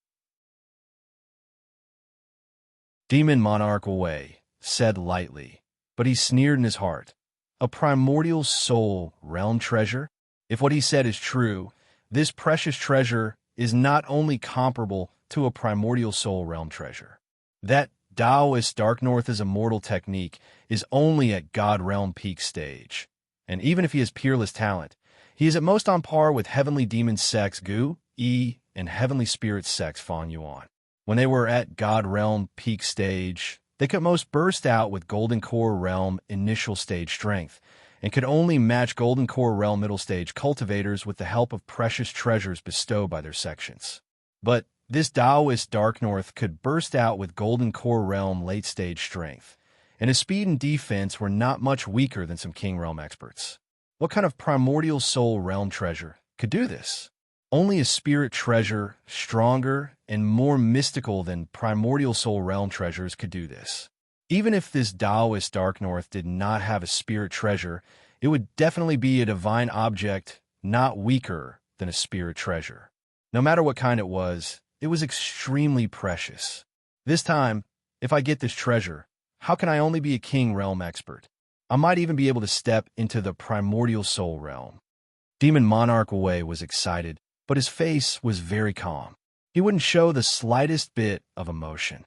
Demon Monarch Wuwei said lightly, but he sneered in his heart. A primordial soul realm treasure? If what he said is true, this precious treasure is not only comparable to a primordial soul realm treasure. That Taoist Dark North's immortal technique is only at God Realm peak stage. And even if he has peerless talent, he is at most on par with Heavenly Demon Sex Gu, Yi, and Heavenly Spirit Sex Fan Yuan. When they were at God Realm peak stage, they could most burst out with Golden Core Realm initial stage strength, and could only match Golden Core Realm middle stage cultivators with the help of precious treasures bestowed by their sections. But this Taoist Dark North could burst out with Golden Core Realm late stage strength, and his speed and defense were not much weaker than some King Realm experts. What kind of primordial soul realm treasure could do this? Only a spirit treasure, stronger and more mystical than primordial soul realm treasures, could do this. Even if this Taoist Dark North did not have a spirit treasure, it would definitely be a divine object not weaker than a spirit treasure. No matter what kind it was extremely precious. This time, if I get this treasure, how can I only be a King Realm expert? I might even be able to step into the primordial soul realm. Demon Monarch Wuwei was excited, but his face was very calm. He wouldn't show the slightest bit of emotion.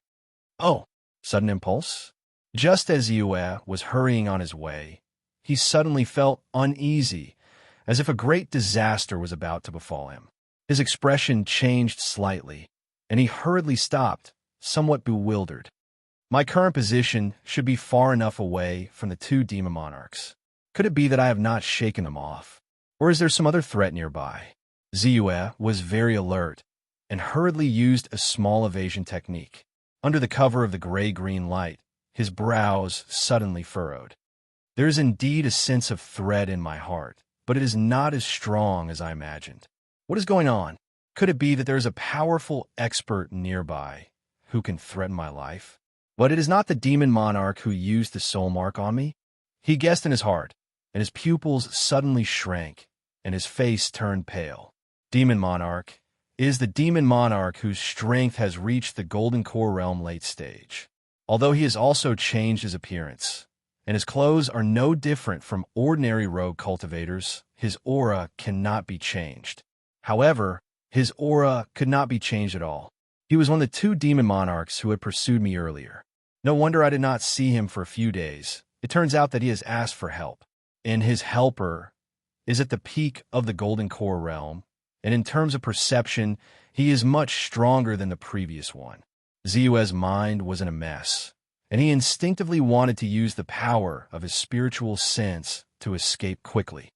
Oh, sudden impulse? Just as Yue was hurrying on his way, he suddenly felt uneasy, as if a great disaster was about to befall him. His expression changed slightly, and he hurriedly stopped, somewhat bewildered. My current position should be far enough away from the two demon monarchs. Could it be that I have not shaken them off? Or is there some other threat nearby? Ziyue was very alert and hurriedly used a small evasion technique. Under the cover of the gray-green light, his brows suddenly furrowed. There is indeed a sense of dread in my heart, but it is not as strong as I imagined. What is going on? Could it be that there is a powerful expert nearby who can threaten my life? But it is not the demon monarch who used the soul mark on me. He guessed in his heart, and his pupils suddenly shrank, and his face turned pale. Demon monarch is the demon monarch whose strength has reached the Golden Core Realm late stage. Although he has also changed his appearance, and his clothes are no different from ordinary rogue cultivators, his aura cannot be changed. However, his aura could not be changed at all. He was one of the two demon monarchs who had pursued me earlier. No wonder I did not see him for a few days. It turns out that he has asked for help, and his helper is at the peak of the Golden Core Realm, and in terms of perception, he is much stronger than the previous one. Ziyue's mind was in a mess, and he instinctively wanted to use the power of his spiritual sense to escape quickly.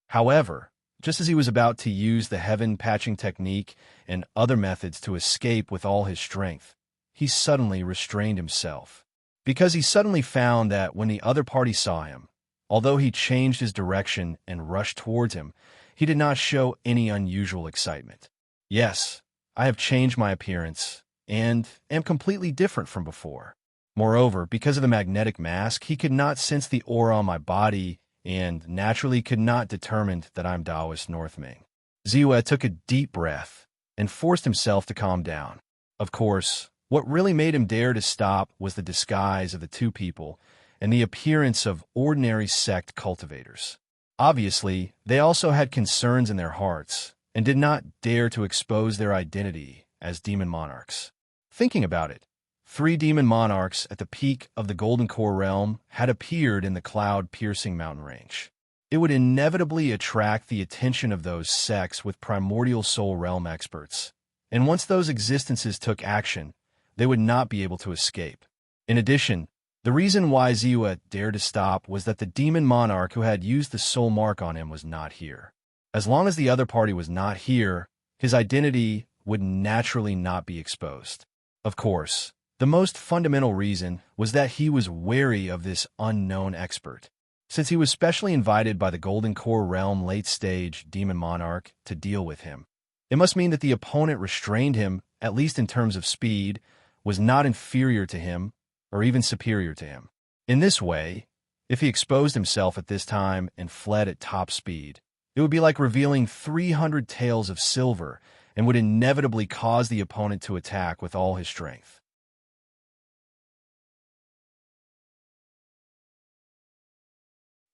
However, just as he was about to use the heaven patching technique and other methods to escape with all his strength, he suddenly restrained himself. Because he suddenly found that when the other party saw him, although he changed his direction and rushed towards him, he did not show any unusual excitement. Yes, I have changed my appearance and am completely different from before. Moreover, because of the magnetic mask, he could not sense the aura on my body and naturally could not determine that I'm Taoist Northming. Ziyue took a deep breath and forced himself to calm down. Of course, what really made him dare to stop was the disguise of the two people and the appearance of ordinary sect cultivators. Obviously, they also had concerns in their hearts and did not dare to expose their identity as demon monarchs. Thinking about it, 3 demon monarchs at the peak of the Golden Core Realm had appeared in the cloud-piercing mountain range. It would inevitably attract the attention of those sects with primordial soul realm experts, and once those existences took action, they would not be able to escape. In addition, The reason why Ziyue dared to stop was that the demon monarch who had used the soul mark on him was not here. As long as the other party was not here, his identity would naturally not be exposed. Of course, the most fundamental reason was that he was wary of this unknown expert. Since he was specially invited by the Golden Core Realm late-stage demon monarch to deal with him, it must mean that the opponent restrained him, at least in terms of speed, was not inferior to him or even superior to him. In this way, if he exposed himself at this time and fled at top speed, it would be like revealing 300 taels of silver and would inevitably cause the opponent to attack with all his strength.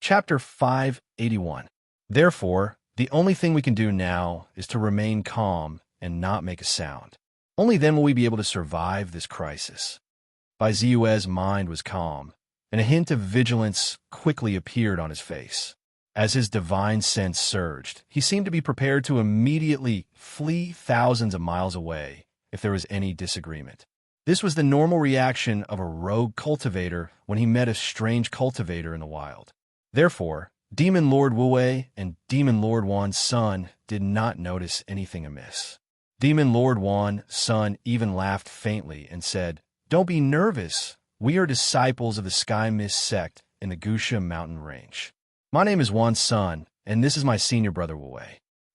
Chapter 581. Therefore, the only thing we can do now is to remain calm and not make a sound. Only then will we be able to survive this crisis. Bai Ziyue's mind was calm, and a hint of vigilance quickly appeared on his face. As his divine sense surged, he seemed to be prepared to immediately flee thousands of miles away if there was any disagreement. This was the normal reaction of a rogue cultivator when he met a strange cultivator in the wild. Therefore, Demon Lord Wu and Demon Lord Wan's son did not notice anything amiss. Demon Lord Wan's son even laughed faintly and said, "Don't be nervous. We are disciples of the Sky Mist sect in the Gusha mountain range. My name is Wan's son, and this is my senior brother Wu.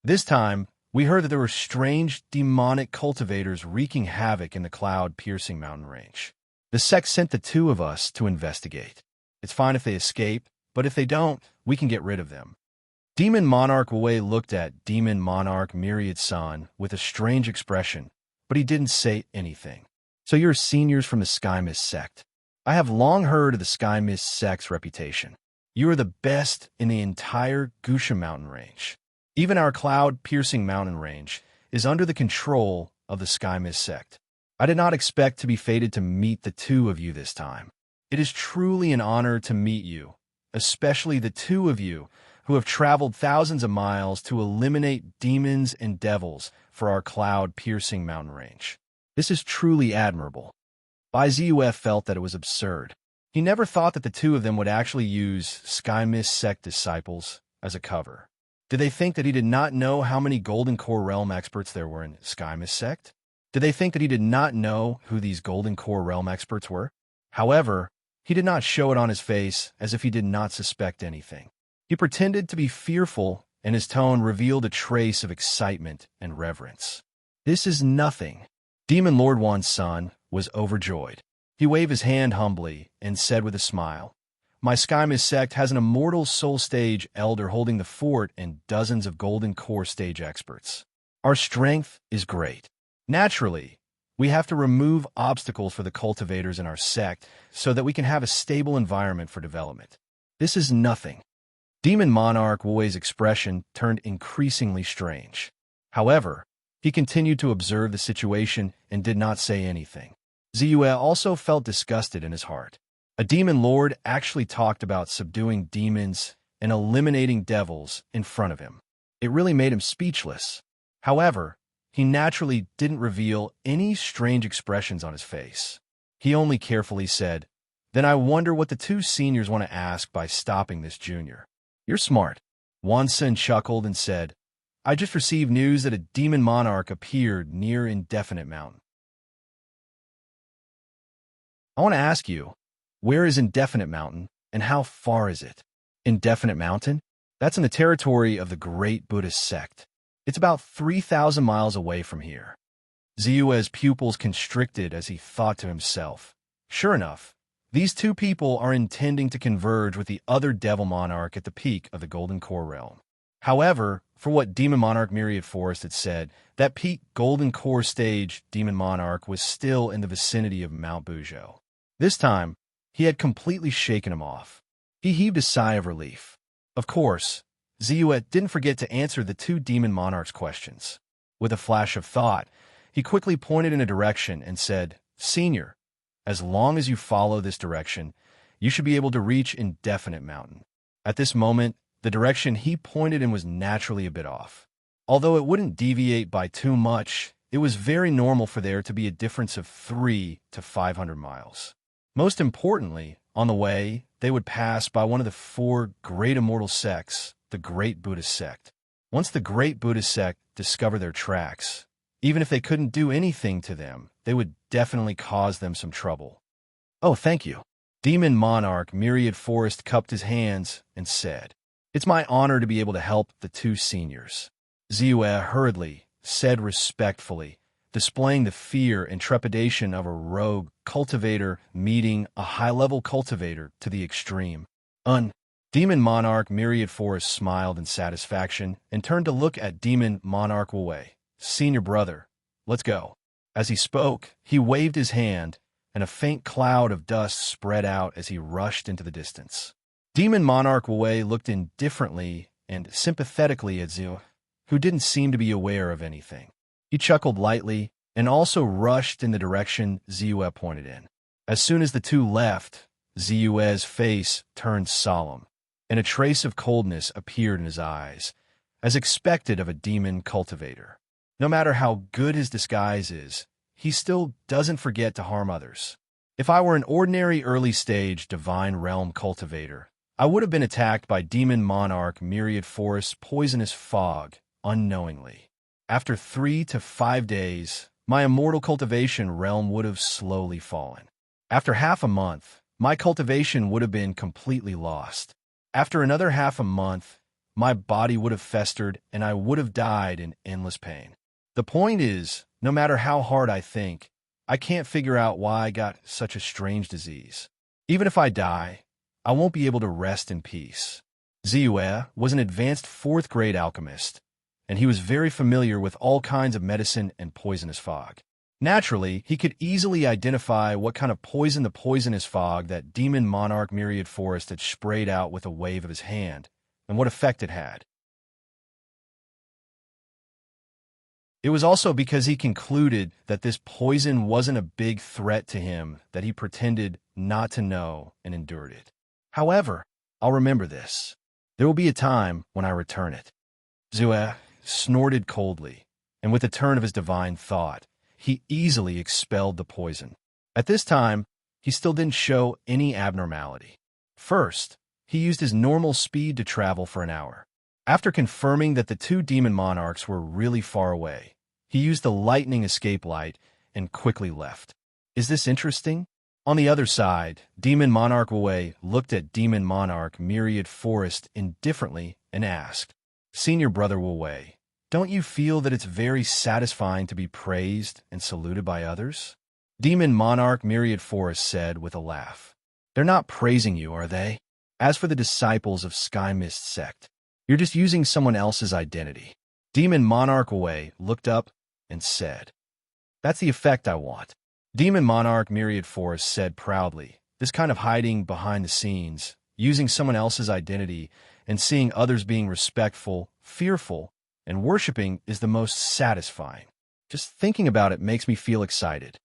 This time, we heard that there were strange demonic cultivators wreaking havoc in the cloud-piercing mountain range. The sect sent the two of us to investigate. It's fine if they escape, but if they don't, we can get rid of them." Demon Monarch Wu looked at Demon Monarch Myriad's son with a strange expression, but he didn't say anything. "So you're seniors from the Sky Mist sect. I have long heard of the Sky Mist sect's reputation. You are the best in the entire Gusha mountain range. Even our cloud-piercing mountain range is under the control of the Sky Mist sect. I did not expect to be fated to meet the two of you this time. It is truly an honor to meet you, especially the two of you who have traveled thousands of miles to eliminate demons and devils for our cloud-piercing mountain range. This is truly admirable." Bai Ziyue felt that it was absurd. He never thought that the two of them would actually use Sky Mist sect disciples as a cover. Did they think that he did not know how many Golden Core Realm experts there were in Sky Mist sect? Did they think that he did not know who these Golden Core Realm experts were? However, he did not show it on his face as if he did not suspect anything. He pretended to be fearful, and his tone revealed a trace of excitement and reverence. "This is nothing." Demon Lord Wan's son was overjoyed. He waved his hand humbly and said with a smile, "My Sky Mist sect has an immortal soul stage elder holding the fort and dozens of Golden Core stage experts. Our strength is great. Naturally, we have to remove obstacles for the cultivators in our sect so that we can have a stable environment for development. This is nothing." Demon Monarch Wu's expression turned increasingly strange. However, he continued to observe the situation and did not say anything. Ziyue also felt disgusted in his heart. A demon lord actually talked about subduing demons and eliminating devils in front of him. It really made him speechless. However, he naturally didn't reveal any strange expressions on his face. He only carefully said, "Then I wonder what the two seniors want to ask by stopping this junior." "You're smart." Wansen chuckled and said, "I just received news that a demon monarch appeared near Indefinite Mountain. I want to ask you, where is Indefinite Mountain and how far is it?" "Indefinite Mountain? That's in the territory of the Great Buddhist sect. It's about 3,000 miles away from here." Ziyue's pupils constricted as he thought to himself, "Sure enough, these two people are intending to converge with the other Devil Monarch at the peak of the Golden Core Realm." However, for what Demon Monarch Myriad Forest had said, that peak Golden Core stage Demon Monarch was still in the vicinity of Mount Buzhou. This time, he had completely shaken him off. He heaved a sigh of relief. Of course, Ziyue didn't forget to answer the two Demon Monarchs' questions. With a flash of thought, he quickly pointed in a direction and said, "Senior, as long as you follow this direction, you should be able to reach Indefinite Mountain." At this moment, the direction he pointed in was naturally a bit off. Although it wouldn't deviate by too much, it was very normal for there to be a difference of 300 to 500 miles. Most importantly, on the way, they would pass by one of the four great immortal sects, the Great Buddhist Sect. Once the Great Buddhist Sect discovered their tracks, even if they couldn't do anything to them, they would definitely cause them some trouble. Oh, thank you. Demon Monarch Myriad Forest cupped his hands and said, "It's my honor to be able to help the two seniors." Ziyue hurriedly said respectfully, displaying the fear and trepidation of a rogue cultivator meeting a high-level cultivator to the extreme. Demon Monarch Myriad Forest smiled in satisfaction and turned to look at Demon Monarch Wei. "Senior brother, let's go." As he spoke, he waved his hand, and a faint cloud of dust spread out as he rushed into the distance. Demon Monarch Wei looked indifferently and sympathetically at Ziyue, who didn't seem to be aware of anything. He chuckled lightly and also rushed in the direction Ziyue pointed in. As soon as the two left, Ziyue's face turned solemn, and a trace of coldness appeared in his eyes, as expected of a demon cultivator. No matter how good his disguise is, he still doesn't forget to harm others. If I were an ordinary early-stage divine realm cultivator, I would have been attacked by Demon Monarch Myriad Forest's poisonous fog unknowingly. After 3 to 5 days, my immortal cultivation realm would have slowly fallen. After half a month, my cultivation would have been completely lost. After another half a month, my body would have festered and I would have died in endless pain. The point is, no matter how hard I think, I can't figure out why I got such a strange disease. Even if I die, I won't be able to rest in peace. Ziyue was an advanced 4th-grade alchemist, and he was very familiar with all kinds of medicine and poisonous fog. Naturally, he could easily identify what kind of poison the poisonous fog that Demon Monarch Myriad Forest had sprayed out with a wave of his hand, and what effect it had. It was also because he concluded that this poison wasn't a big threat to him that he pretended not to know and endured it. However, I'll remember this. There will be a time when I return it. Ziyue snorted coldly, and with a turn of his divine thought, he easily expelled the poison. At this time, he still didn't show any abnormality. First, he used his normal speed to travel for an hour. After confirming that the two demon monarchs were really far away, he used the lightning escape light and quickly left. Is this interesting? On the other side, Demon Monarch Wei looked at Demon Monarch Myriad Forest indifferently and asked, "Senior brother Wei, don't you feel that it's very satisfying to be praised and saluted by others?" Demon Monarch Myriad Forest said with a laugh, "They're not praising you, are they? As for the disciples of Sky Mist Sect, you're just using someone else's identity." Demon Monarch Wei looked up and said, "That's the effect I want." Demon Monarch Myriad Forest said proudly, "This kind of hiding behind the scenes, using someone else's identity, and seeing others being respectful, fearful, and worshipping is the most satisfying. Just thinking about it makes me feel excited."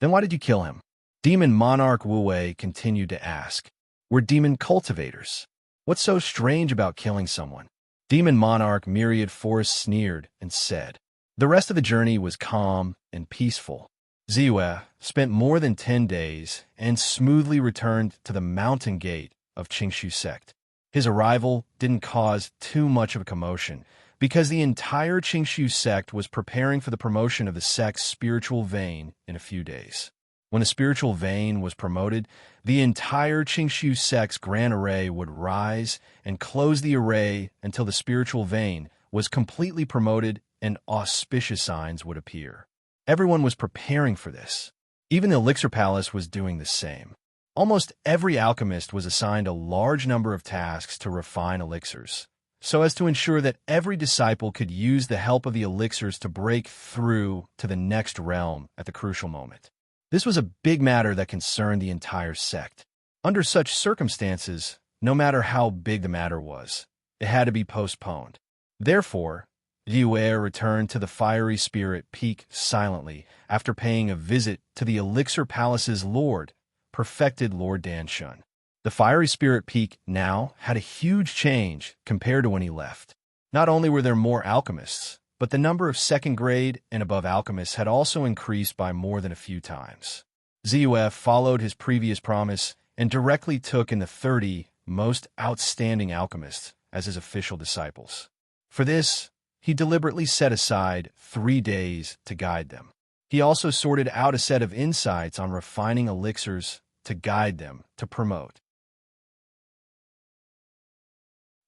"Then why did you kill him?" Demon Monarch Wei continued to ask. "We're demon cultivators. What's so strange about killing someone?" Demon Monarch Myriad Forest sneered and said, "The rest of the journey was calm and peaceful." Ziyue spent more than 10 days and smoothly returned to the mountain gate of Qingshu Sect. His arrival didn't cause too much of a commotion because the entire Qingshu Sect was preparing for the promotion of the sect's spiritual vein in a few days. When the spiritual vein was promoted, the entire Qingshu Sect's grand array would rise and close the array until the spiritual vein was completely promoted and auspicious signs would appear. Everyone was preparing for this. Even the Elixir Palace was doing the same. Almost every alchemist was assigned a large number of tasks to refine elixirs, so as to ensure that every disciple could use the help of the elixirs to break through to the next realm at the crucial moment. This was a big matter that concerned the entire sect. Under such circumstances, no matter how big the matter was, it had to be postponed. Therefore, Ziyue returned to the Fiery Spirit Peak silently after paying a visit to the Elixir Palace's Lord, perfected Lord Danshun. The Fiery Spirit Peak now had a huge change compared to when he left. Not only were there more alchemists, but the number of second-grade and above alchemists had also increased by more than a few times. Zuf followed his previous promise and directly took in the 30 most outstanding alchemists as his official disciples. For this, he deliberately set aside 3 days to guide them. He also sorted out a set of insights on refining elixirs to guide them to promote.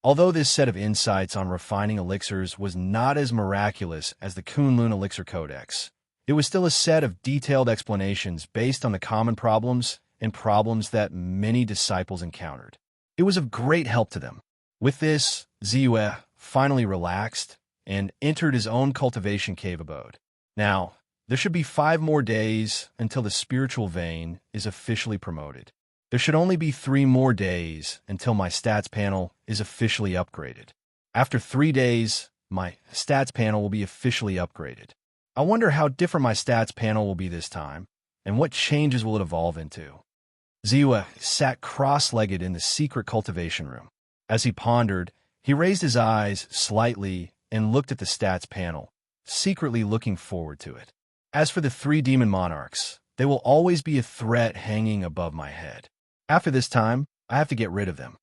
Although this set of insights on refining elixirs was not as miraculous as the Kunlun Elixir Codex, it was still a set of detailed explanations based on the common problems and problems that many disciples encountered. It was of great help to them. With this, Ziyue finally relaxed and entered his own cultivation cave abode. Now, there should be 5 more days until the spiritual vein is officially promoted. There should only be 3 more days until my stats panel is officially upgraded. After 3 days, my stats panel will be officially upgraded. I wonder how different my stats panel will be this time, and what changes will it evolve into. Ziyue sat cross-legged in the secret cultivation room. As he pondered, he raised his eyes slightly and looked at the stats panel, secretly looking forward to it. As for the 3 demon monarchs, they will always be a threat hanging above my head. After this time, I have to get rid of them.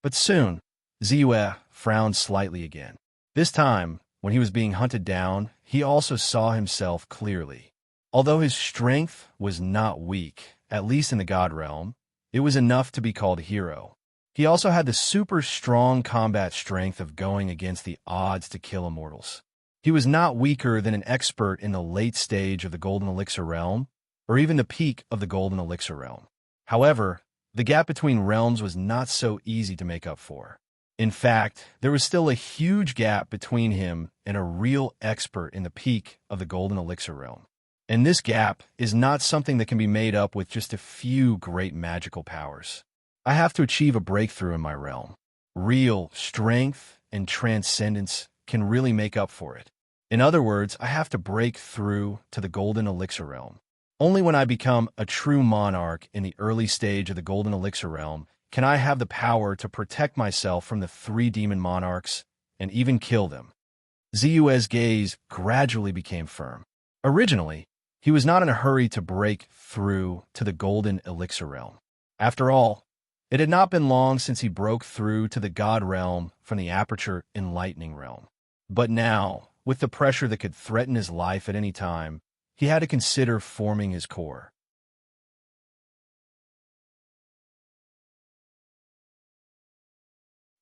But soon, Ziyue frowned slightly again. This time, when he was being hunted down, he also saw himself clearly. Although his strength was not weak, at least in the God realm, it was enough to be called a hero. He also had the super strong combat strength of going against the odds to kill immortals. He was not weaker than an expert in the late stage of the Golden Elixir realm, or even the peak of the Golden Elixir realm. However, the gap between realms was not so easy to make up for. In fact, there was still a huge gap between him and a real expert in the peak of the Golden Elixir realm. And this gap is not something that can be made up with just a few great magical powers. I have to achieve a breakthrough in my realm. Real strength and transcendence can really make up for it. In other words, I have to break through to the Golden Elixir realm. Only when I become a true monarch in the early stage of the Golden Elixir realm can I have the power to protect myself from the 3 demon monarchs and even kill them. Ziyue's gaze gradually became firm. Originally, he was not in a hurry to break through to the Golden Elixir realm. After all, it had not been long since he broke through to the God realm from the Aperture Enlightening realm. But now, with the pressure that could threaten his life at any time, he had to consider forming his core.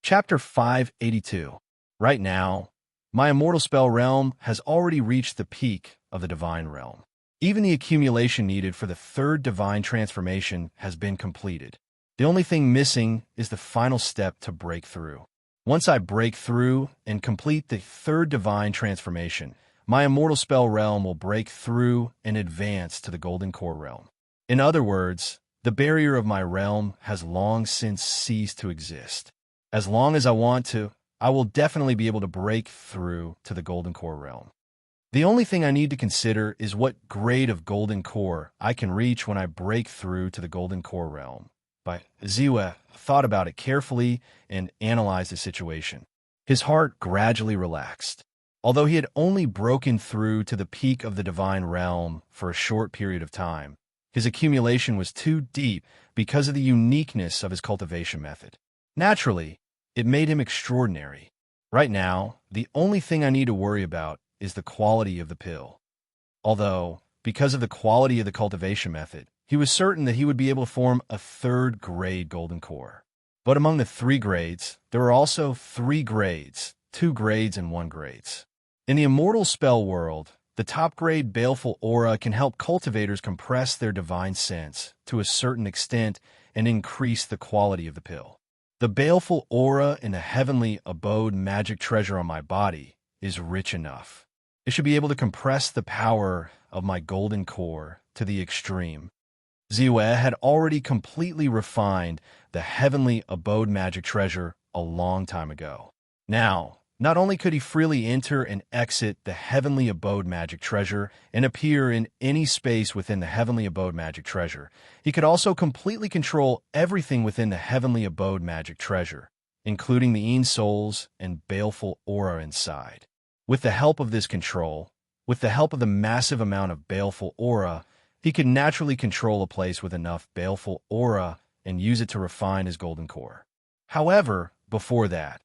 Chapter 582. Right now, my immortal spell realm has already reached the peak of the divine realm. Even the accumulation needed for the 3rd divine transformation has been completed. The only thing missing is the final step to break through. Once I break through and complete the 3rd divine transformation, my immortal spell realm will break through and advance to the golden core realm. In other words, the barrier of my realm has long since ceased to exist. As long as I want to, I will definitely be able to break through to the golden core realm. The only thing I need to consider is what grade of golden core I can reach when I break through to the golden core realm. But Ziyue thought about it carefully and analyzed the situation. His heart gradually relaxed. Although he had only broken through to the peak of the divine realm for a short period of time, his accumulation was too deep because of the uniqueness of his cultivation method. Naturally, it made him extraordinary. Right now, the only thing I need to worry about is the quality of the pill. Although, because of the quality of the cultivation method, he was certain that he would be able to form a 3rd grade golden core. But among the 3 grades, there are also 3 grades, 2 grades and 1 grades. In the immortal spell world, the top grade baleful aura can help cultivators compress their divine sense to a certain extent and increase the quality of the pill. The baleful aura in the heavenly abode magic treasure on my body is rich enough. It should be able to compress the power of my golden core to the extreme. Ziyue had already completely refined the heavenly abode magic treasure a long time ago. Now, not only could he freely enter and exit the heavenly abode magic treasure and appear in any space within the heavenly abode magic treasure, he could also completely control everything within the heavenly abode magic treasure, including the Een souls and baleful aura inside. With the help of this control, with the help of the massive amount of baleful aura, he could naturally control a place with enough baleful aura and use it to refine his golden core. However, before that,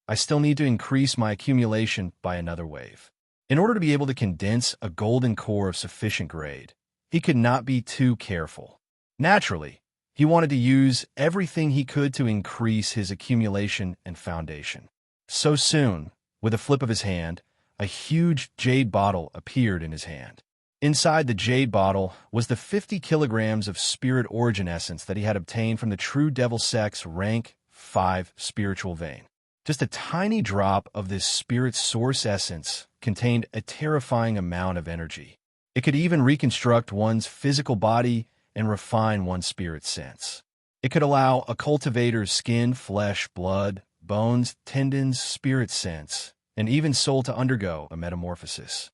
I still need to increase my accumulation by another wave. In order to be able to condense a golden core of sufficient grade, he could not be too careful. Naturally, he wanted to use everything he could to increase his accumulation and foundation. So soon, with a flip of his hand, a huge jade bottle appeared in his hand. Inside the jade bottle was the 50 kilograms of spirit origin essence that he had obtained from the true devil sex rank 5 spiritual vein. Just a tiny drop of this spirit source essence contained a terrifying amount of energy. It could even reconstruct one's physical body and refine one's spirit sense. It could allow a cultivator's skin, flesh, blood, bones, tendons, spirit sense, and even soul to undergo a metamorphosis.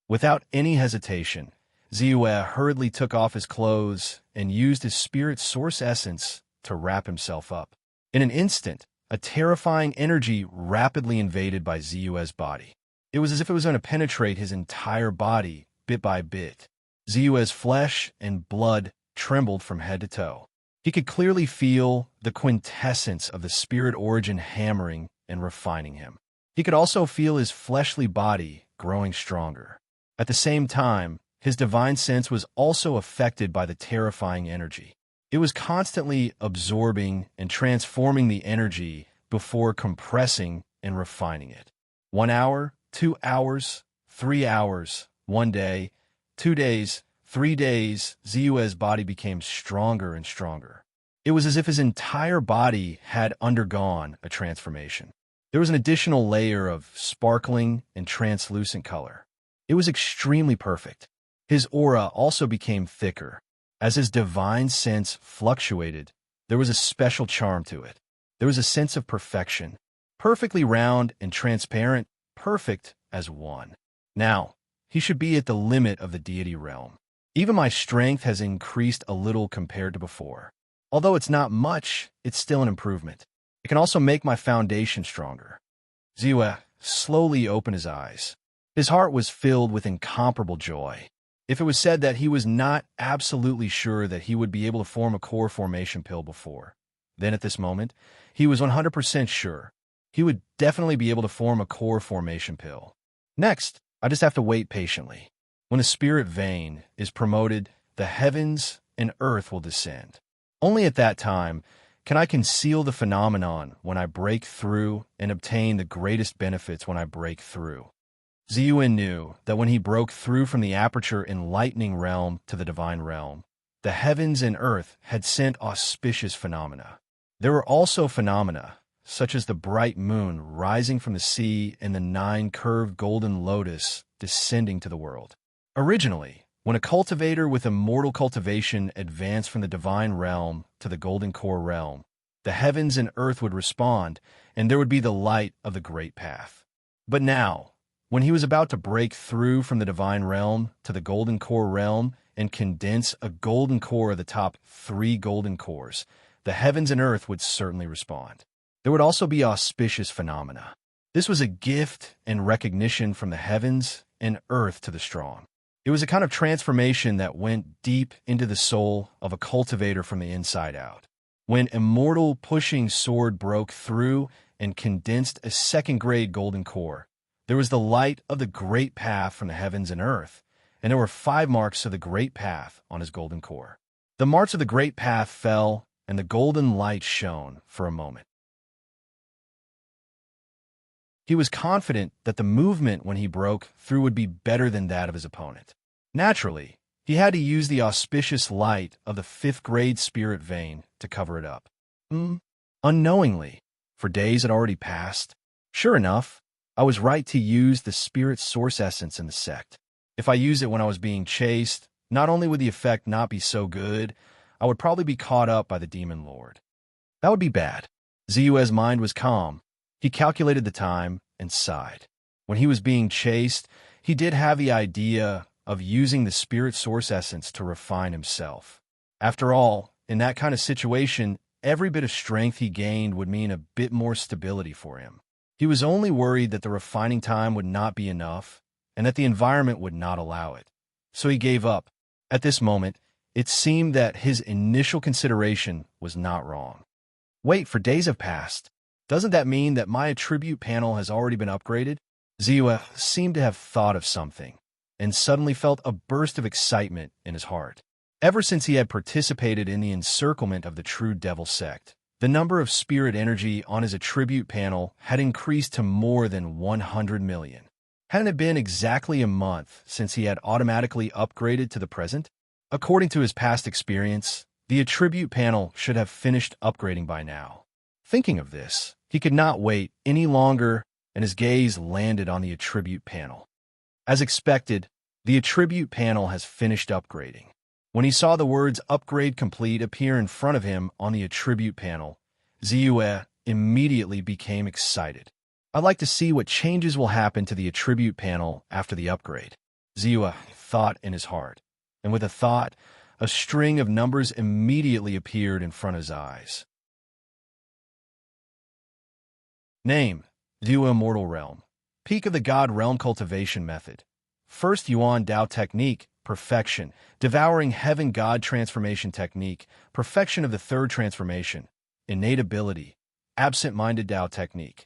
Without any hesitation, Ziyue hurriedly took off his clothes and used his spirit source essence to wrap himself up. In an instant, a terrifying energy rapidly invaded by Ziyue's body. It was as if it was going to penetrate his entire body, bit by bit. Ziyue's flesh and blood trembled from head to toe. He could clearly feel the quintessence of the spirit origin hammering and refining him. He could also feel his fleshly body growing stronger. At the same time, his divine sense was also affected by the terrifying energy. It was constantly absorbing and transforming the energy before compressing and refining it. 1 hour, 2 hours, 3 hours, 1 day, 2 days, 3 days, Ziyue's body became stronger and stronger. It was as if his entire body had undergone a transformation. There was an additional layer of sparkling and translucent color. It was extremely perfect. His aura also became thicker. As his divine sense fluctuated, there was a special charm to it. There was a sense of perfection, perfectly round and transparent, perfect as one. Now, he should be at the limit of the deity realm. Even my strength has increased a little compared to before. Although it's not much, it's still an improvement. It can also make my foundation stronger. Ziyue slowly opened his eyes. His heart was filled with incomparable joy. If it was said that he was not absolutely sure that he would be able to form a core formation pill before, then at this moment, he was 100% sure. He would definitely be able to form a core formation pill. Next, I just have to wait patiently. When the spirit vein is promoted, the heavens and earth will descend. Only at that time can I conceal the phenomenon when I break through and obtain the greatest benefits when I break through. Ziyue knew that when he broke through from the aperture enlightening realm to the divine realm, the heavens and earth had sent auspicious phenomena. There were also phenomena, such as the bright moon rising from the sea and the 9 curved golden lotus descending to the world. Originally, when a cultivator with immortal cultivation advanced from the divine realm to the golden core realm, the heavens and earth would respond, and there would be the light of the great path. But now, when he was about to break through from the divine realm to the golden core realm and condense a golden core of the top 3 golden cores, the heavens and earth would certainly respond. There would also be auspicious phenomena. This was a gift and recognition from the heavens and earth to the strong. It was a kind of transformation that went deep into the soul of a cultivator from the inside out. When immortal pushing sword broke through and condensed a 2nd-grade golden core, there was the light of the great path from the heavens and earth, and there were 5 marks of the great path on his golden core. The marks of the great path fell, and the golden light shone for a moment. He was confident that the movement when he broke through would be better than that of his opponent. Naturally, he had to use the auspicious light of the 5th-grade spirit vein to cover it up. Unknowingly, for days had already passed. Sure enough, I was right to use the spirit source essence in the sect. If I used it when I was being chased, not only would the effect not be so good, I would probably be caught up by the demon lord. That would be bad. Ziyue's mind was calm. He calculated the time and sighed. When he was being chased, he did have the idea of using the spirit source essence to refine himself. After all, in that kind of situation, every bit of strength he gained would mean a bit more stability for him. He was only worried that the refining time would not be enough, and that the environment would not allow it. So he gave up. At this moment, it seemed that his initial consideration was not wrong. Wait, for days have passed. Doesn't that mean that my attribute panel has already been upgraded? Ziyue seemed to have thought of something, and suddenly felt a burst of excitement in his heart. Ever since he had participated in the encirclement of the True Devil sect, the number of spirit energy on his attribute panel had increased to more than 100 million. Hadn't it been exactly a month since he had automatically upgraded to the present? According to his past experience, the attribute panel should have finished upgrading by now. Thinking of this, he could not wait any longer, and his gaze landed on the attribute panel. As expected, the attribute panel has finished upgrading. When he saw the words "Upgrade Complete" appear in front of him on the attribute panel, Ziyue immediately became excited. I'd like to see what changes will happen to the attribute panel after the upgrade, Ziyue thought in his heart. And with a thought, a string of numbers immediately appeared in front of his eyes. Name: Ziyue Immortal Realm. Peak of the God Realm Cultivation Method. First Yuan Dao Technique, Perfection. Devouring Heaven God Transformation Technique, Perfection of the Third Transformation. Innate Ability, Absent-Minded Dao Technique.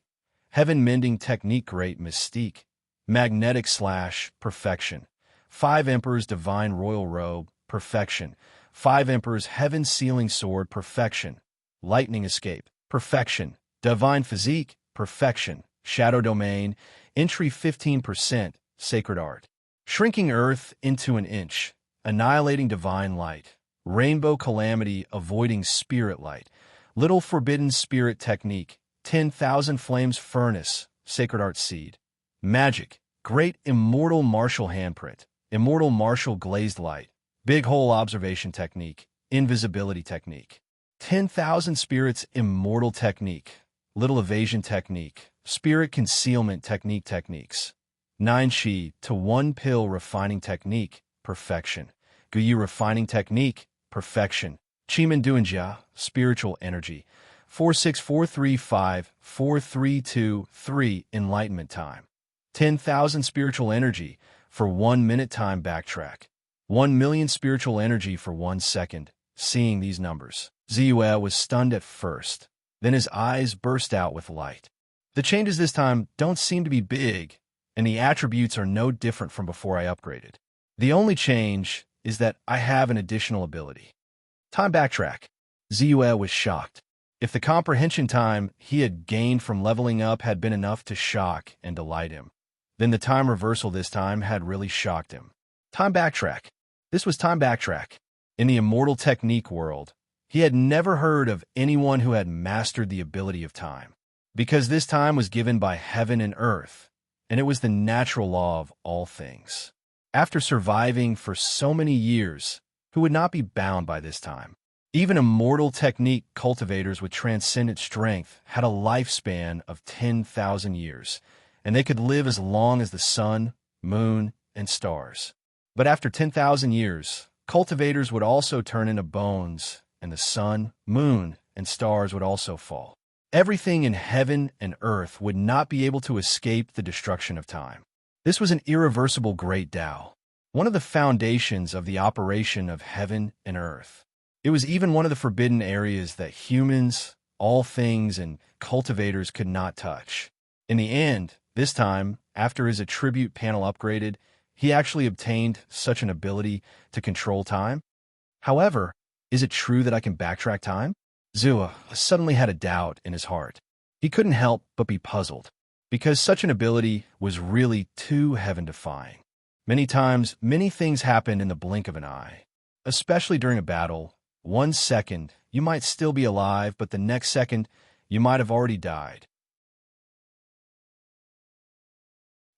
Heaven Mending Technique, Great Mystique. Magnetic Slash, Perfection. 5 Emperors Divine Royal Robe, Perfection. 5 Emperors Heaven Sealing Sword, Perfection. Lightning Escape, Perfection. Divine Physique, Perfection. Shadow Domain, Entry 15%, Sacred Art. Shrinking Earth into an Inch, Annihilating Divine Light. Rainbow Calamity, Avoiding Spirit Light. Little Forbidden Spirit Technique, 10,000 Flames Furnace, Sacred Art Seed. Magic, Great Immortal Martial Handprint. Immortal Martial Glazed Light. Big Hole Observation Technique, Invisibility Technique. 10,000 Spirits Immortal Technique. Little Evasion Technique. Spirit Concealment Technique Techniques. 9 Shi to 1 Pill Refining Technique, Perfection. Guyu Refining Technique, Perfection. Chiman Duanjia, Spiritual Energy. 464354323 Enlightenment Time. 10,000 Spiritual Energy for 1 minute time backtrack. 1 million spiritual energy for 1 second. Seeing these numbers, Ziyue was stunned at first. Then his eyes burst out with light. The changes this time don't seem to be big, and the attributes are no different from before I upgraded. The only change is that I have an additional ability. Time backtrack. Ziyue was shocked. If the comprehension time he had gained from leveling up had been enough to shock and delight him, then the time reversal this time had really shocked him. Time backtrack. This was time backtrack. In the immortal technique world, he had never heard of anyone who had mastered the ability of time, because this time was given by heaven and earth, and it was the natural law of all things. After surviving for so many years, who would not be bound by this time? Even immortal technique cultivators with transcendent strength had a lifespan of 10,000 years, and they could live as long as the sun, moon, and stars. But after 10,000 years, cultivators would also turn into bones, and the sun, moon, and stars would also fall. Everything in heaven and earth would not be able to escape the destruction of time. This was an irreversible great Tao, one of the foundations of the operation of heaven and earth. It was even one of the forbidden areas that humans, all things, and cultivators could not touch. In the end, this time, after his attribute panel upgraded, he actually obtained such an ability to control time. However, is it true that I can backtrack time? Ziyue suddenly had a doubt in his heart. He couldn't help but be puzzled, because such an ability was really too heaven-defying. Many times, many things happened in the blink of an eye. Especially during a battle, 1 second, you might still be alive, but the next second, you might have already died.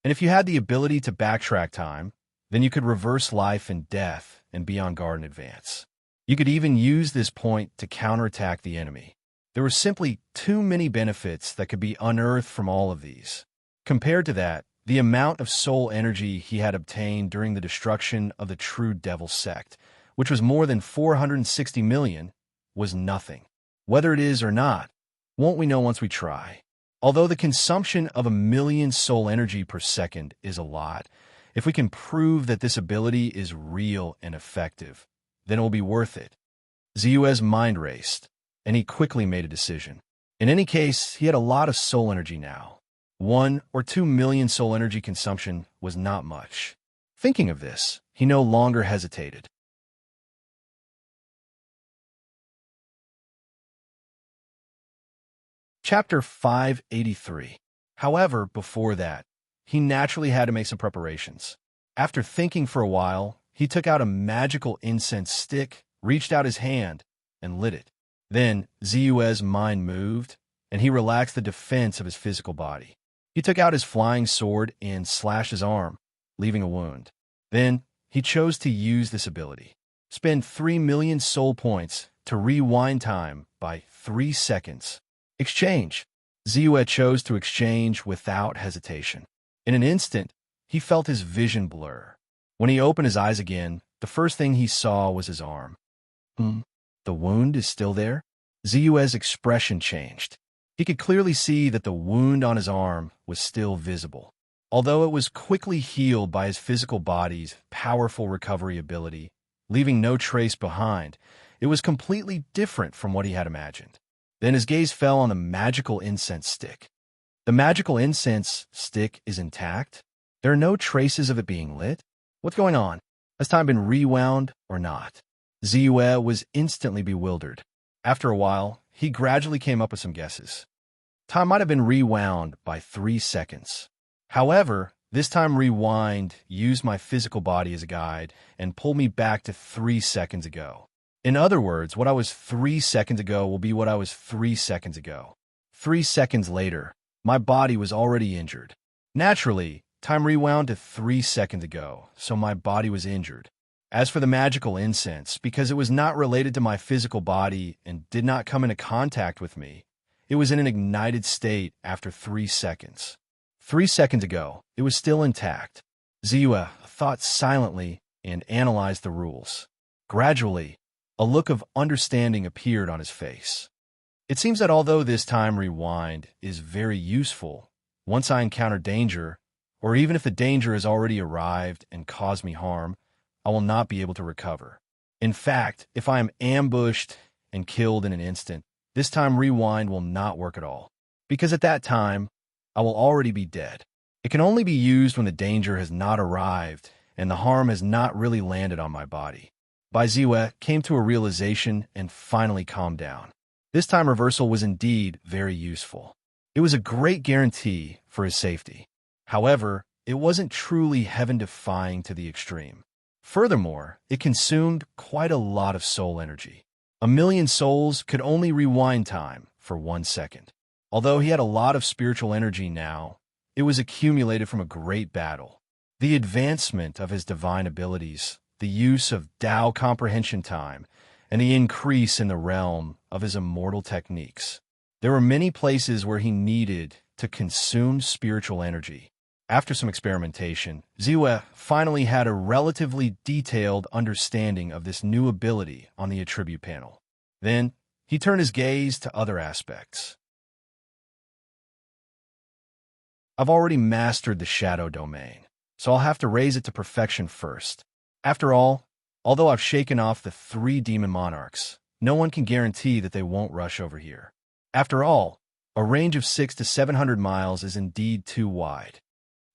And if you had the ability to backtrack time, then you could reverse life and death and be on guard in advance. You could even use this point to counterattack the enemy. There were simply too many benefits that could be unearthed from all of these. Compared to that, the amount of soul energy he had obtained during the destruction of the True Devil sect, which was more than 460 million, was nothing. Whether it is or not, won't we know once we try? Although the consumption of 1 million soul energy per second is a lot, If we can prove that this ability is real and effective, then it will be worth it. Ziyue's mind raced, and he quickly made a decision. In any case, he had a lot of soul energy now. 1 or 2 million soul energy consumption was not much. Thinking of this, he no longer hesitated. Chapter 583. However, before that, he naturally had to make some preparations. After thinking for a while, he took out a magical incense stick, reached out his hand, and lit it. Then, Ziyue's mind moved, and he relaxed the defense of his physical body. He took out his flying sword and slashed his arm, leaving a wound. Then, he chose to use this ability. Spend 3 million soul points to rewind time by 3 seconds. Exchange. Ziyue chose to exchange without hesitation. In an instant, he felt his vision blur. When he opened his eyes again, the first thing he saw was his arm. The wound is still there? Ziyue's expression changed. He could clearly see that the wound on his arm was still visible. Although it was quickly healed by his physical body's powerful recovery ability, leaving no trace behind, it was completely different from what he had imagined. Then his gaze fell on the magical incense stick. The magical incense stick is intact? There are no traces of it being lit? What's going on? Has time been rewound or not? Ziyue was instantly bewildered. After a while, he gradually came up with some guesses. Time might have been rewound by 3 seconds. However, this time rewind used my physical body as a guide and pulled me back to 3 seconds ago. In other words, what I was 3 seconds ago will be what I was 3 seconds ago. 3 seconds later, my body was already injured. Naturally, time rewound to 3 seconds ago, so my body was injured. As for the magical incense, because it was not related to my physical body and did not come into contact with me, it was in an ignited state after 3 seconds. 3 seconds ago, it was still intact. Ziyue thought silently and analyzed the rules. Gradually, a look of understanding appeared on his face. It seems that although this time rewind is very useful, once I encounter danger, or even if the danger has already arrived and caused me harm, I will not be able to recover. In fact, if I am ambushed and killed in an instant, this time rewind will not work at all, because at that time, I will already be dead. It can only be used when the danger has not arrived and the harm has not really landed on my body. Ziyue came to a realization and finally calmed down. This time reversal was indeed very useful. It was a great guarantee for his safety. However, it wasn't truly heaven-defying to the extreme. Furthermore, it consumed quite a lot of soul energy. 1 million souls could only rewind time for 1 second. Although he had a lot of spiritual energy now, it was accumulated from a great battle. The advancement of his divine abilities, the use of Tao comprehension time, and the increase in the realm of his immortal techniques. There were many places where he needed to consume spiritual energy. After some experimentation, Ziyue finally had a relatively detailed understanding of this new ability on the attribute panel. Then, he turned his gaze to other aspects. I've already mastered the shadow domain, so I'll have to raise it to perfection first. After all, although I've shaken off the 3 demon monarchs, no one can guarantee that they won't rush over here. After all, a range of 600 to 700 miles is indeed too wide.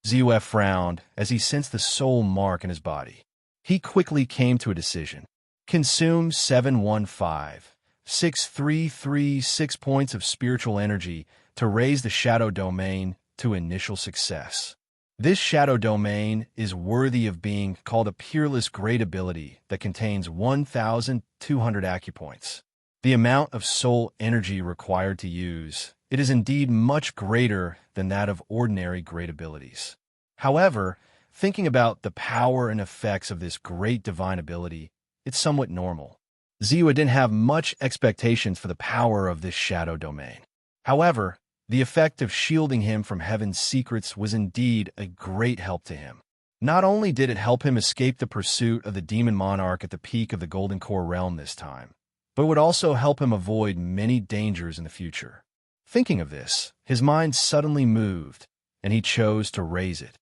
Ziyue frowned as he sensed the soul mark in his body. He quickly came to a decision. Consume 715,633 points of spiritual energy to raise the shadow domain to initial success. This shadow domain is worthy of being called a peerless great ability that contains 1,200 acupoints. The amount of soul energy required to use it is indeed much greater than that of ordinary great abilities. However, thinking about the power and effects of this great divine ability, it's somewhat normal. Ziyue didn't have much expectations for the power of this shadow domain. However, the effect of shielding him from heaven's secrets was indeed a great help to him. Not only did it help him escape the pursuit of the demon monarch at the peak of the Golden Core realm this time, but it would also help him avoid many dangers in the future. Thinking of this, his mind suddenly moved, and he chose to raise it.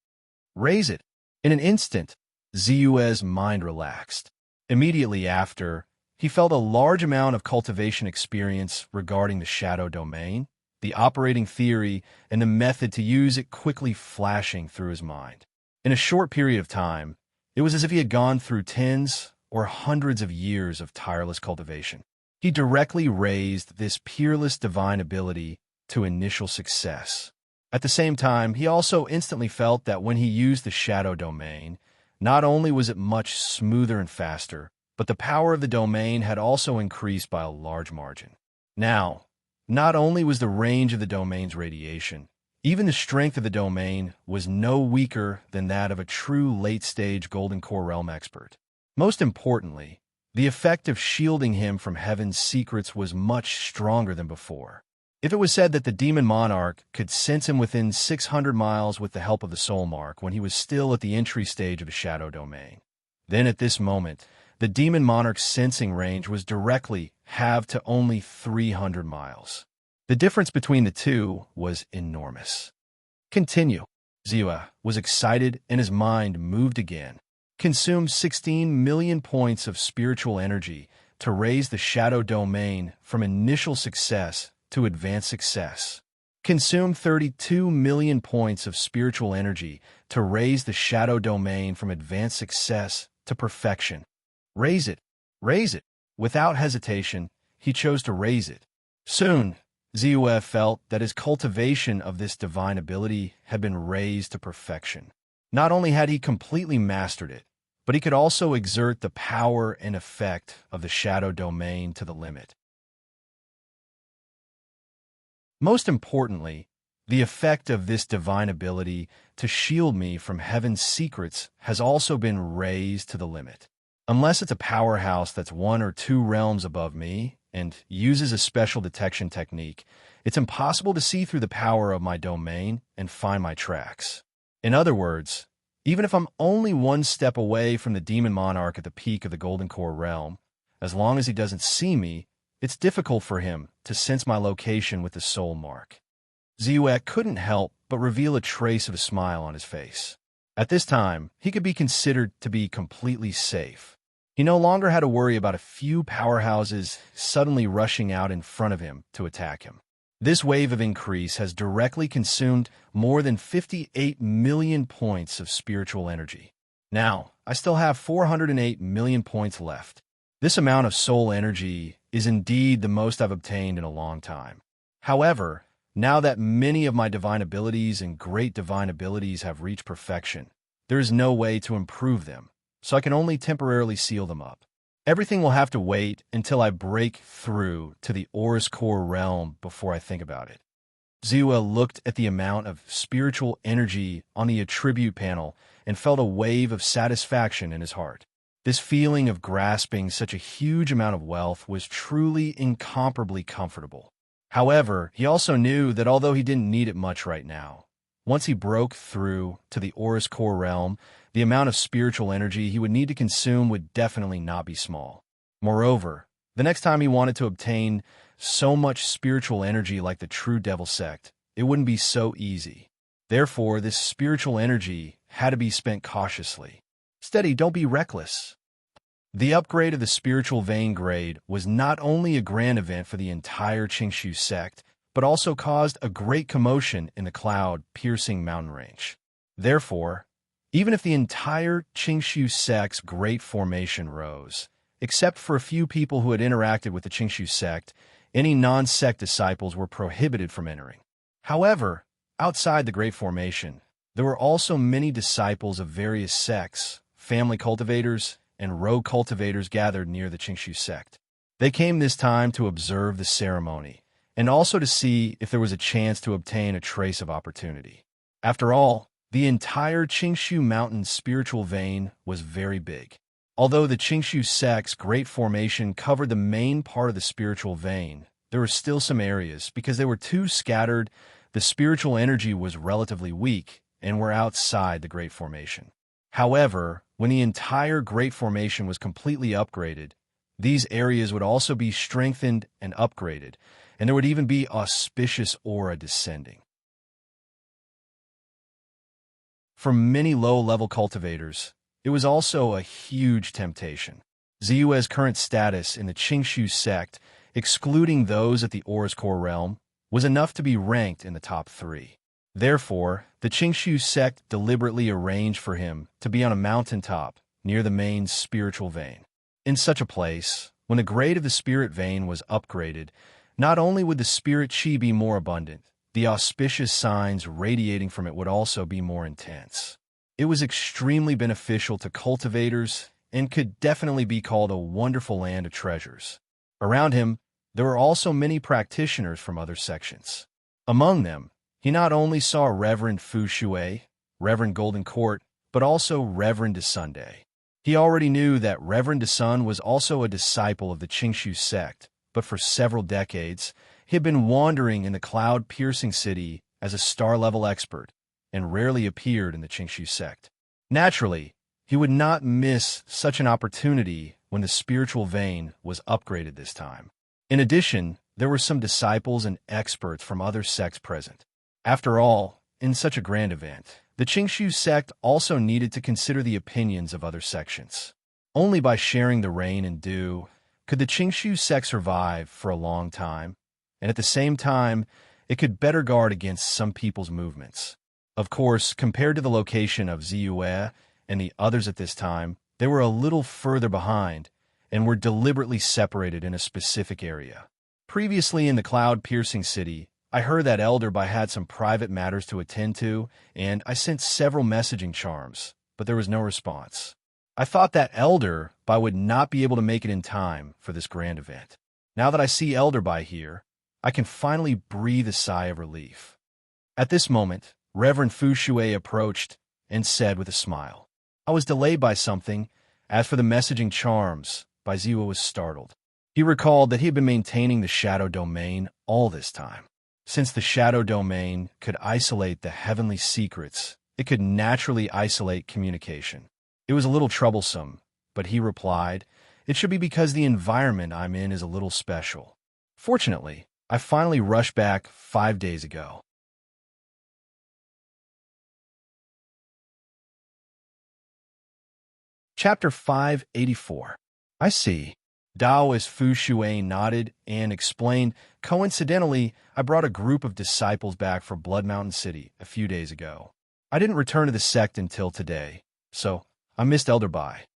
Raise it? In an instant, Ziue's mind relaxed. Immediately after, he felt a large amount of cultivation experience regarding the shadow domain, the operating theory, and the method to use it quickly flashing through his mind. In a short period of time, it was as if he had gone through tens or hundreds of years of tireless cultivation. He directly raised this peerless divine ability to initial success. At the same time, he also instantly felt that when he used the shadow domain, not only was it much smoother and faster, but the power of the domain had also increased by a large margin. Now, not only was the range of the domain's radiation, even the strength of the domain was no weaker than that of a true late-stage Golden Core Realm expert. Most importantly, the effect of shielding him from heaven's secrets was much stronger than before. If it was said that the demon monarch could sense him within 600 miles with the help of the soul mark when he was still at the entry stage of the shadow domain, then at this moment, the demon monarch's sensing range was directly halved to only 300 miles. The difference between the two was enormous. Continue. Ziua was excited and his mind moved again. Consume 16 million points of spiritual energy to raise the shadow domain from initial success to advanced success. Consume 32 million points of spiritual energy to raise the shadow domain from advanced success to perfection. Raise it. Raise it. Without hesitation, he chose to raise it. Soon, Ziua felt that his cultivation of this divine ability had been raised to perfection. Not only had he completely mastered it, but he could also exert the power and effect of the shadow domain to the limit. Most importantly, the effect of this divine ability to shield me from heaven's secrets has also been raised to the limit. Unless it's a powerhouse that's 1 or 2 realms above me and uses a special detection technique, it's impossible to see through the power of my domain and find my tracks. In other words, even if I'm only 1 step away from the demon monarch at the peak of the Golden Core realm, as long as he doesn't see me, it's difficult for him to sense my location with the soul mark. Ziua couldn't help but reveal a trace of a smile on his face. At this time, he could be considered to be completely safe. He no longer had to worry about a few powerhouses suddenly rushing out in front of him to attack him. This wave of increase has directly consumed more than 58 million points of spiritual energy. Now, I still have 408 million points left. This amount of soul energy is indeed the most I've obtained in a long time. However, now that many of my divine abilities and great divine abilities have reached perfection, there is no way to improve them, so I can only temporarily seal them up. Everything will have to wait until I break through to the Aurus Core realm before I think about it. Ziua looked at the amount of spiritual energy on the attribute panel and felt a wave of satisfaction in his heart. This feeling of grasping such a huge amount of wealth was truly incomparably comfortable. However, he also knew that although he didn't need it much right now, once he broke through to the Aurus Core realm, the amount of spiritual energy he would need to consume would definitely not be small. Moreover, the next time he wanted to obtain so much spiritual energy like the true Devil Sect, it wouldn't be so easy. Therefore, this spiritual energy had to be spent cautiously. Steady, don't be reckless. The upgrade of the spiritual vein grade was not only a grand event for the entire Qingshu sect, but also caused a great commotion in the cloud-piercing mountain range. Therefore, even if the entire Qingshu sect's great formation rose, except for a few people who had interacted with the Qingshu sect, any non-sect disciples were prohibited from entering. However, outside the great formation, there were also many disciples of various sects, family cultivators, and rogue cultivators gathered near the Qingshu sect. They came this time to observe the ceremony, and also to see if there was a chance to obtain a trace of opportunity. After all, the entire Qingshu Mountain spiritual vein was very big. Although the Qingshu sect's great formation covered the main part of the spiritual vein, there were still some areas, because they were too scattered, the spiritual energy was relatively weak, and were outside the great formation. However, when the entire great formation was completely upgraded, these areas would also be strengthened and upgraded, and there would even be auspicious aura descending. For many low-level cultivators, it was also a huge temptation. Ziyue's current status in the Qingshu sect, excluding those at the Aura's core realm, was enough to be ranked in the top 3. Therefore, the Qingshu sect deliberately arranged for him to be on a mountaintop near the main spiritual vein. In such a place, when the grade of the spirit vein was upgraded, not only would the spirit chi be more abundant, the auspicious signs radiating from it would also be more intense. It was extremely beneficial to cultivators and could definitely be called a wonderful land of treasures. Around him, there were also many practitioners from other sections. Among them, he not only saw Reverend Fu Shui, Reverend Golden Court, but also Reverend Desunday. He already knew that Reverend Desun was also a disciple of the Qingshu sect, but for several decades, he had been wandering in the cloud-piercing city as a star-level expert and rarely appeared in the Qingshu sect. Naturally, he would not miss such an opportunity when the spiritual vein was upgraded this time. In addition, there were some disciples and experts from other sects present. After all, in such a grand event, the Qingshu sect also needed to consider the opinions of other sections. Only by sharing the rain and dew could the Qingshu sect survive for a long time, and at the same time, it could better guard against some people's movements. Of course, compared to the location of Ziyue and the others at this time, they were a little further behind and were deliberately separated in a specific area. Previously in the cloud-piercing city, I heard that Elderby had some private matters to attend to, and I sent several messaging charms, but there was no response. I thought that Elderby would not be able to make it in time for this grand event. Now that I see Elderby here, I can finally breathe a sigh of relief. At this moment, Reverend Fu Shui approached and said with a smile, "I was delayed by something. As for the messaging charms," Ziyue was startled. He recalled that he had been maintaining the shadow domain all this time. Since the shadow domain could isolate the heavenly secrets, it could naturally isolate communication. It was a little troublesome, but he replied, "It should be because the environment I'm in is a little special. Fortunately, I finally rushed back 5 days ago." Chapter 584. I see. Taoist Fu Shui nodded and explained, "Coincidentally, I brought a group of disciples back from Blood Mountain City a few days ago. I didn't return to the sect until today, so I missed Elderby.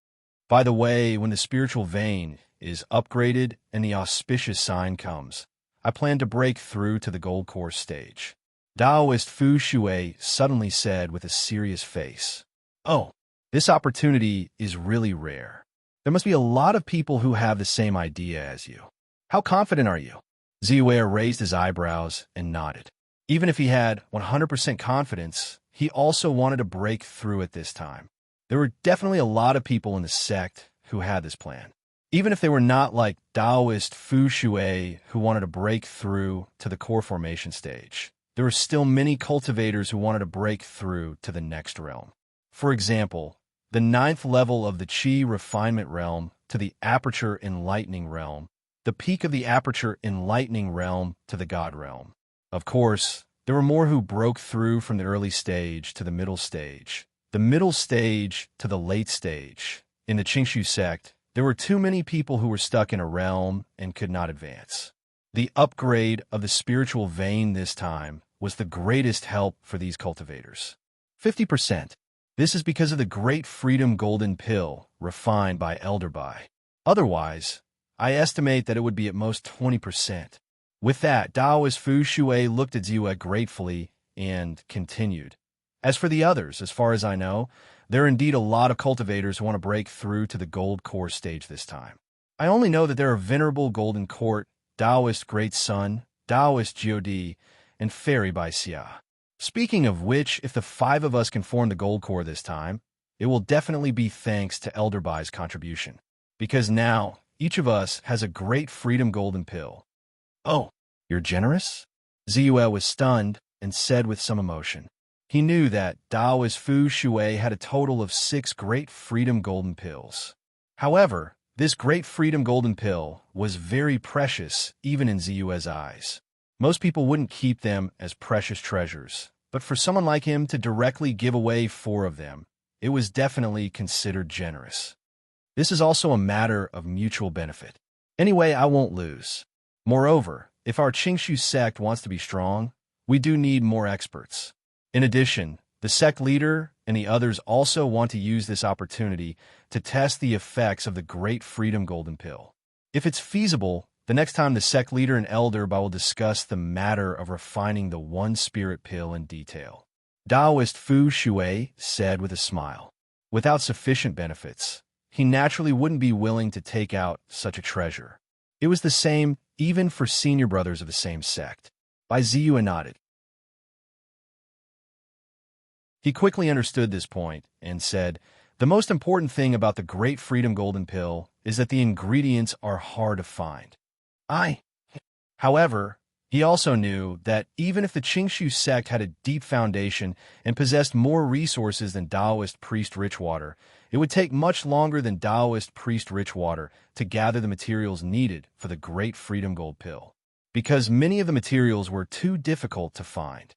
By the way, when the spiritual vein is upgraded and the auspicious sign comes, I plan to break through to the gold core stage." Taoist Fu Shui suddenly said with a serious face, "Oh, this opportunity is really rare. There must be a lot of people who have the same idea as you. How confident are you?" Ziyue raised his eyebrows and nodded. Even if he had 100% confidence, he also wanted to break through at this time. There were definitely a lot of people in the sect who had this plan. Even if they were not like Taoist Fu Shui who wanted to break through to the core formation stage, there were still many cultivators who wanted to break through to the next realm. For example, the 9th level of the Qi refinement realm to the aperture enlightening realm, the peak of the aperture enlightening realm to the God realm. Of course, there were more who broke through from the early stage to the middle stage to the late stage. In the Qingshu sect, there were too many people who were stuck in a realm and could not advance. The upgrade of the spiritual vein this time was the greatest help for these cultivators. 50%. This is because of the Great Freedom Golden Pill refined by Elderby. Otherwise, I estimate that it would be at most 20%. With that, Taoist Fu Shui looked at Ziyue gratefully and continued. As for the others, as far as I know, there are indeed a lot of cultivators who want to break through to the gold core stage this time. I only know that there are Venerable Golden Court, Taoist Great Sun, Taoist Jiodi, and Fairy Bai Xia. Speaking of which, if the 5 of us can form the gold core this time, it will definitely be thanks to Elderby's contribution. Because now, each of us has a Great Freedom Golden Pill. "Oh, you're generous?" Ziyue was stunned and said with some emotion. He knew that Taoist Fu Shui had a total of 6 Great Freedom Golden Pills. However, this Great Freedom Golden Pill was very precious even in Ziyue's eyes. Most people wouldn't keep them as precious treasures, but for someone like him to directly give away 4 of them, it was definitely considered generous. This is also a matter of mutual benefit. Anyway, I won't lose. Moreover, if our Qingshu sect wants to be strong, we do need more experts. In addition, the sect leader and the others also want to use this opportunity to test the effects of the Great Freedom Golden Pill. If it's feasible, the next time the sect leader and elder will discuss the matter of refining the one spirit pill in detail. Taoist Fu Shui said with a smile. Without sufficient benefits, he naturally wouldn't be willing to take out such a treasure. It was the same even for senior brothers of the same sect. Bai Ziyue nodded. He quickly understood this point and said, "The most important thing about the Great Freedom Golden Pill is that the ingredients are hard to find." However, he also knew that even if the Qingshu sect had a deep foundation and possessed more resources than Taoist Priest Richwater, it would take much longer than Taoist Priest Richwater to gather the materials needed for the Great Freedom Gold Pill, because many of the materials were too difficult to find.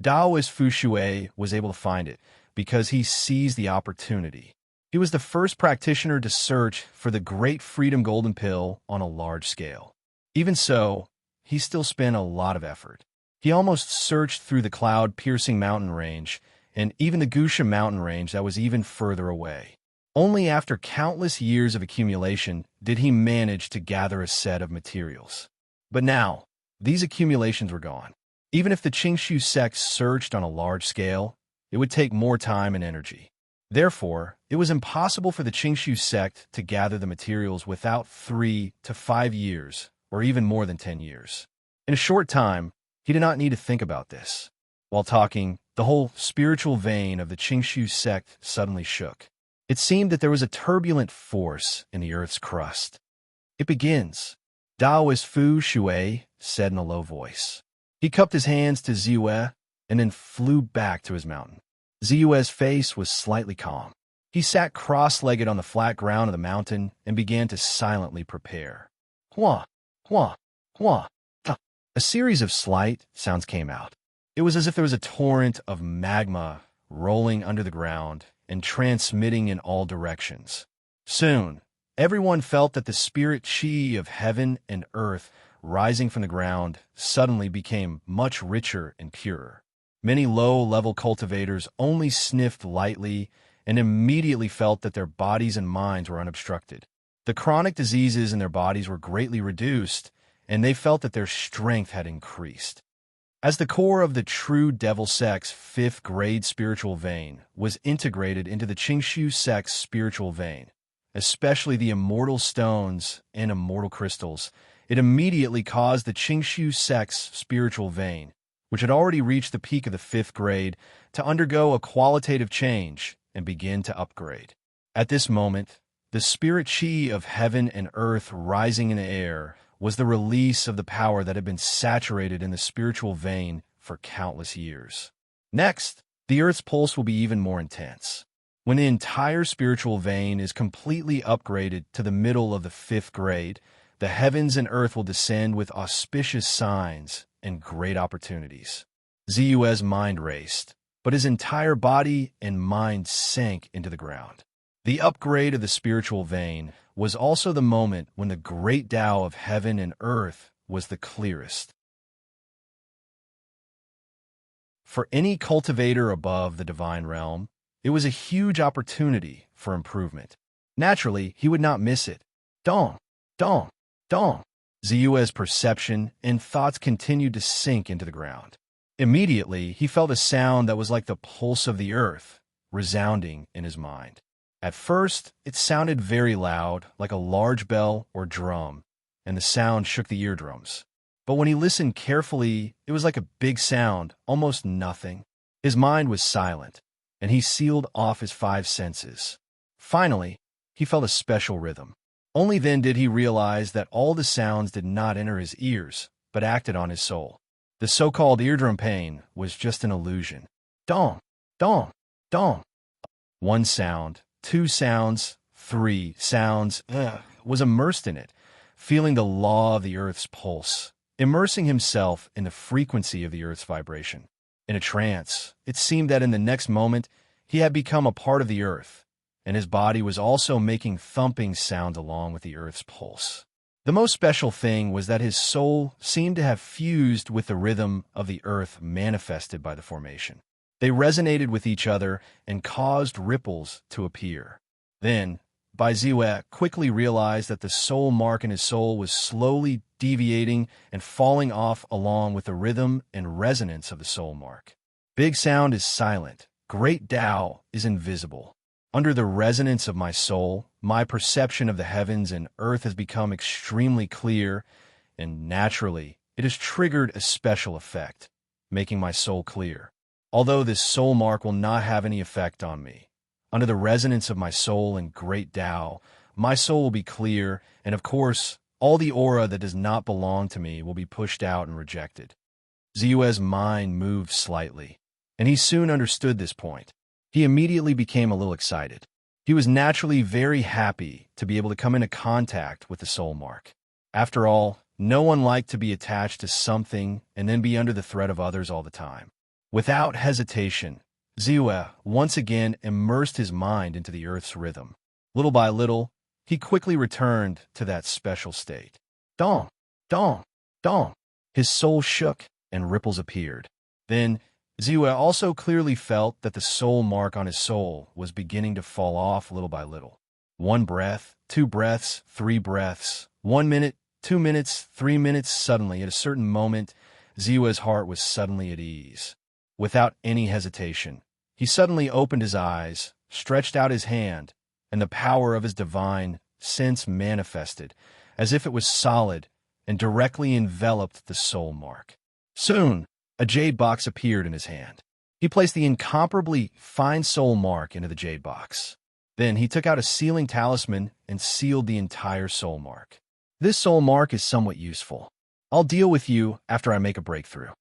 Taoist Fu Shui was able to find it because he seized the opportunity. He was the first practitioner to search for the Great Freedom Golden Pill on a large scale. Even so, he still spent a lot of effort. He almost searched through the cloud-piercing mountain range and even the Gusha mountain range that was even further away. Only after countless years of accumulation did he manage to gather a set of materials. But now, these accumulations were gone. Even if the Qingshu sect searched on a large scale, it would take more time and energy. Therefore, it was impossible for the Qingshu sect to gather the materials without 3 to 5 years, or even more than 10 years. In a short time, he did not need to think about this. While talking, the whole spiritual vein of the Qingshu sect suddenly shook. It seemed that there was a turbulent force in the earth's crust. "It begins," Taoist Fu Shui said in a low voice. He cupped his hands to Ziyue and then flew back to his mountain. Ziyue's face was slightly calm. He sat cross-legged on the flat ground of the mountain and began to silently prepare. Hua, hua, hua. A series of slight sounds came out. It was as if there was a torrent of magma rolling under the ground and transmitting in all directions. Soon, everyone felt that the spirit chi of heaven and earth rising from the ground suddenly became much richer and purer. Many low-level cultivators only sniffed lightly and immediately felt that their bodies and minds were unobstructed. The chronic diseases in their bodies were greatly reduced, and they felt that their strength had increased. As the core of the true Devil sect's 5th grade spiritual vein was integrated into the Qingshu sect's spiritual vein, especially the immortal stones and immortal crystals, it immediately caused the Qingshu sect's spiritual vein, which had already reached the peak of the 5th grade, to undergo a qualitative change and begin to upgrade. At this moment, the spirit chi of heaven and earth rising in the air was the release of the power that had been saturated in the spiritual vein for countless years. Next, the earth's pulse will be even more intense. When the entire spiritual vein is completely upgraded to the middle of the 5th grade, the heavens and earth will descend with auspicious signs and great opportunities. Ziyue's mind raced, but his entire body and mind sank into the ground. The upgrade of the spiritual vein was also the moment when the great Tao of heaven and earth was the clearest. For any cultivator above the divine realm, it was a huge opportunity for improvement. Naturally, he would not miss it. Dong, dong, dong. Ziyue's perception and thoughts continued to sink into the ground. Immediately, he felt a sound that was like the pulse of the earth, resounding in his mind. At first, it sounded very loud, like a large bell or drum, and the sound shook the eardrums. But when he listened carefully, it was like a big sound, almost nothing. His mind was silent, and he sealed off his 5 senses. Finally, he felt a special rhythm. Only then did he realize that all the sounds did not enter his ears, but acted on his soul. The so-called eardrum pain was just an illusion. Dong, dong, dong. 1 sound, 2 sounds, 3 sounds, was immersed in it, feeling the law of the earth's pulse, immersing himself in the frequency of the earth's vibration. In a trance, it seemed that in the next moment, he had become a part of the earth, and his body was also making thumping sounds along with the earth's pulse. The most special thing was that his soul seemed to have fused with the rhythm of the earth manifested by the formation. They resonated with each other and caused ripples to appear. Then, Baiziwe quickly realized that the soul mark in his soul was slowly deviating and falling off along with the rhythm and resonance of the soul mark. Big Sound is silent. Great Tao is invisible. Under the resonance of my soul, my perception of the heavens and earth has become extremely clear, and naturally, it has triggered a special effect, making my soul clear. Although this soul mark will not have any effect on me, under the resonance of my soul and great Tao, my soul will be clear, and of course, all the aura that does not belong to me will be pushed out and rejected. Ziue's mind moved slightly, and he soon understood this point. He immediately became a little excited. He was naturally very happy to be able to come into contact with the soul mark. After all, no one liked to be attached to something and then be under the threat of others all the time. Without hesitation, Ziue once again immersed his mind into the earth's rhythm. Little by little, he quickly returned to that special state. Dong, dong, dong. His soul shook and ripples appeared. Then, Ziue also clearly felt that the soul mark on his soul was beginning to fall off little by little. 1 breath, 2 breaths, 3 breaths, 1 minute, 2 minutes, 3 minutes. Suddenly, at a certain moment, Ziue's heart was suddenly at ease. Without any hesitation, he suddenly opened his eyes, stretched out his hand, and the power of his divine sense manifested, as if it was solid, and directly enveloped the soul mark. Soon, a jade box appeared in his hand. He placed the incomparably fine soul mark into the jade box. Then he took out a sealing talisman and sealed the entire soul mark. This soul mark is somewhat useful. I'll deal with you after I make a breakthrough.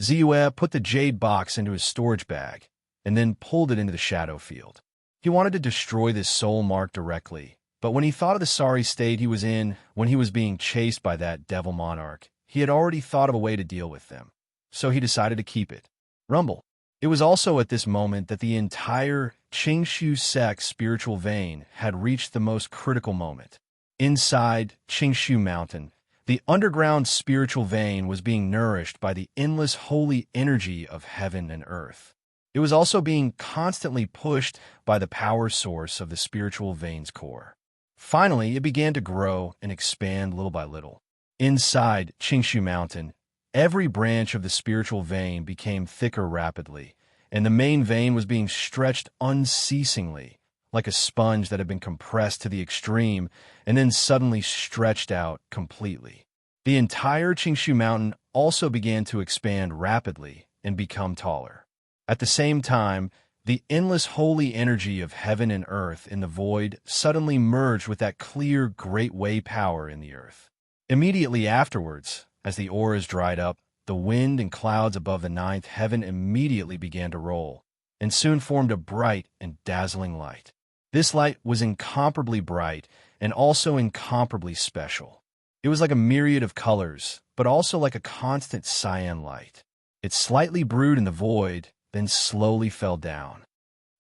Ziue put the jade box into his storage bag and then pulled it into the shadow field. He wanted to destroy this soul mark directly, but when he thought of the sorry state he was in when he was being chased by that devil monarch, he had already thought of a way to deal with them, so he decided to keep it. Rumble. It was also at this moment that the entire Qingshu sect's spiritual vein had reached the most critical moment. Inside Qingshu Mountain, the underground spiritual vein was being nourished by the endless holy energy of heaven and earth. It was also being constantly pushed by the power source of the spiritual vein's core. Finally, it began to grow and expand little by little. Inside Qingshu Mountain, every branch of the spiritual vein became thicker rapidly, and the main vein was being stretched unceasingly, like a sponge that had been compressed to the extreme and then suddenly stretched out completely. The entire Qingshu Mountain also began to expand rapidly and become taller. At the same time, the endless holy energy of heaven and earth in the void suddenly merged with that clear great way power in the earth. Immediately afterwards, as the auras dried up, the wind and clouds above the ninth heaven immediately began to roll, and soon formed a bright and dazzling light. This light was incomparably bright and also incomparably special. It was like a myriad of colors, but also like a constant cyan light. It slightly brewed in the void, then slowly fell down.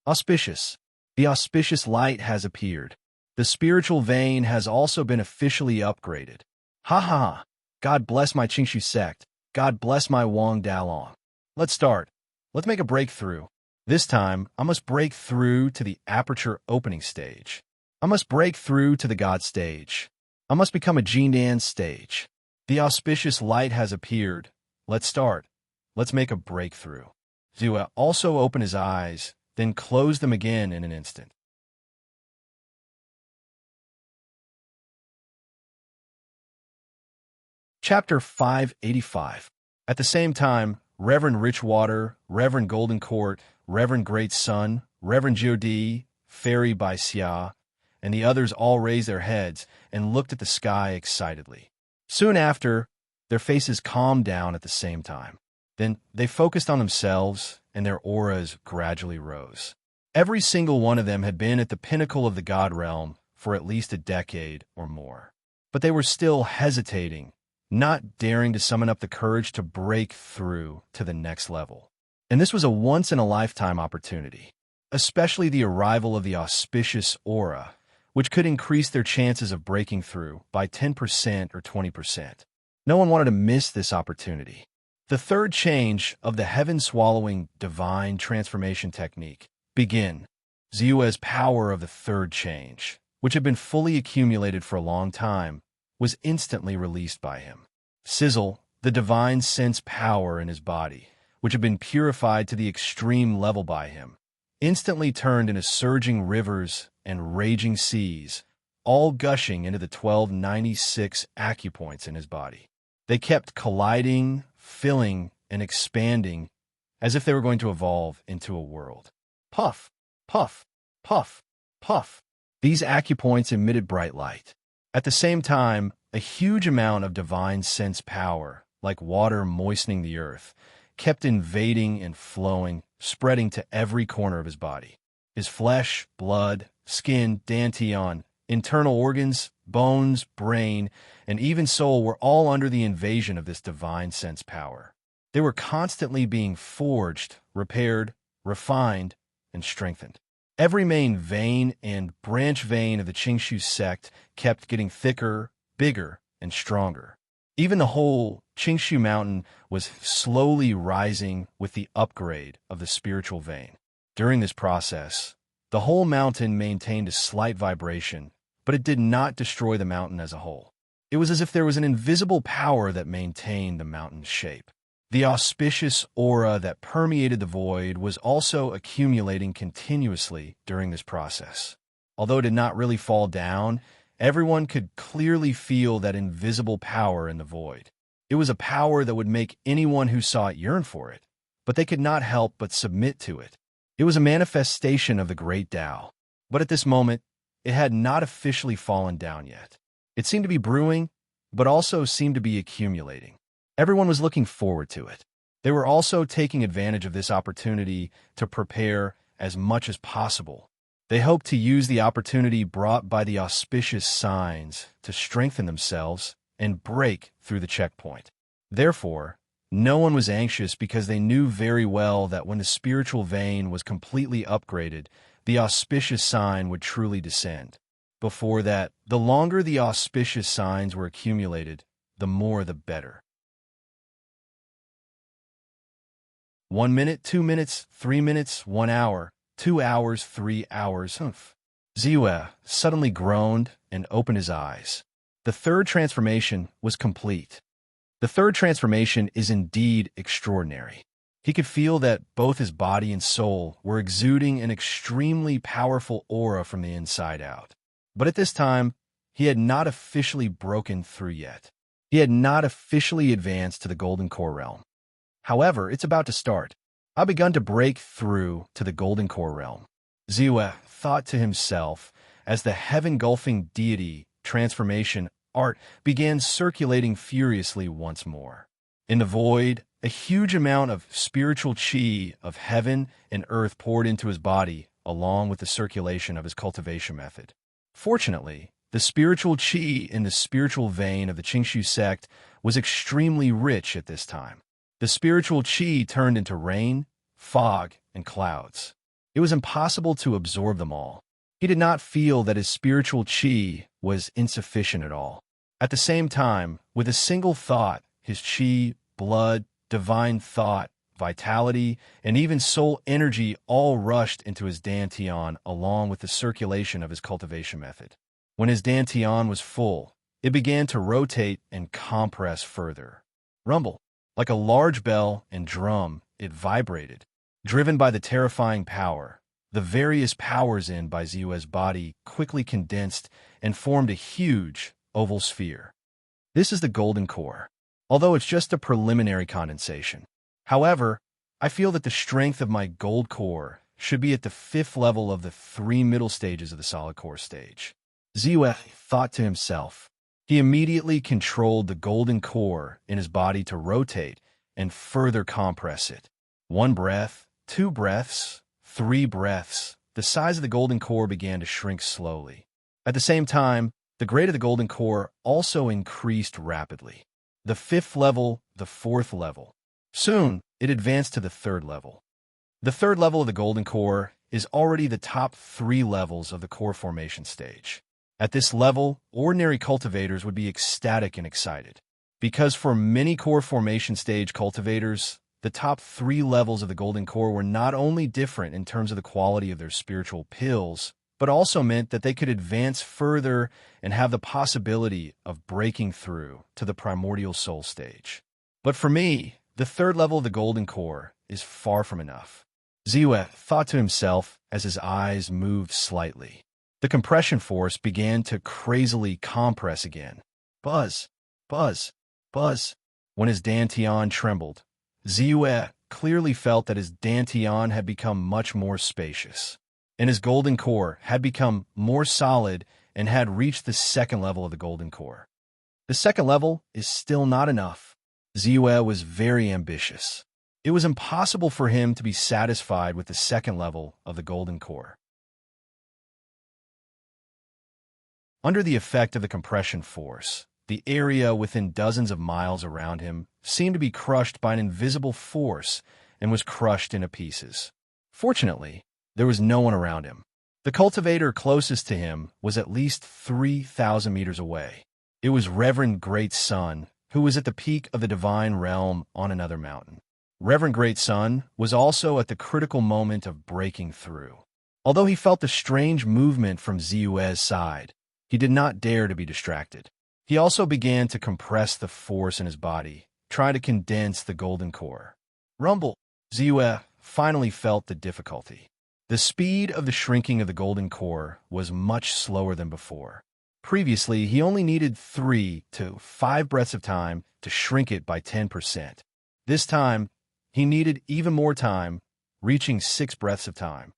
Auspicious. The auspicious light has appeared. The spiritual vein has also been officially upgraded. Ha ha ha. God bless my Qingshu sect. God bless my Wang Dalong. Let's start. Let's make a breakthrough. This time, I must break through to the aperture opening stage. I must break through to the God stage. I must become a Jindan stage. The auspicious light has appeared. Let's start. Let's make a breakthrough. Ziue also opened his eyes, then closed them again in an instant. Chapter 585. At the same time, Reverend Richwater, Reverend Golden Court, Reverend Great Sun, Reverend Jiodi, Fairy Baixia, and the others all raised their heads and looked at the sky excitedly. Soon after, their faces calmed down at the same time. Then they focused on themselves, and their auras gradually rose. Every single one of them had been at the pinnacle of the God realm for at least a decade or more. But they were still hesitating, not daring to summon up the courage to break through to the next level. And this was a once-in-a-lifetime opportunity, especially the arrival of the auspicious aura, which could increase their chances of breaking through by 10% or 20%. No one wanted to miss this opportunity. The third change of the heaven-swallowing divine transformation technique begin. Xiu's power of the third change, which had been fully accumulated for a long time, was instantly released by him. Sizzle, the divine sense power in his body, which had been purified to the extreme level by him, instantly turned into surging rivers and raging seas, all gushing into the 1296 acupoints in his body. They kept colliding, filling, and expanding as if they were going to evolve into a world. Puff, puff, puff, puff. These acupoints emitted bright light. At the same time, a huge amount of divine sense power, like water moistening the earth, kept invading and flowing, spreading to every corner of his body. His flesh, blood, skin, dantian, internal organs, bones, brain, and even soul were all under the invasion of this divine sense power. They were constantly being forged, repaired, refined, and strengthened. Every main vein and branch vein of the Qingshu sect kept getting thicker, bigger, and stronger. Even the whole Qingshu mountain was slowly rising with the upgrade of the spiritual vein. During this process, the whole mountain maintained a slight vibration, but it did not destroy the mountain as a whole. It was as if there was an invisible power that maintained the mountain's shape. The auspicious aura that permeated the void was also accumulating continuously during this process. Although it did not really fall down, everyone could clearly feel that invisible power in the void. It was a power that would make anyone who saw it yearn for it, but they could not help but submit to it. It was a manifestation of the great Tao, but at this moment, it had not officially fallen down yet. It seemed to be brewing, but also seemed to be accumulating. Everyone was looking forward to it. They were also taking advantage of this opportunity to prepare as much as possible. They hoped to use the opportunity brought by the auspicious signs to strengthen themselves and break through the checkpoint. Therefore, no one was anxious because they knew very well that when the spiritual vein was completely upgraded, the auspicious sign would truly descend. Before that, the longer the auspicious signs were accumulated, the more the better. 1 minute, 2 minutes, 3 minutes, 1 hour, 2 hours, 3 hours. Xiu suddenly groaned and opened his eyes. The third transformation was complete. The third transformation is indeed extraordinary. He could feel that both his body and soul were exuding an extremely powerful aura from the inside out. But at this time, he had not officially broken through yet. He had not officially advanced to the Golden Core realm. However, it's about to start. I've begun to break through to the Golden Core realm. Xiu thought to himself as the heaven-gulfing deity transformation art began circulating furiously once more. In the void, a huge amount of spiritual chi of heaven and earth poured into his body, along with the circulation of his cultivation method. Fortunately, the spiritual chi in the spiritual vein of the Qingshu sect was extremely rich at this time. The spiritual chi turned into rain, fog, and clouds. It was impossible to absorb them all. He did not feel that his spiritual chi was insufficient at all. At the same time, with a single thought, his chi, blood, divine thought, vitality, and even soul energy all rushed into his dantian along with the circulation of his cultivation method. When his dantian was full, it began to rotate and compress further. Rumble. Like a large bell and drum, it vibrated. Driven by the terrifying power, the various powers in by Xiu's body quickly condensed and formed a huge oval sphere. This is the Golden Core, although it's just a preliminary condensation. However, I feel that the strength of my Gold Core should be at the 5th level of the 3 middle stages of the Solid Core stage. Xiu thought to himself. He immediately controlled the Golden Core in his body to rotate and further compress it. 1 breath, 2 breaths, 3 breaths. The size of the Golden Core began to shrink slowly. At the same time, the grade of the Golden Core also increased rapidly. the fifth level, the fourth level. Soon, it advanced to the third level. The third level of the golden core is already the top 3 levels of the core formation stage. At this level, ordinary cultivators would be ecstatic and excited, because for many core formation stage cultivators, the top 3 levels of the golden core were not only different in terms of the quality of their spiritual pills, but also meant that they could advance further and have the possibility of breaking through to the primordial soul stage. But for me, the third level of the golden core is far from enough. Ziyue thought to himself as his eyes moved slightly. The compression force began to crazily compress again. Buzz, buzz, buzz. When his dantian trembled, Ziyue clearly felt that his dantian had become much more spacious, and his golden core had become more solid and had reached the second level of the golden core. The second level is still not enough. Ziyue was very ambitious. It was impossible for him to be satisfied with the second level of the golden core. Under the effect of the compression force, the area within dozens of miles around him seemed to be crushed by an invisible force and was crushed into pieces. Fortunately, there was no one around him. The cultivator closest to him was at least 3,000 meters away. It was Reverend Great Sun, who was at the peak of the divine realm on another mountain. Reverend Great Sun was also at the critical moment of breaking through. Although he felt the strange movement from Ziyue's side, he did not dare to be distracted. He also began to compress the force in his body, trying to condense the golden core. Rumble! Ziyue finally felt the difficulty. The speed of the shrinking of the golden core was much slower than before. Previously, he only needed 3 to 5 breaths of time to shrink it by 10%. This time, he needed even more time, reaching 6 breaths of time.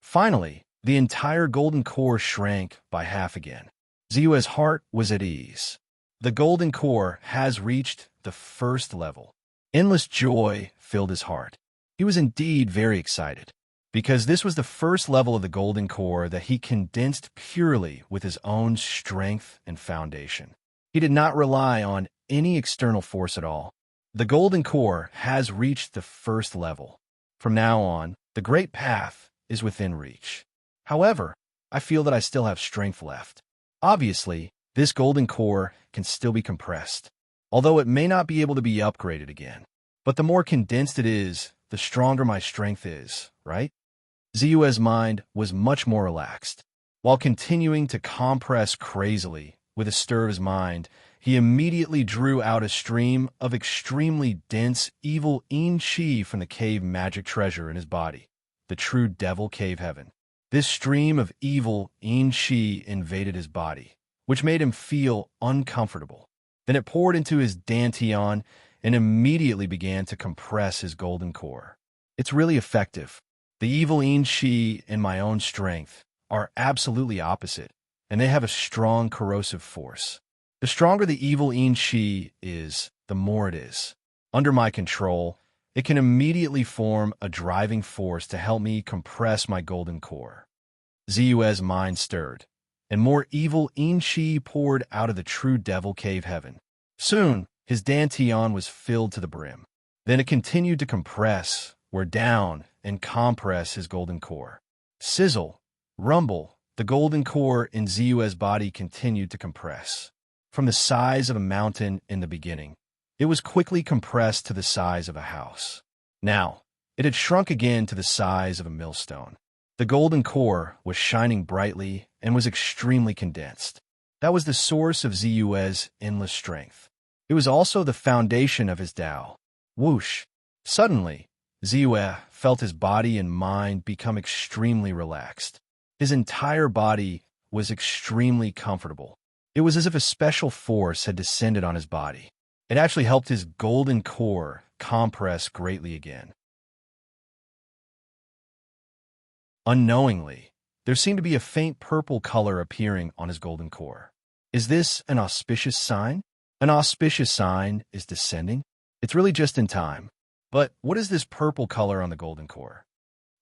Finally, the entire golden core shrank by half again. Ziyue's heart was at ease. The golden core has reached the first level. Endless joy filled his heart. He was indeed very excited, because this was the first level of the golden core that he condensed purely with his own strength and foundation. He did not rely on any external force at all. The golden core has reached the first level. From now on, the great path is within reach. However, I feel that I still have strength left. Obviously, this golden core can still be compressed, although it may not be able to be upgraded again. But the more condensed it is, the stronger my strength is, right? Ziyue's mind was much more relaxed. While continuing to compress crazily with a stir of his mind, he immediately drew out a stream of extremely dense, evil Yin-Chi from the cave magic treasure in his body, the true devil cave heaven. This stream of evil Yin-Chi invaded his body, which made him feel uncomfortable. Then it poured into his dantian and immediately began to compress his golden core. It's really effective. The evil Yin-Chi and my own strength are absolutely opposite, and they have a strong corrosive force. The stronger the evil Yin-Chi is, the more it is. Under my control, it can immediately form a driving force to help me compress my golden core. Ziyue's mind stirred, and more evil Yin-Chi poured out of the true devil cave heaven. Soon, his dantian was filled to the brim. Then it continued to compress, wear down, and compress his golden core. Sizzle, rumble, the golden core in Ziyue's body continued to compress. From the size of a mountain in the beginning, it was quickly compressed to the size of a house. Now, it had shrunk again to the size of a millstone. The golden core was shining brightly and was extremely condensed. That was the source of Ziyue's endless strength. It was also the foundation of his Tao. Whoosh! Suddenly, Ziyue felt his body and mind become extremely relaxed. His entire body was extremely comfortable. It was as if a special force had descended on his body. It actually helped his golden core compress greatly again. Unknowingly, there seemed to be a faint purple color appearing on his golden core. Is this an auspicious sign? An auspicious sign is descending? It's really just in time. But what is this purple color on the golden core?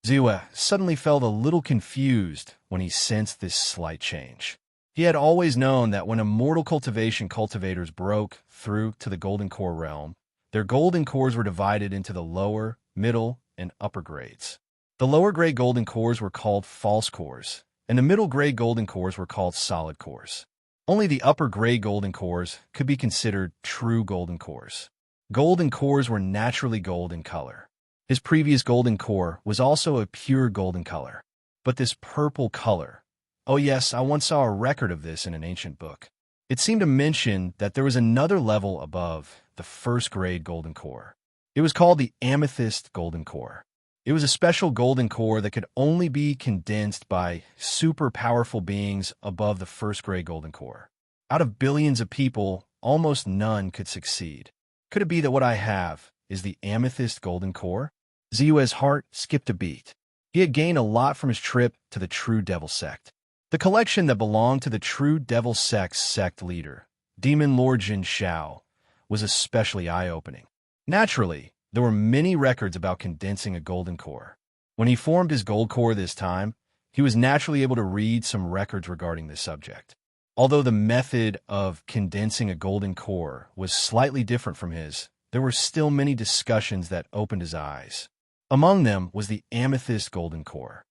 Ziyue suddenly felt a little confused when he sensed this slight change. He had always known that when immortal cultivators broke through to the golden core realm, their golden cores were divided into the lower, middle, and upper grades. The lower grade golden cores were called false cores, and the middle grade golden cores were called solid cores. Only the upper grade golden cores could be considered true golden cores. Golden cores were naturally gold in color. His previous golden core was also a pure golden color. But this purple color, oh yes, I once saw a record of this in an ancient book. It seemed to mention that there was another level above the first grade golden core. It was called the amethyst golden core. It was a special golden core that could only be condensed by super powerful beings above the first grade golden core. Out of billions of people, almost none could succeed. Could it be that what I have is the amethyst golden core? Ziyue's heart skipped a beat. He had gained a lot from his trip to the True Devil sect. The collection that belonged to the True Devil sect's sect leader, Demon Lord Jin Shao, was especially eye-opening. Naturally, there were many records about condensing a golden core. When he formed his gold core this time, he was naturally able to read some records regarding this subject. Although the method of condensing a golden core was slightly different from his, there were still many discussions that opened his eyes. Among them was the amethyst golden core.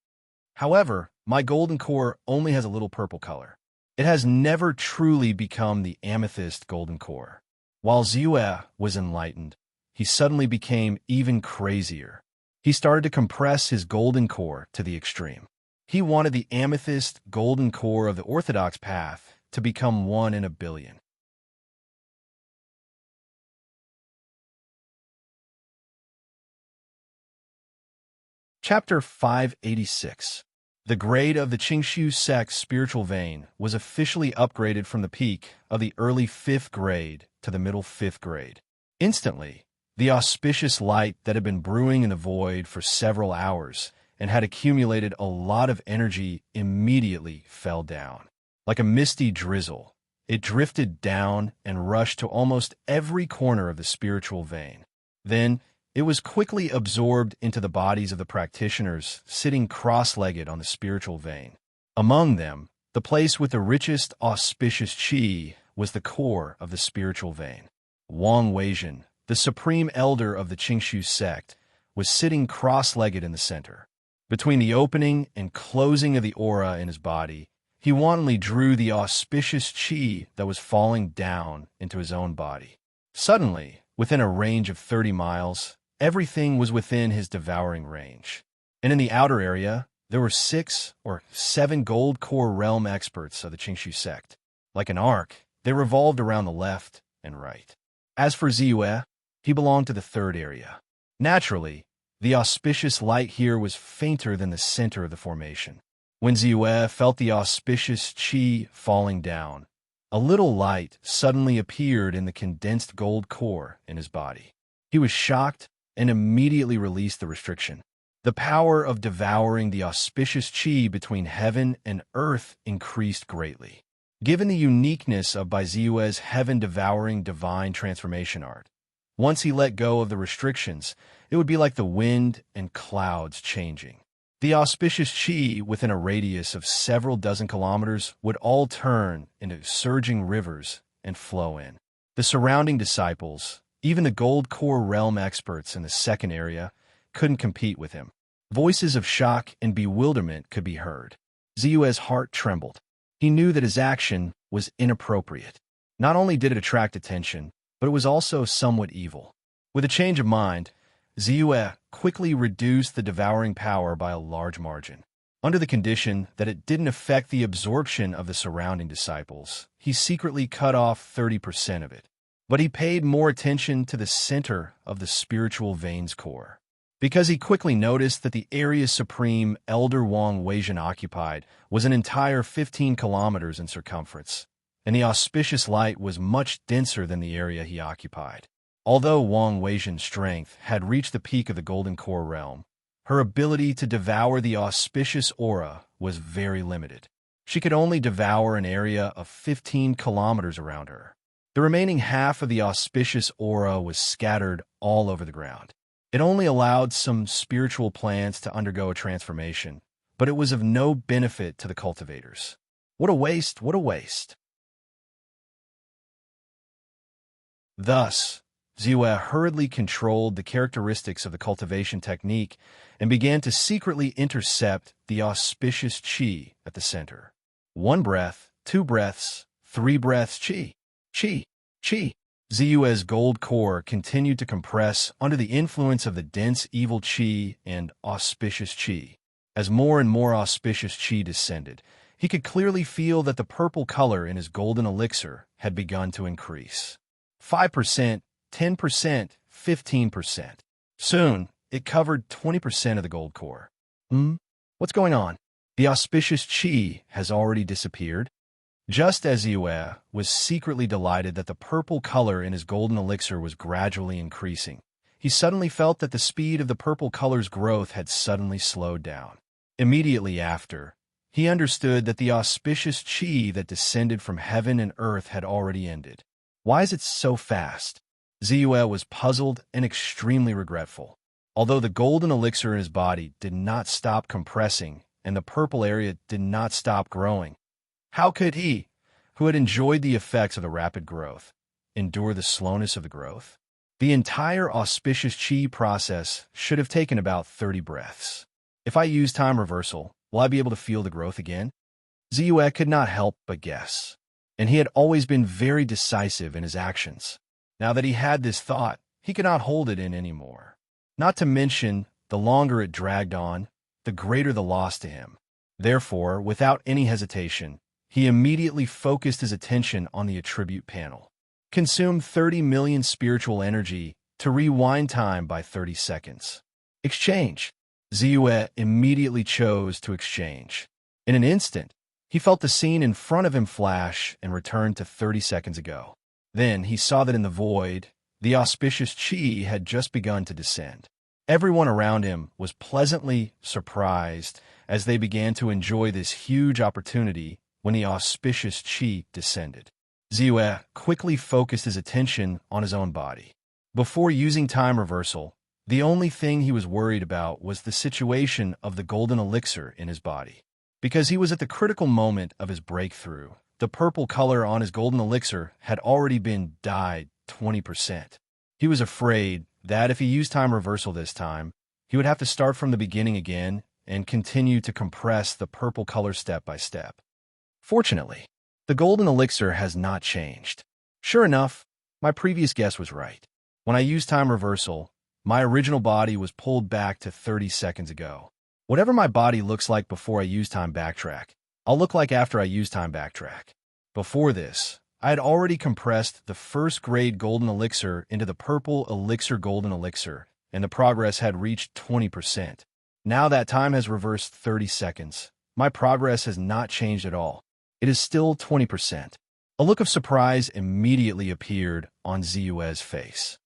However, my golden core only has a little purple color. It has never truly become the amethyst golden core. While Ziyue was enlightened, he suddenly became even crazier. He started to compress his golden core to the extreme. He wanted the amethyst golden core of the orthodox path to become 1 in a billion. Chapter 586. The grade of the Qingshu sect's spiritual vein was officially upgraded from the peak of the early 5th grade to the middle 5th grade. Instantly, the auspicious light that had been brewing in the void for several hours and had accumulated a lot of energy immediately fell down. Like a misty drizzle, it drifted down and rushed to almost every corner of the spiritual vein. Then, it was quickly absorbed into the bodies of the practitioners sitting cross-legged on the spiritual vein. Among them, the place with the richest auspicious qi was the core of the spiritual vein. Wang Weijin, the supreme elder of the Qingshu sect, was sitting cross-legged in the center. Between the opening and closing of the aura in his body, he wantonly drew the auspicious qi that was falling down into his own body. Suddenly, within a range of 30 miles, everything was within his devouring range. And in the outer area, there were 6 or 7 gold core realm experts of the Qingshu sect. Like an arc, they revolved around the left and right. As for Ziyue, he belonged to the 3rd area. Naturally, the auspicious light here was fainter than the center of the formation. When Ziyue felt the auspicious qi falling down, a little light suddenly appeared in the condensed gold core in his body. He was shocked and immediately released the restriction. The power of devouring the auspicious qi between heaven and earth increased greatly. Given the uniqueness of Ziyue's heaven-devouring divine transformation art, once he let go of the restrictions, it would be like the wind and clouds changing. The auspicious qi within a radius of several dozen kilometers would all turn into surging rivers and flow in. The surrounding disciples, even the gold core realm experts in the 2nd area, couldn't compete with him. Voices of shock and bewilderment could be heard. Ziyue's heart trembled. He knew that his action was inappropriate. Not only did it attract attention, but it was also somewhat evil. With a change of mind, Ziyue quickly reduced the devouring power by a large margin. Under the condition that it didn't affect the absorption of the surrounding disciples, he secretly cut off 30% of it. But he paid more attention to the center of the spiritual vein's core. Because he quickly noticed that the area supreme Elder Wang Weijin occupied was an entire 15 kilometers in circumference, and the auspicious light was much denser than the area he occupied. Although Wang Weijin's strength had reached the peak of the Golden Core realm, her ability to devour the auspicious aura was very limited. She could only devour an area of 15 kilometers around her. The remaining half of the auspicious aura was scattered all over the ground. It only allowed some spiritual plants to undergo a transformation, but it was of no benefit to the cultivators. What a waste, what a waste. Thus, Ziyue hurriedly controlled the characteristics of the cultivation technique and began to secretly intercept the auspicious qi at the center. 1 breath, 2 breaths, 3 breaths, qi, qi, qi. Ziyue's gold core continued to compress under the influence of the dense evil qi and auspicious qi. As more and more auspicious qi descended, he could clearly feel that the purple color in his golden elixir had begun to increase. 5%, 10%, 15%. Soon, it covered 20% of the gold core. What's going on? The auspicious qi has already disappeared? Just as Ziyue was secretly delighted that the purple color in his golden elixir was gradually increasing, he suddenly felt that the speed of the purple color's growth had suddenly slowed down. Immediately after, he understood that the auspicious qi that descended from heaven and earth had already ended. Why is it so fast? Ziyue was puzzled and extremely regretful. Although the golden elixir in his body did not stop compressing and the purple area did not stop growing, how could he, who had enjoyed the effects of the rapid growth, endure the slowness of the growth? The entire auspicious qi process should have taken about 30 breaths. If I use time reversal, will I be able to feel the growth again? Ziyue could not help but guess, and he had always been very decisive in his actions. Now that he had this thought, he could not hold it in anymore. Not to mention, the longer it dragged on, the greater the loss to him. Therefore, without any hesitation, he immediately focused his attention on the attribute panel. Consume 30 million spiritual energy to rewind time by 30 seconds. Exchange. Ziyue immediately chose to exchange. In an instant, he felt the scene in front of him flash and return to 30 seconds ago. Then he saw that in the void, the auspicious qi had just begun to descend. Everyone around him was pleasantly surprised as they began to enjoy this huge opportunity when the auspicious qi descended. Ziyue quickly focused his attention on his own body. Before using time reversal, the only thing he was worried about was the situation of the golden elixir in his body. Because he was at the critical moment of his breakthrough, the purple color on his golden elixir had already been dyed 20%. He was afraid that if he used time reversal this time, he would have to start from the beginning again and continue to compress the purple color step by step. Fortunately, the golden elixir has not changed. Sure enough, my previous guess was right. When I used time reversal, my original body was pulled back to 30 seconds ago. Whatever my body looks like before I use time backtrack, I'll look like after I use time backtrack. Before this, I had already compressed the first grade golden elixir into the purple elixir golden elixir, and the progress had reached 20%. Now that time has reversed 30 seconds. My progress has not changed at all. It is still 20%. A look of surprise immediately appeared on Ziyue's face.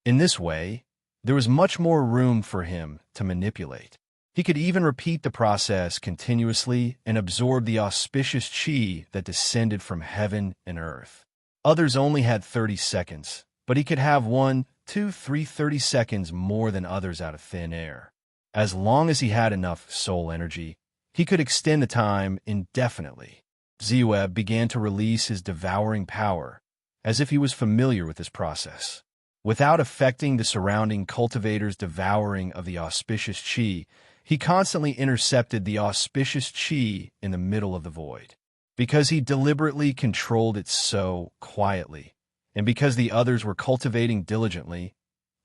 In this way, there was much more room for him to manipulate. He could even repeat the process continuously and absorb the auspicious qi that descended from heaven and earth. Others only had 30 seconds, but he could have 1, 2, 3, 30 seconds more than others out of thin air. As long as he had enough soul energy, he could extend the time indefinitely. Ziyue began to release his devouring power, as if he was familiar with this process. Without affecting the surrounding cultivator's devouring of the auspicious qi, he constantly intercepted the auspicious qi in the middle of the void. Because he deliberately controlled it so quietly, and because the others were cultivating diligently,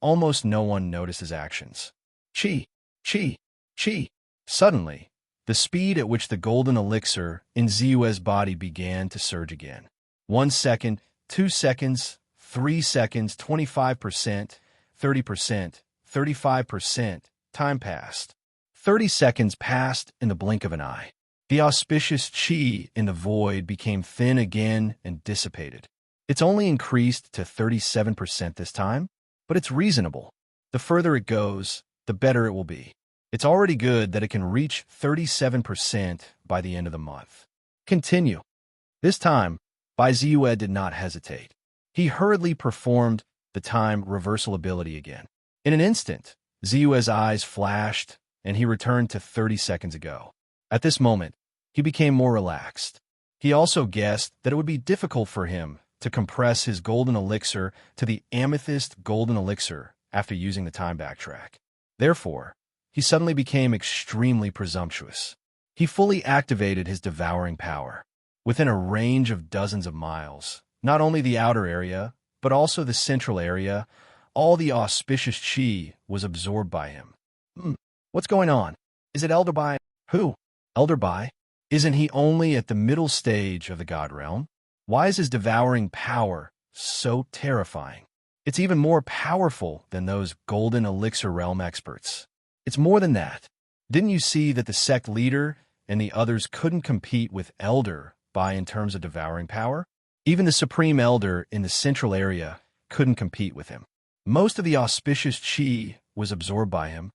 almost no one noticed his actions. Qi, qi, qi. Suddenly, the speed at which the golden elixir in Ziyue's body began to surge again. 1 second, 2 seconds, 3 seconds, 25%, 30%, 35%, time passed. 30 seconds passed in the blink of an eye. The auspicious qi in the void became thin again and dissipated. It's only increased to 37% this time, but it's reasonable. The further it goes, the better it will be. It's already good that it can reach 37% by the end of the month. Continue. This time, Bai Ziyue did not hesitate. He hurriedly performed the time reversal ability again. In an instant, Ziyue's eyes flashed, and he returned to 30 seconds ago. At this moment, he became more relaxed. He also guessed that it would be difficult for him to compress his golden elixir to the amethyst golden elixir after using the time backtrack. Therefore, he suddenly became extremely presumptuous. He fully activated his devouring power. Within a range of dozens of miles, not only the outer area, but also the central area, all the auspicious chi was absorbed by him. What's going on? Is it Elder Bai? Who? Elder Bai? Isn't he only at the middle stage of the God realm? Why is his devouring power so terrifying? It's even more powerful than those golden elixir realm experts. It's more than that. Didn't you see that the sect leader and the others couldn't compete with Elder Bai in terms of devouring power? Even the Supreme Elder in the central area couldn't compete with him. Most of the auspicious chi was absorbed by him.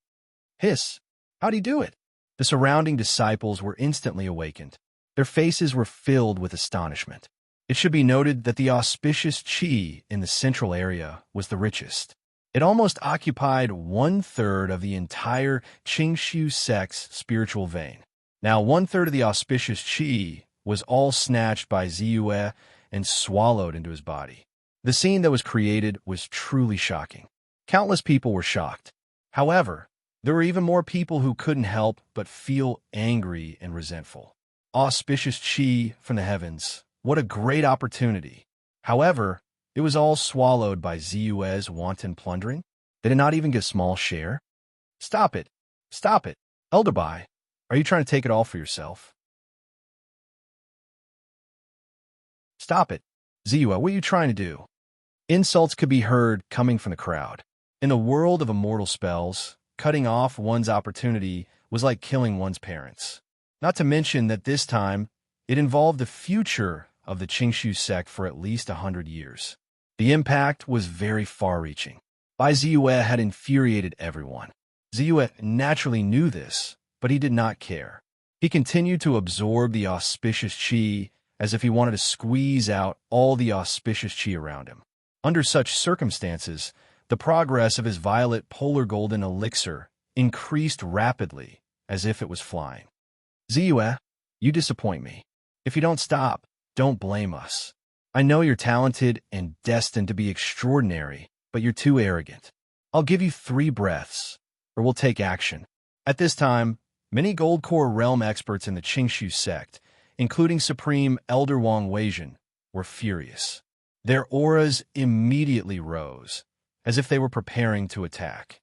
Hiss! How'd he do it? The surrounding disciples were instantly awakened. Their faces were filled with astonishment. It should be noted that the auspicious chi in the central area was the richest. It almost occupied 1/3 of the entire Qingshu sect's spiritual vein. Now 1/3 of the auspicious chi was all snatched by Ziyue and swallowed into his body. The scene that was created was truly shocking. Countless people were shocked. However, there were even more people who couldn't help but feel angry and resentful. Auspicious chi from the heavens. What a great opportunity. However, it was all swallowed by Ziyue's wanton plundering. They did not even get a small share. Stop it. Stop it. Elder Bai, are you trying to take it all for yourself? Stop it. Ziyue, what are you trying to do? Insults could be heard coming from the crowd. In the world of immortal spells, cutting off one's opportunity was like killing one's parents. Not to mention that this time, it involved the future of the Qingshu sect for at least 100 years. The impact was very far-reaching. Bai Ziyue had infuriated everyone. Ziyue naturally knew this, but he did not care. He continued to absorb the auspicious chi as if he wanted to squeeze out all the auspicious chi around him. Under such circumstances, the progress of his violet polar golden elixir increased rapidly, as if it was flying. Ziyue, you disappoint me. If you don't stop, don't blame us. I know you're talented and destined to be extraordinary, but you're too arrogant. I'll give you 3 breaths, or we'll take action. At this time, many Gold Core realm experts in the Qingshu sect, including Supreme Elder Wang Weijun, were furious. Their auras immediately rose, as if they were preparing to attack.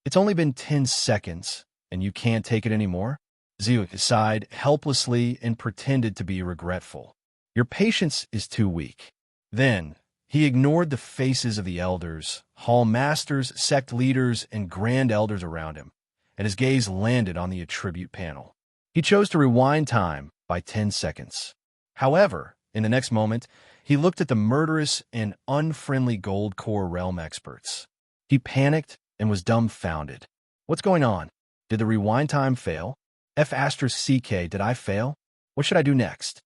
It's only been 10 seconds, and you can't take it anymore? Ziyue sighed helplessly and pretended to be regretful. Your patience is too weak. Then, he ignored the faces of the elders, hall masters, sect leaders, and grand elders around him, and his gaze landed on the attribute panel. He chose to rewind time by 10 seconds. However, in the next moment, he looked at the murderous and unfriendly Gold Core realm experts. He panicked and was dumbfounded. What's going on? Did the rewind time fail? F***CK, did I fail? What should I do next?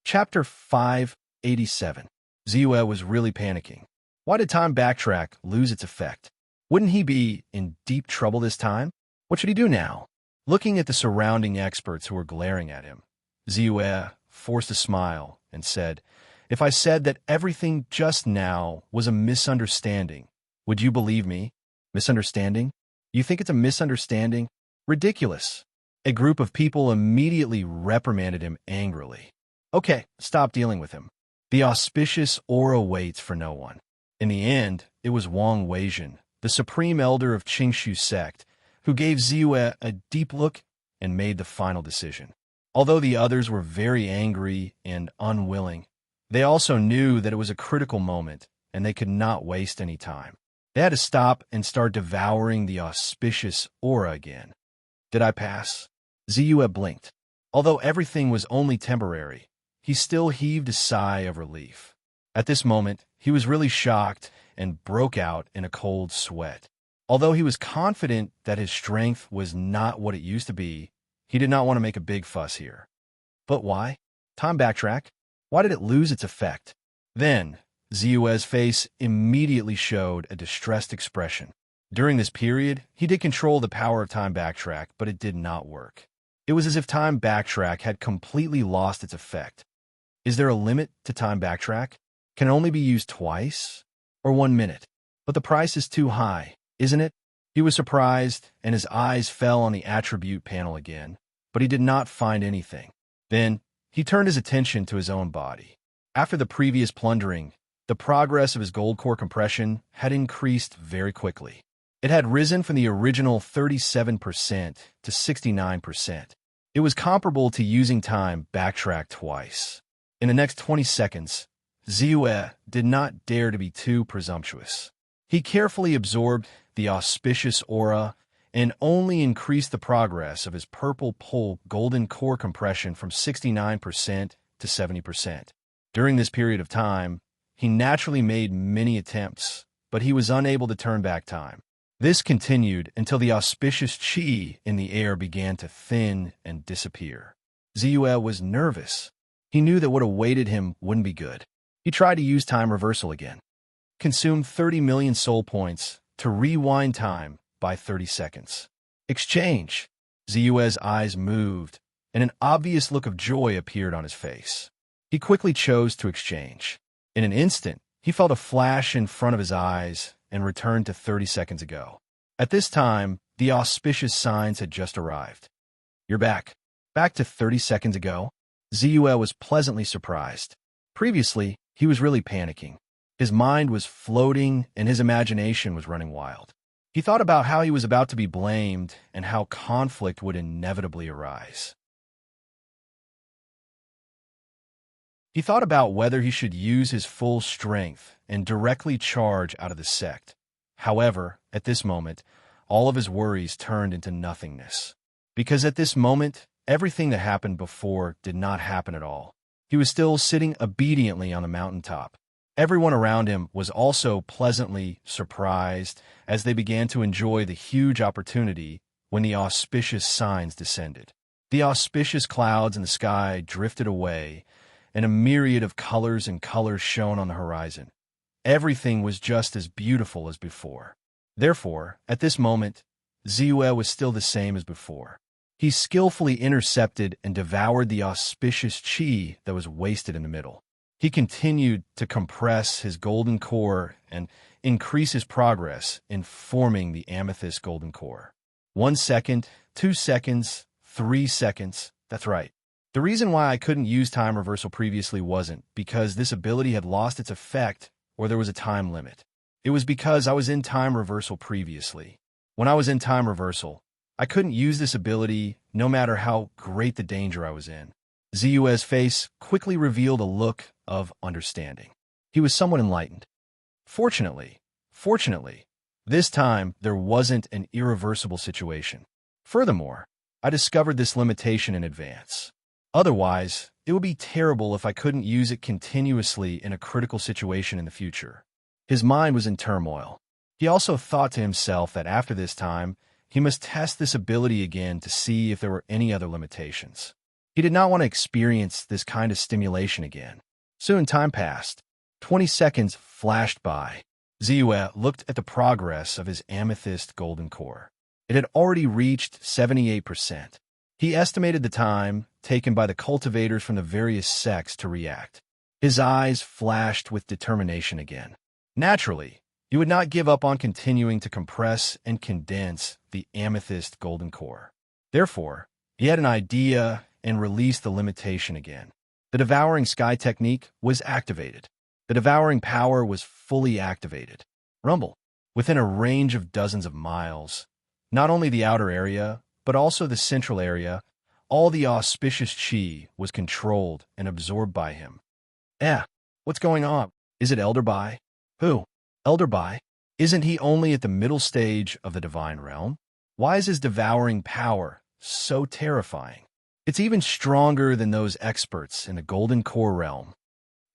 Chapter 587. Ziyue was really panicking. Why did time backtrack lose its effect? Wouldn't he be in deep trouble this time? What should he do now? Looking at the surrounding experts who were glaring at him, Ziyue forced a smile and said, If I said that everything just now was a misunderstanding, would you believe me? Misunderstanding? You think it's a misunderstanding? Ridiculous. A group of people immediately reprimanded him angrily. Okay, stop dealing with him. The auspicious aura waits for no one. In the end, it was Wang Weijun, the Supreme Elder of Qingshu sect, who gave Ziyue a deep look and made the final decision. Although the others were very angry and unwilling, they also knew that it was a critical moment and they could not waste any time. They had to stop and start devouring the auspicious aura again. Did I pass? Ziyue blinked. Although everything was only temporary, he still heaved a sigh of relief. At this moment, he was really shocked and broke out in a cold sweat. Although he was confident that his strength was not what it used to be, he did not want to make a big fuss here. But why? Time backtrack. Why did it lose its effect? Then, Ziyue's face immediately showed a distressed expression. During this period, he did control the power of time backtrack, but it did not work. It was as if time backtrack had completely lost its effect. Is there a limit to time backtrack? Can it only be used twice? Or 1 minute? But the price is too high, isn't it? He was surprised, and his eyes fell on the attribute panel again, but he did not find anything. Then, he turned his attention to his own body. After the previous plundering, the progress of his gold core compression had increased very quickly. It had risen from the original 37% to 69%. It was comparable to using time backtrack twice. In the next 20 seconds, Ziyue did not dare to be too presumptuous. He carefully absorbed the auspicious aura and only increased the progress of his purple pole golden core compression from 69% to 70%. During this period of time, he naturally made many attempts, but he was unable to turn back time. This continued until the auspicious qi in the air began to thin and disappear. Ziyue was nervous. He knew that what awaited him wouldn't be good. He tried to use time reversal again. Consumed 30 million soul points to rewind time by 30 seconds. Exchange. Ziyue's eyes moved, and an obvious look of joy appeared on his face. He quickly chose to exchange. In an instant, he felt a flash in front of his eyes and returned to 30 seconds ago. At this time, the auspicious signs had just arrived. You're back. Back to 30 seconds ago? Ziyue was pleasantly surprised. Previously, he was really panicking. His mind was floating and his imagination was running wild. He thought about how he was about to be blamed and how conflict would inevitably arise. He thought about whether he should use his full strength and directly charge out of the sect. However, at this moment, all of his worries turned into nothingness. Because at this moment, everything that happened before did not happen at all. He was still sitting obediently on the mountaintop. Everyone around him was also pleasantly surprised as they began to enjoy the huge opportunity when the auspicious signs descended. The auspicious clouds in the sky drifted away, and a myriad of colors and colors shone on the horizon. Everything was just as beautiful as before. Therefore, at this moment, Ziyue was still the same as before. He skillfully intercepted and devoured the auspicious qi that was wasted in the middle. He continued to compress his golden core and increase his progress in forming the amethyst golden core. 1 second, 2 seconds, 3 seconds. That's right. The reason why I couldn't use time reversal previously wasn't because this ability had lost its effect or there was a time limit. It was because I was in time reversal previously. When I was in time reversal, I couldn't use this ability no matter how great the danger I was in. Ziyue's face quickly revealed a look of understanding. He was somewhat enlightened. Fortunately, this time there wasn't an irreversible situation. Furthermore, I discovered this limitation in advance. Otherwise, it would be terrible if I couldn't use it continuously in a critical situation in the future. His mind was in turmoil. He also thought to himself that after this time, he must test this ability again to see if there were any other limitations. He did not want to experience this kind of stimulation again. Soon time passed. 20 seconds flashed by. Ziyue looked at the progress of his amethyst golden core. It had already reached 78%. He estimated the time taken by the cultivators from the various sects to react. His eyes flashed with determination again. Naturally, he would not give up on continuing to compress and condense the amethyst golden core. Therefore, he had an idea and released the limitation again. The devouring sky technique was activated. The devouring power was fully activated. Rumble. Within a range of dozens of miles, not only the outer area, but also the central area, all the auspicious qi was controlled and absorbed by him. What's going on? Is it Elder Bai? Who? Elder Bai? Isn't he only at the middle stage of the divine realm? Why is his devouring power so terrifying? It's even stronger than those experts in the golden core realm.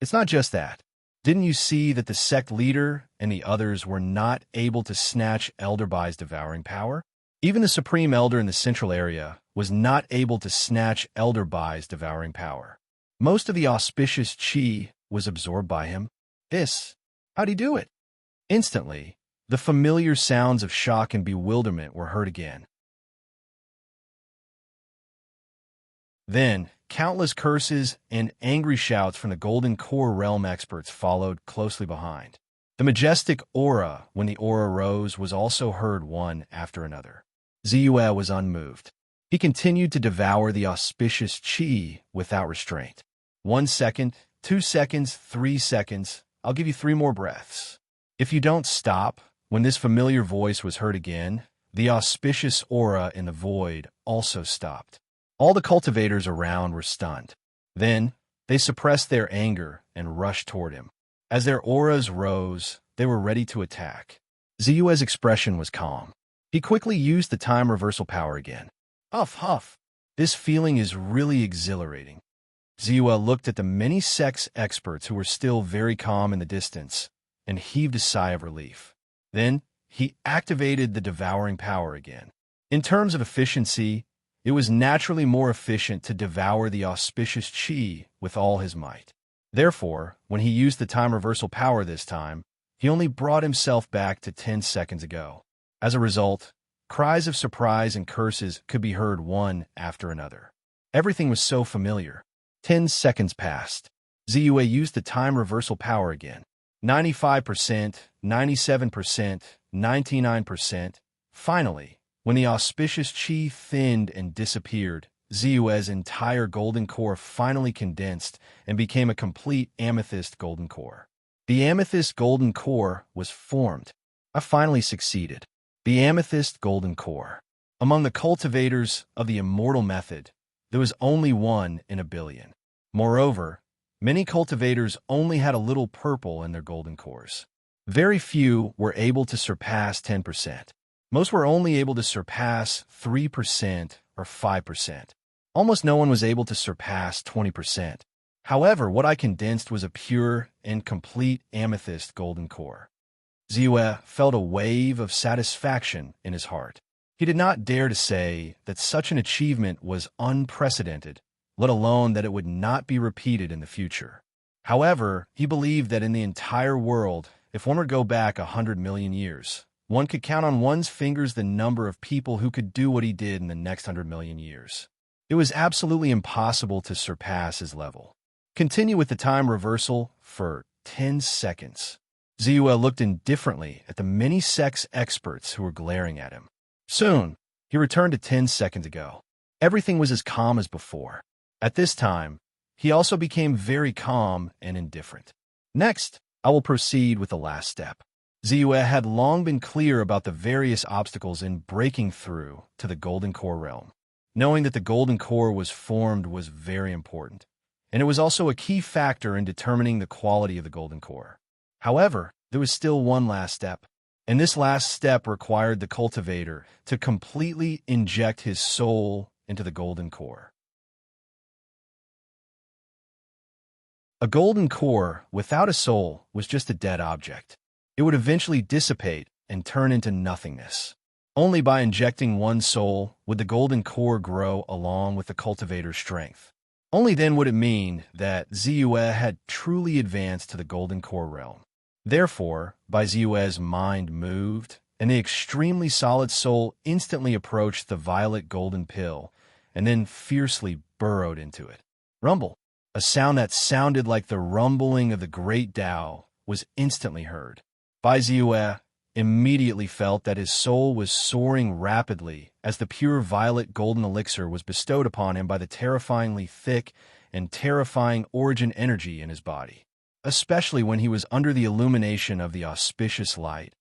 It's not just that. Didn't you see that the sect leader and the others were not able to snatch Elder Bai's devouring power? Even the Supreme Elder in the central area was not able to snatch Elder Bai's devouring power. Most of the auspicious qi was absorbed by him. This, how'd he do it? Instantly, the familiar sounds of shock and bewilderment were heard again. Then, countless curses and angry shouts from the Golden Core Realm experts followed closely behind. The majestic aura, when the aura rose, was also heard one after another. Ziyue was unmoved. He continued to devour the auspicious qi without restraint. 1 second, 2 seconds, 3 seconds. I'll give you 3 more breaths. If you don't stop, when this familiar voice was heard again, the auspicious aura in the void also stopped. All the cultivators around were stunned. Then, they suppressed their anger and rushed toward him. As their auras rose, they were ready to attack. Ziyue's expression was calm. He quickly used the time reversal power again. Huff, huff. This feeling is really exhilarating. Ziyue looked at the many sex experts who were still very calm in the distance and heaved a sigh of relief. Then, he activated the devouring power again. In terms of efficiency, it was naturally more efficient to devour the auspicious qi with all his might. Therefore, when he used the time reversal power this time, he only brought himself back to 10 seconds ago. As a result, cries of surprise and curses could be heard one after another. Everything was so familiar. 10 seconds passed. Ziyue used the time reversal power again. 95%, 97%, 99%. Finally, when the auspicious qi thinned and disappeared, Ziyue's entire golden core finally condensed and became a complete amethyst golden core. The amethyst golden core was formed. I finally succeeded. The amethyst golden core. Among the cultivators of the immortal method, there was only 1 in a billion. Moreover, many cultivators only had a little purple in their golden cores. Very few were able to surpass 10%. Most were only able to surpass 3% or 5%. Almost no one was able to surpass 20%. However, what I condensed was a pure and complete amethyst golden core. Ziyue felt a wave of satisfaction in his heart. He did not dare to say that such an achievement was unprecedented, let alone that it would not be repeated in the future. However, he believed that in the entire world, if one were to go back 100 million years, one could count on one's fingers the number of people who could do what he did in the next 100 million years. It was absolutely impossible to surpass his level. Continue with the time reversal for 10 seconds. Ziyue looked indifferently at the many sex experts who were glaring at him. Soon, he returned to 10 seconds ago. Everything was as calm as before. At this time, he also became very calm and indifferent. Next, I will proceed with the last step. Ziyue had long been clear about the various obstacles in breaking through to the Golden Core realm. Knowing that the Golden Core was formed was very important, and it was also a key factor in determining the quality of the Golden Core. However, there was still one last step, and this last step required the cultivator to completely inject his soul into the Golden Core. A Golden Core without a soul was just a dead object. It would eventually dissipate and turn into nothingness. Only by injecting one soul would the Golden Core grow along with the cultivator's strength. Only then would it mean that Ziyue had truly advanced to the Golden Core realm. Therefore, by Ziyue's mind moved, and the extremely solid soul instantly approached the violet golden pill, and then fiercely burrowed into it. Rumble, a sound that sounded like the rumbling of the great Tao, was instantly heard. Bai Ziyue immediately felt that his soul was soaring rapidly as the pure violet golden elixir was bestowed upon him by the terrifyingly thick and terrifying origin energy in his body, especially when he was under the illumination of the auspicious light.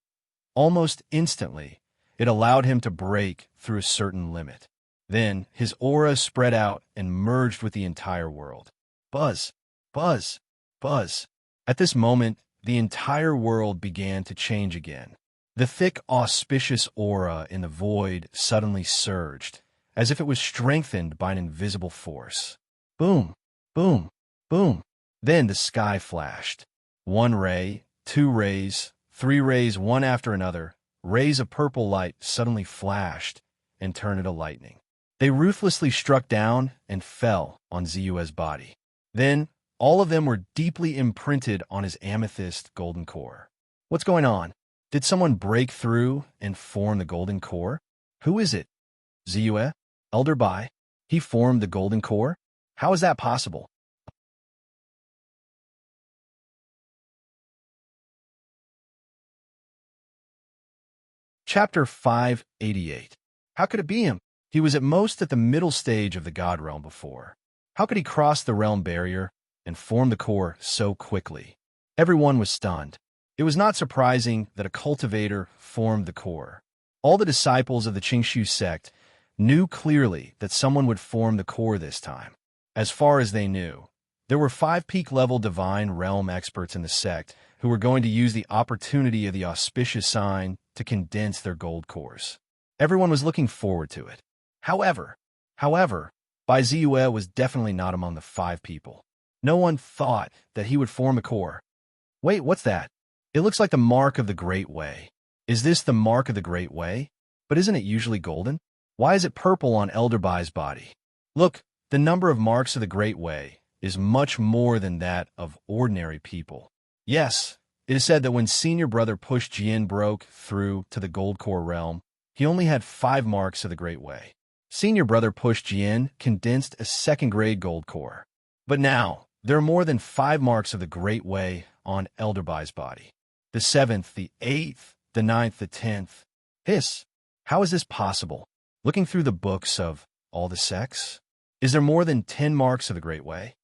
Almost instantly, it allowed him to break through a certain limit. Then, his aura spread out and merged with the entire world. Buzz, buzz, buzz. At this moment, the entire world began to change again. The thick, auspicious aura in the void suddenly surged, as if it was strengthened by an invisible force. Boom, boom, boom. Then the sky flashed. 1 ray, 2 rays, 3 rays, one after another. Rays of purple light suddenly flashed and turned into lightning. They ruthlessly struck down and fell on Ziyue's body. Then, All of them were deeply imprinted on his amethyst golden core. What's going on? Did someone break through and form the golden core? Who is it? Ziyue? Elder Bai? He formed the golden core? How is that possible? Chapter 588. How could it be him? He was at most at the middle stage of the God realm before. How could he cross the realm barrier and form the core so quickly? Everyone was stunned. It was not surprising that a cultivator formed the core. All the disciples of the Qingshu sect knew clearly that someone would form the core this time. As far as they knew, there were 5 peak-level divine realm experts in the sect who were going to use the opportunity of the auspicious sign to condense their gold cores. Everyone was looking forward to it. However, Bai Ziyue was definitely not among the 5 people. No one thought that he would form a core. Wait, what's that? It looks like the mark of the Great Way. Is this the mark of the Great Way? But isn't it usually golden? Why is it purple on Elder Bai's body? Look, the number of marks of the Great Way is much more than that of ordinary people. Yes, it is said that when senior brother Push Jian broke through to the gold core realm, he only had 5 marks of the Great Way. Senior brother Push Jian condensed a 2nd grade gold core. But now, there are more than 5 marks of the Great Way on Elder Bai's body. The 7th, the 8th, the 9th, the 10th. How is this possible? Looking through the books of all the sects, is there more than 10 marks of the Great Way?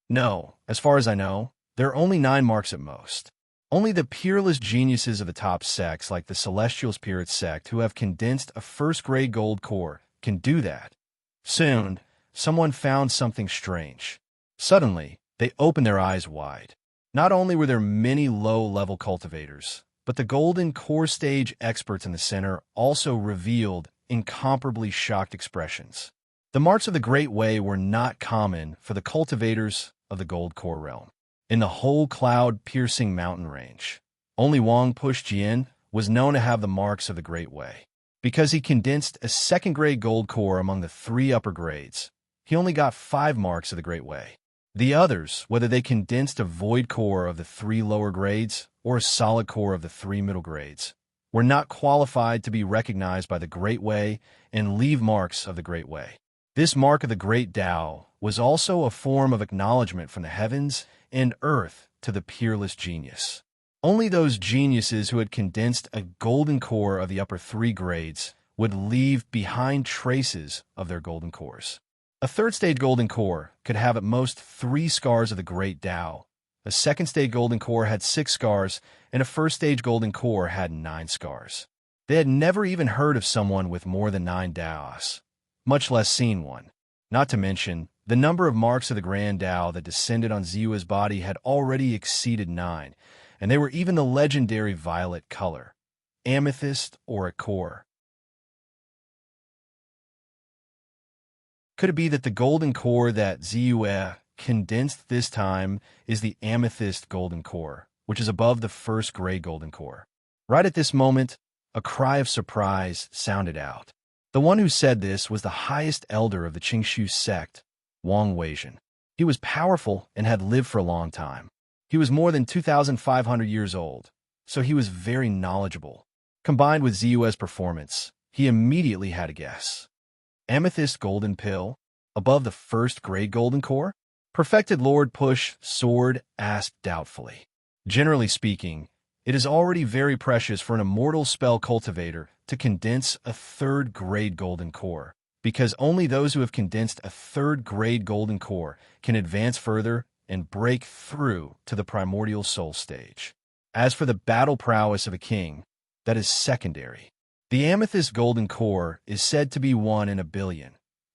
No, as far as I know, there are only 9 marks at most. Only the peerless geniuses of the top sects, like the Celestial Spirit sect, who have condensed a 1st grade gold core, can do that. Soon, someone found something strange. Suddenly, they opened their eyes wide. Not only were there many low-level cultivators, but the golden core stage experts in the center also revealed incomparably shocked expressions. The marks of the Great Way were not common for the cultivators of the gold core realm. In the whole cloud-piercing mountain range, only Wang Push Jian was known to have the marks of the Great Way. Because he condensed a 2nd grade gold core among the 3 upper grades, he only got 5 marks of the Great Way. The others, whether they condensed a void core of the 3 lower grades or a solid core of the 3 middle grades, were not qualified to be recognized by the Great Way and leave marks of the Great Way. This mark of the Great Tao was also a form of acknowledgement from the heavens and earth to the peerless genius. Only those geniuses who had condensed a golden core of the upper 3 grades would leave behind traces of their golden cores. A 3rd stage golden core could have at most 3 scars of the Great Tao. A 2nd stage golden core had 6 scars, and a 1st stage golden core had 9 scars. They had never even heard of someone with more than 9 Daos, much less seen one. Not to mention, the number of marks of the Grand Tao that descended on Ziyue's body had already exceeded 9, and they were even the legendary violet color, amethyst or a core. Could it be that the golden core that Ziyue condensed this time is the amethyst golden core, which is above the 1st grade golden core? Right at this moment, a cry of surprise sounded out. The one who said this was the highest elder of the Qingshu sect, Wang Weizhen. He was powerful and had lived for a long time. He was more than 2,500 years old, so he was very knowledgeable. Combined with Ziyue's performance, he immediately had a guess. Amethyst golden pill, above the 1st grade golden core? Perfected Lord Push Sword asked doubtfully. Generally speaking, it is already very precious for an immortal spell cultivator to condense a 3rd grade golden core, because only those who have condensed a 3rd grade golden core can advance further and break through to the primordial soul stage. As for the battle prowess of a king, that is secondary. The amethyst golden core is said to be 1 in a billion,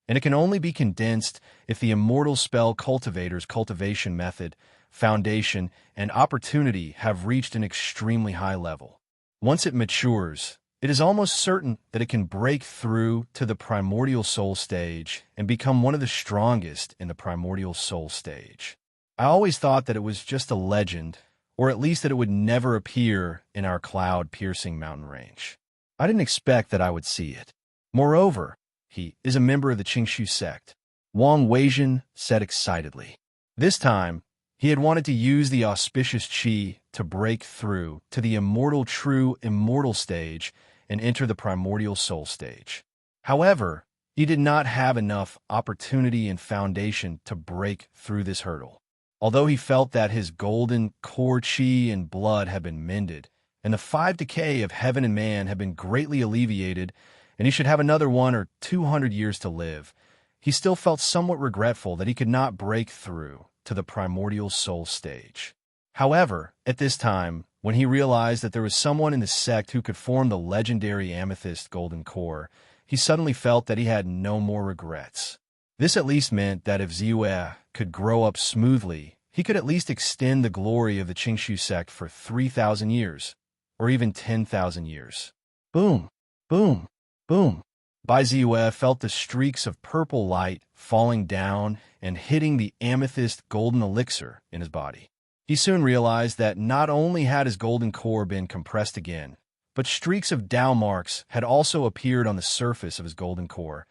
and it can only be condensed if the immortal spell cultivator's cultivation method, foundation, and opportunity have reached an extremely high level. Once it matures, it is almost certain that it can break through to the primordial soul stage and become one of the strongest in the primordial soul stage. I always thought that it was just a legend, or at least that it would never appear in our cloud-piercing mountain range. I didn't expect that I would see it. Moreover, he is a member of the Qingshu sect, Wang Weizhen said excitedly. This time, He had wanted to use the auspicious chi to break through to the immortal true immortal stage and enter the primordial soul stage. However, he did not have enough opportunity and foundation to break through this hurdle. Although he felt that his golden core chi and blood had been mended, and the 5 decay of heaven and man had been greatly alleviated, and he should have another 100 or 200 years to live, he still felt somewhat regretful that he could not break through to the primordial soul stage. However, at this time, when he realized that there was someone in the sect who could form the legendary amethyst golden core, he suddenly felt that he had no more regrets. This at least meant that if Ziyue could grow up smoothly, he could at least extend the glory of the Qingshu sect for 3,000 years, or even 10,000 years. Boom, boom, boom. Bai Ziyue felt the streaks of purple light falling down and hitting the amethyst golden elixir in his body. He soon realized that not only had his golden core been compressed again, but streaks of Tao marks had also appeared on the surface of his golden core,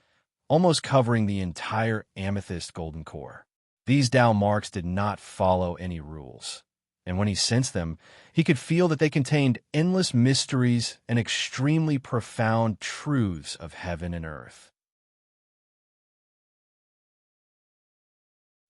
almost covering the entire amethyst golden core. These Tao marks did not follow any rules, and when he sensed them, he could feel that they contained endless mysteries and extremely profound truths of heaven and earth.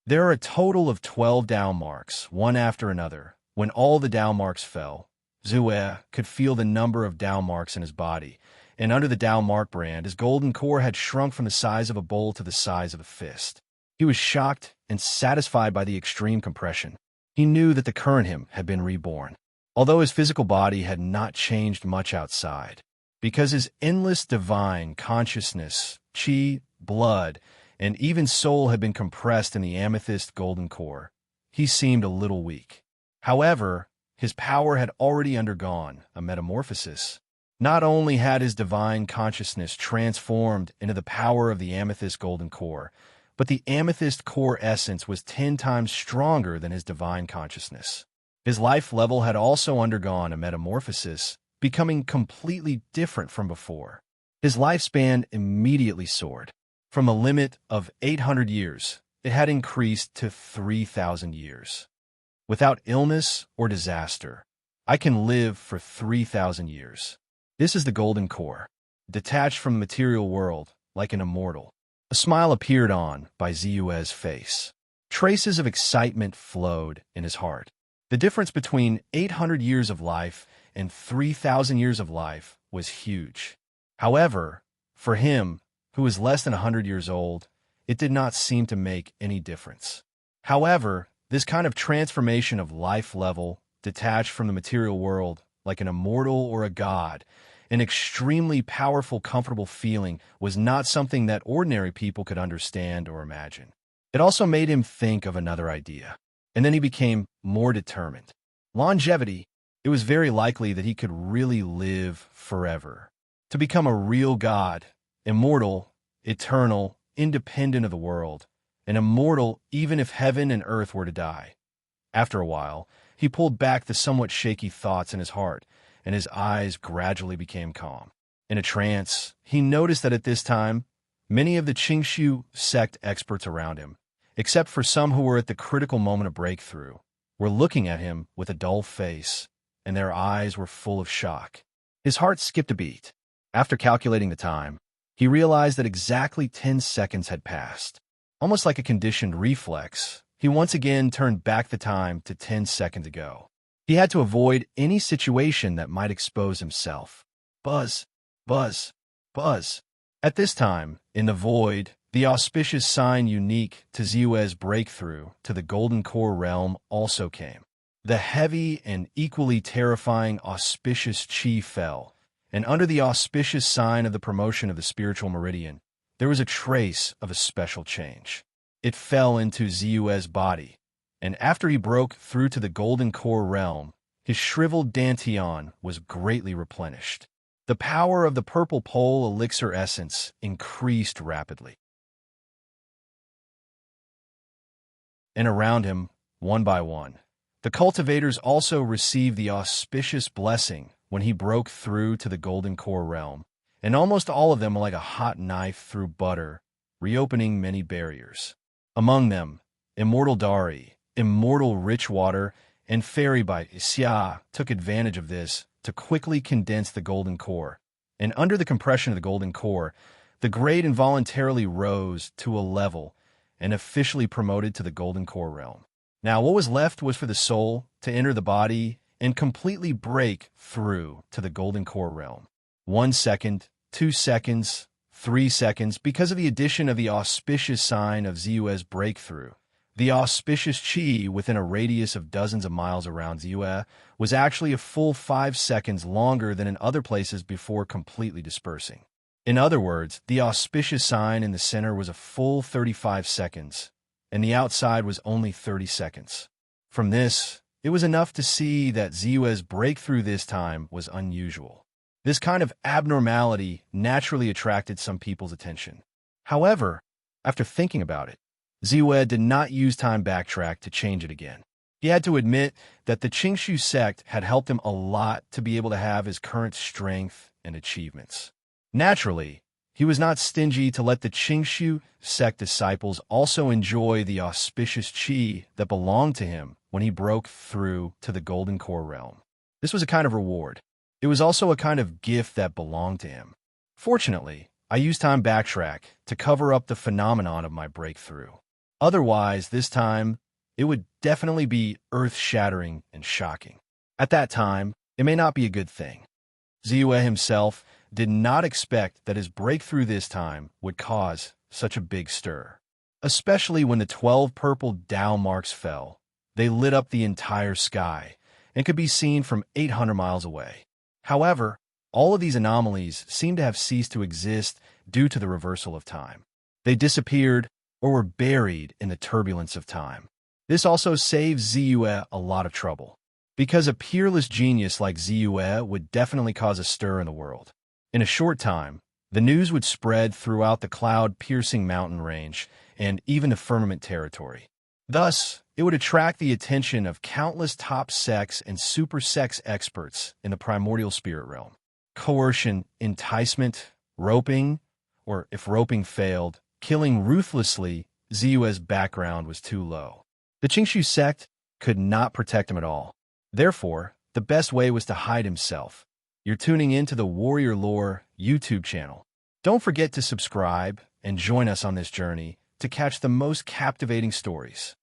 There are a total of 12 Tao marks, one after another. When all the Tao marks fell, Ziyue could feel the number of Tao marks in his body, and under the Tao mark brand, his golden core had shrunk from the size of a bowl to the size of a fist. He was shocked and satisfied by the extreme compression. He knew that the current him had been reborn, although his physical body had not changed much outside. Because his endless divine consciousness, chi, blood, and even soul had been compressed in the amethyst golden core, he seemed a little weak. However, his power had already undergone a metamorphosis. Not only had his divine consciousness transformed into the power of the amethyst golden core, but the amethyst core essence was 10 times stronger than his divine consciousness. His life level had also undergone a metamorphosis, becoming completely different from before. His lifespan immediately soared. From a limit of 800 years, it had increased to 3,000 years. Without illness or disaster, I can live for 3,000 years. This is the golden core, detached from the material world like an immortal. A smile appeared on Bai Ziyue's face. Traces of excitement flowed in his heart. The difference between 800 years of life and 3,000 years of life was huge. However, for him, who was less than 100 years old, it did not seem to make any difference. However, this kind of transformation of life level, detached from the material world, like an immortal or a god, an extremely powerful, comfortable feeling, was not something that ordinary people could understand or imagine. It also made him think of another idea, and then he became more determined. Longevity, it was very likely that he could really live forever. To become a real god, immortal, eternal, independent of the world, and immortal even if heaven and earth were to die. After a while, he pulled back the somewhat shaky thoughts in his heart, and his eyes gradually became calm. In a trance, he noticed that at this time, many of the Qingshu sect experts around him, except for some who were at the critical moment of breakthrough, were looking at him with a dull face, and their eyes were full of shock. His heart skipped a beat. After calculating the time, he realized that exactly 10 seconds had passed. Almost like a conditioned reflex, he once again turned back the time to 10 seconds ago. He had to avoid any situation that might expose himself. Buzz, buzz, buzz. At this time, in the void, the auspicious sign unique to Ziyue's breakthrough to the golden core realm also came. The heavy and equally terrifying auspicious chi fell, and under the auspicious sign of the promotion of the spiritual meridian, there was a trace of a special change. It fell into Ziyue's body, and after he broke through to the golden core realm, his shriveled dantian was greatly replenished. The power of the purple pole elixir essence increased rapidly. And around him, one by one, the cultivators also received the auspicious blessing when he broke through to the golden core realm, and almost all of them were like a hot knife through butter, reopening many barriers. Among them, Immortal Dari, immortal rich water, and fairy by Xia took advantage of this to quickly condense the golden core. And under the compression of the golden core, the grade involuntarily rose to a level and officially promoted to the golden core realm. Now, what was left was for the soul to enter the body and completely break through to the golden core realm. 1 second, 2 seconds, 3 seconds, because of the addition of the auspicious sign of Ziyue's breakthrough. The auspicious qi within a radius of dozens of miles around Ziyue was actually a full 5 seconds longer than in other places before completely dispersing. In other words, the auspicious sign in the center was a full 35 seconds, and the outside was only 30 seconds. From this, it was enough to see that Ziyue's breakthrough this time was unusual. This kind of abnormality naturally attracted some people's attention. However, after thinking about it, Ziyue did not use time backtrack to change it again. He had to admit that the Qingshu sect had helped him a lot to be able to have his current strength and achievements. Naturally, he was not stingy to let the Qingshu sect disciples also enjoy the auspicious qi that belonged to him when he broke through to the golden core realm. This was a kind of reward. It was also a kind of gift that belonged to him. Fortunately, I used time backtrack to cover up the phenomenon of my breakthrough. Otherwise, this time, it would definitely be earth-shattering and shocking. At that time, it may not be a good thing. Ziyue himself did not expect that his breakthrough this time would cause such a big stir. Especially when the 12 purple Tao marks fell. They lit up the entire sky and could be seen from 800 miles away. However, all of these anomalies seem to have ceased to exist due to the reversal of time. They disappeared or were buried in the turbulence of time. This also saves Ziyue a lot of trouble, because a peerless genius like Ziyue would definitely cause a stir in the world. In a short time, the news would spread throughout the cloud-piercing mountain range and even the firmament territory. Thus, it would attract the attention of countless top sex and super sex experts in the primordial spirit realm. Coercion, enticement, roping, or if roping failed, killing ruthlessly, Ziyue's background was too low. The Qingshu sect could not protect him at all. Therefore, the best way was to hide himself. You're tuning in to the Warrior Lore YouTube channel. Don't forget to subscribe and join us on this journey to catch the most captivating stories.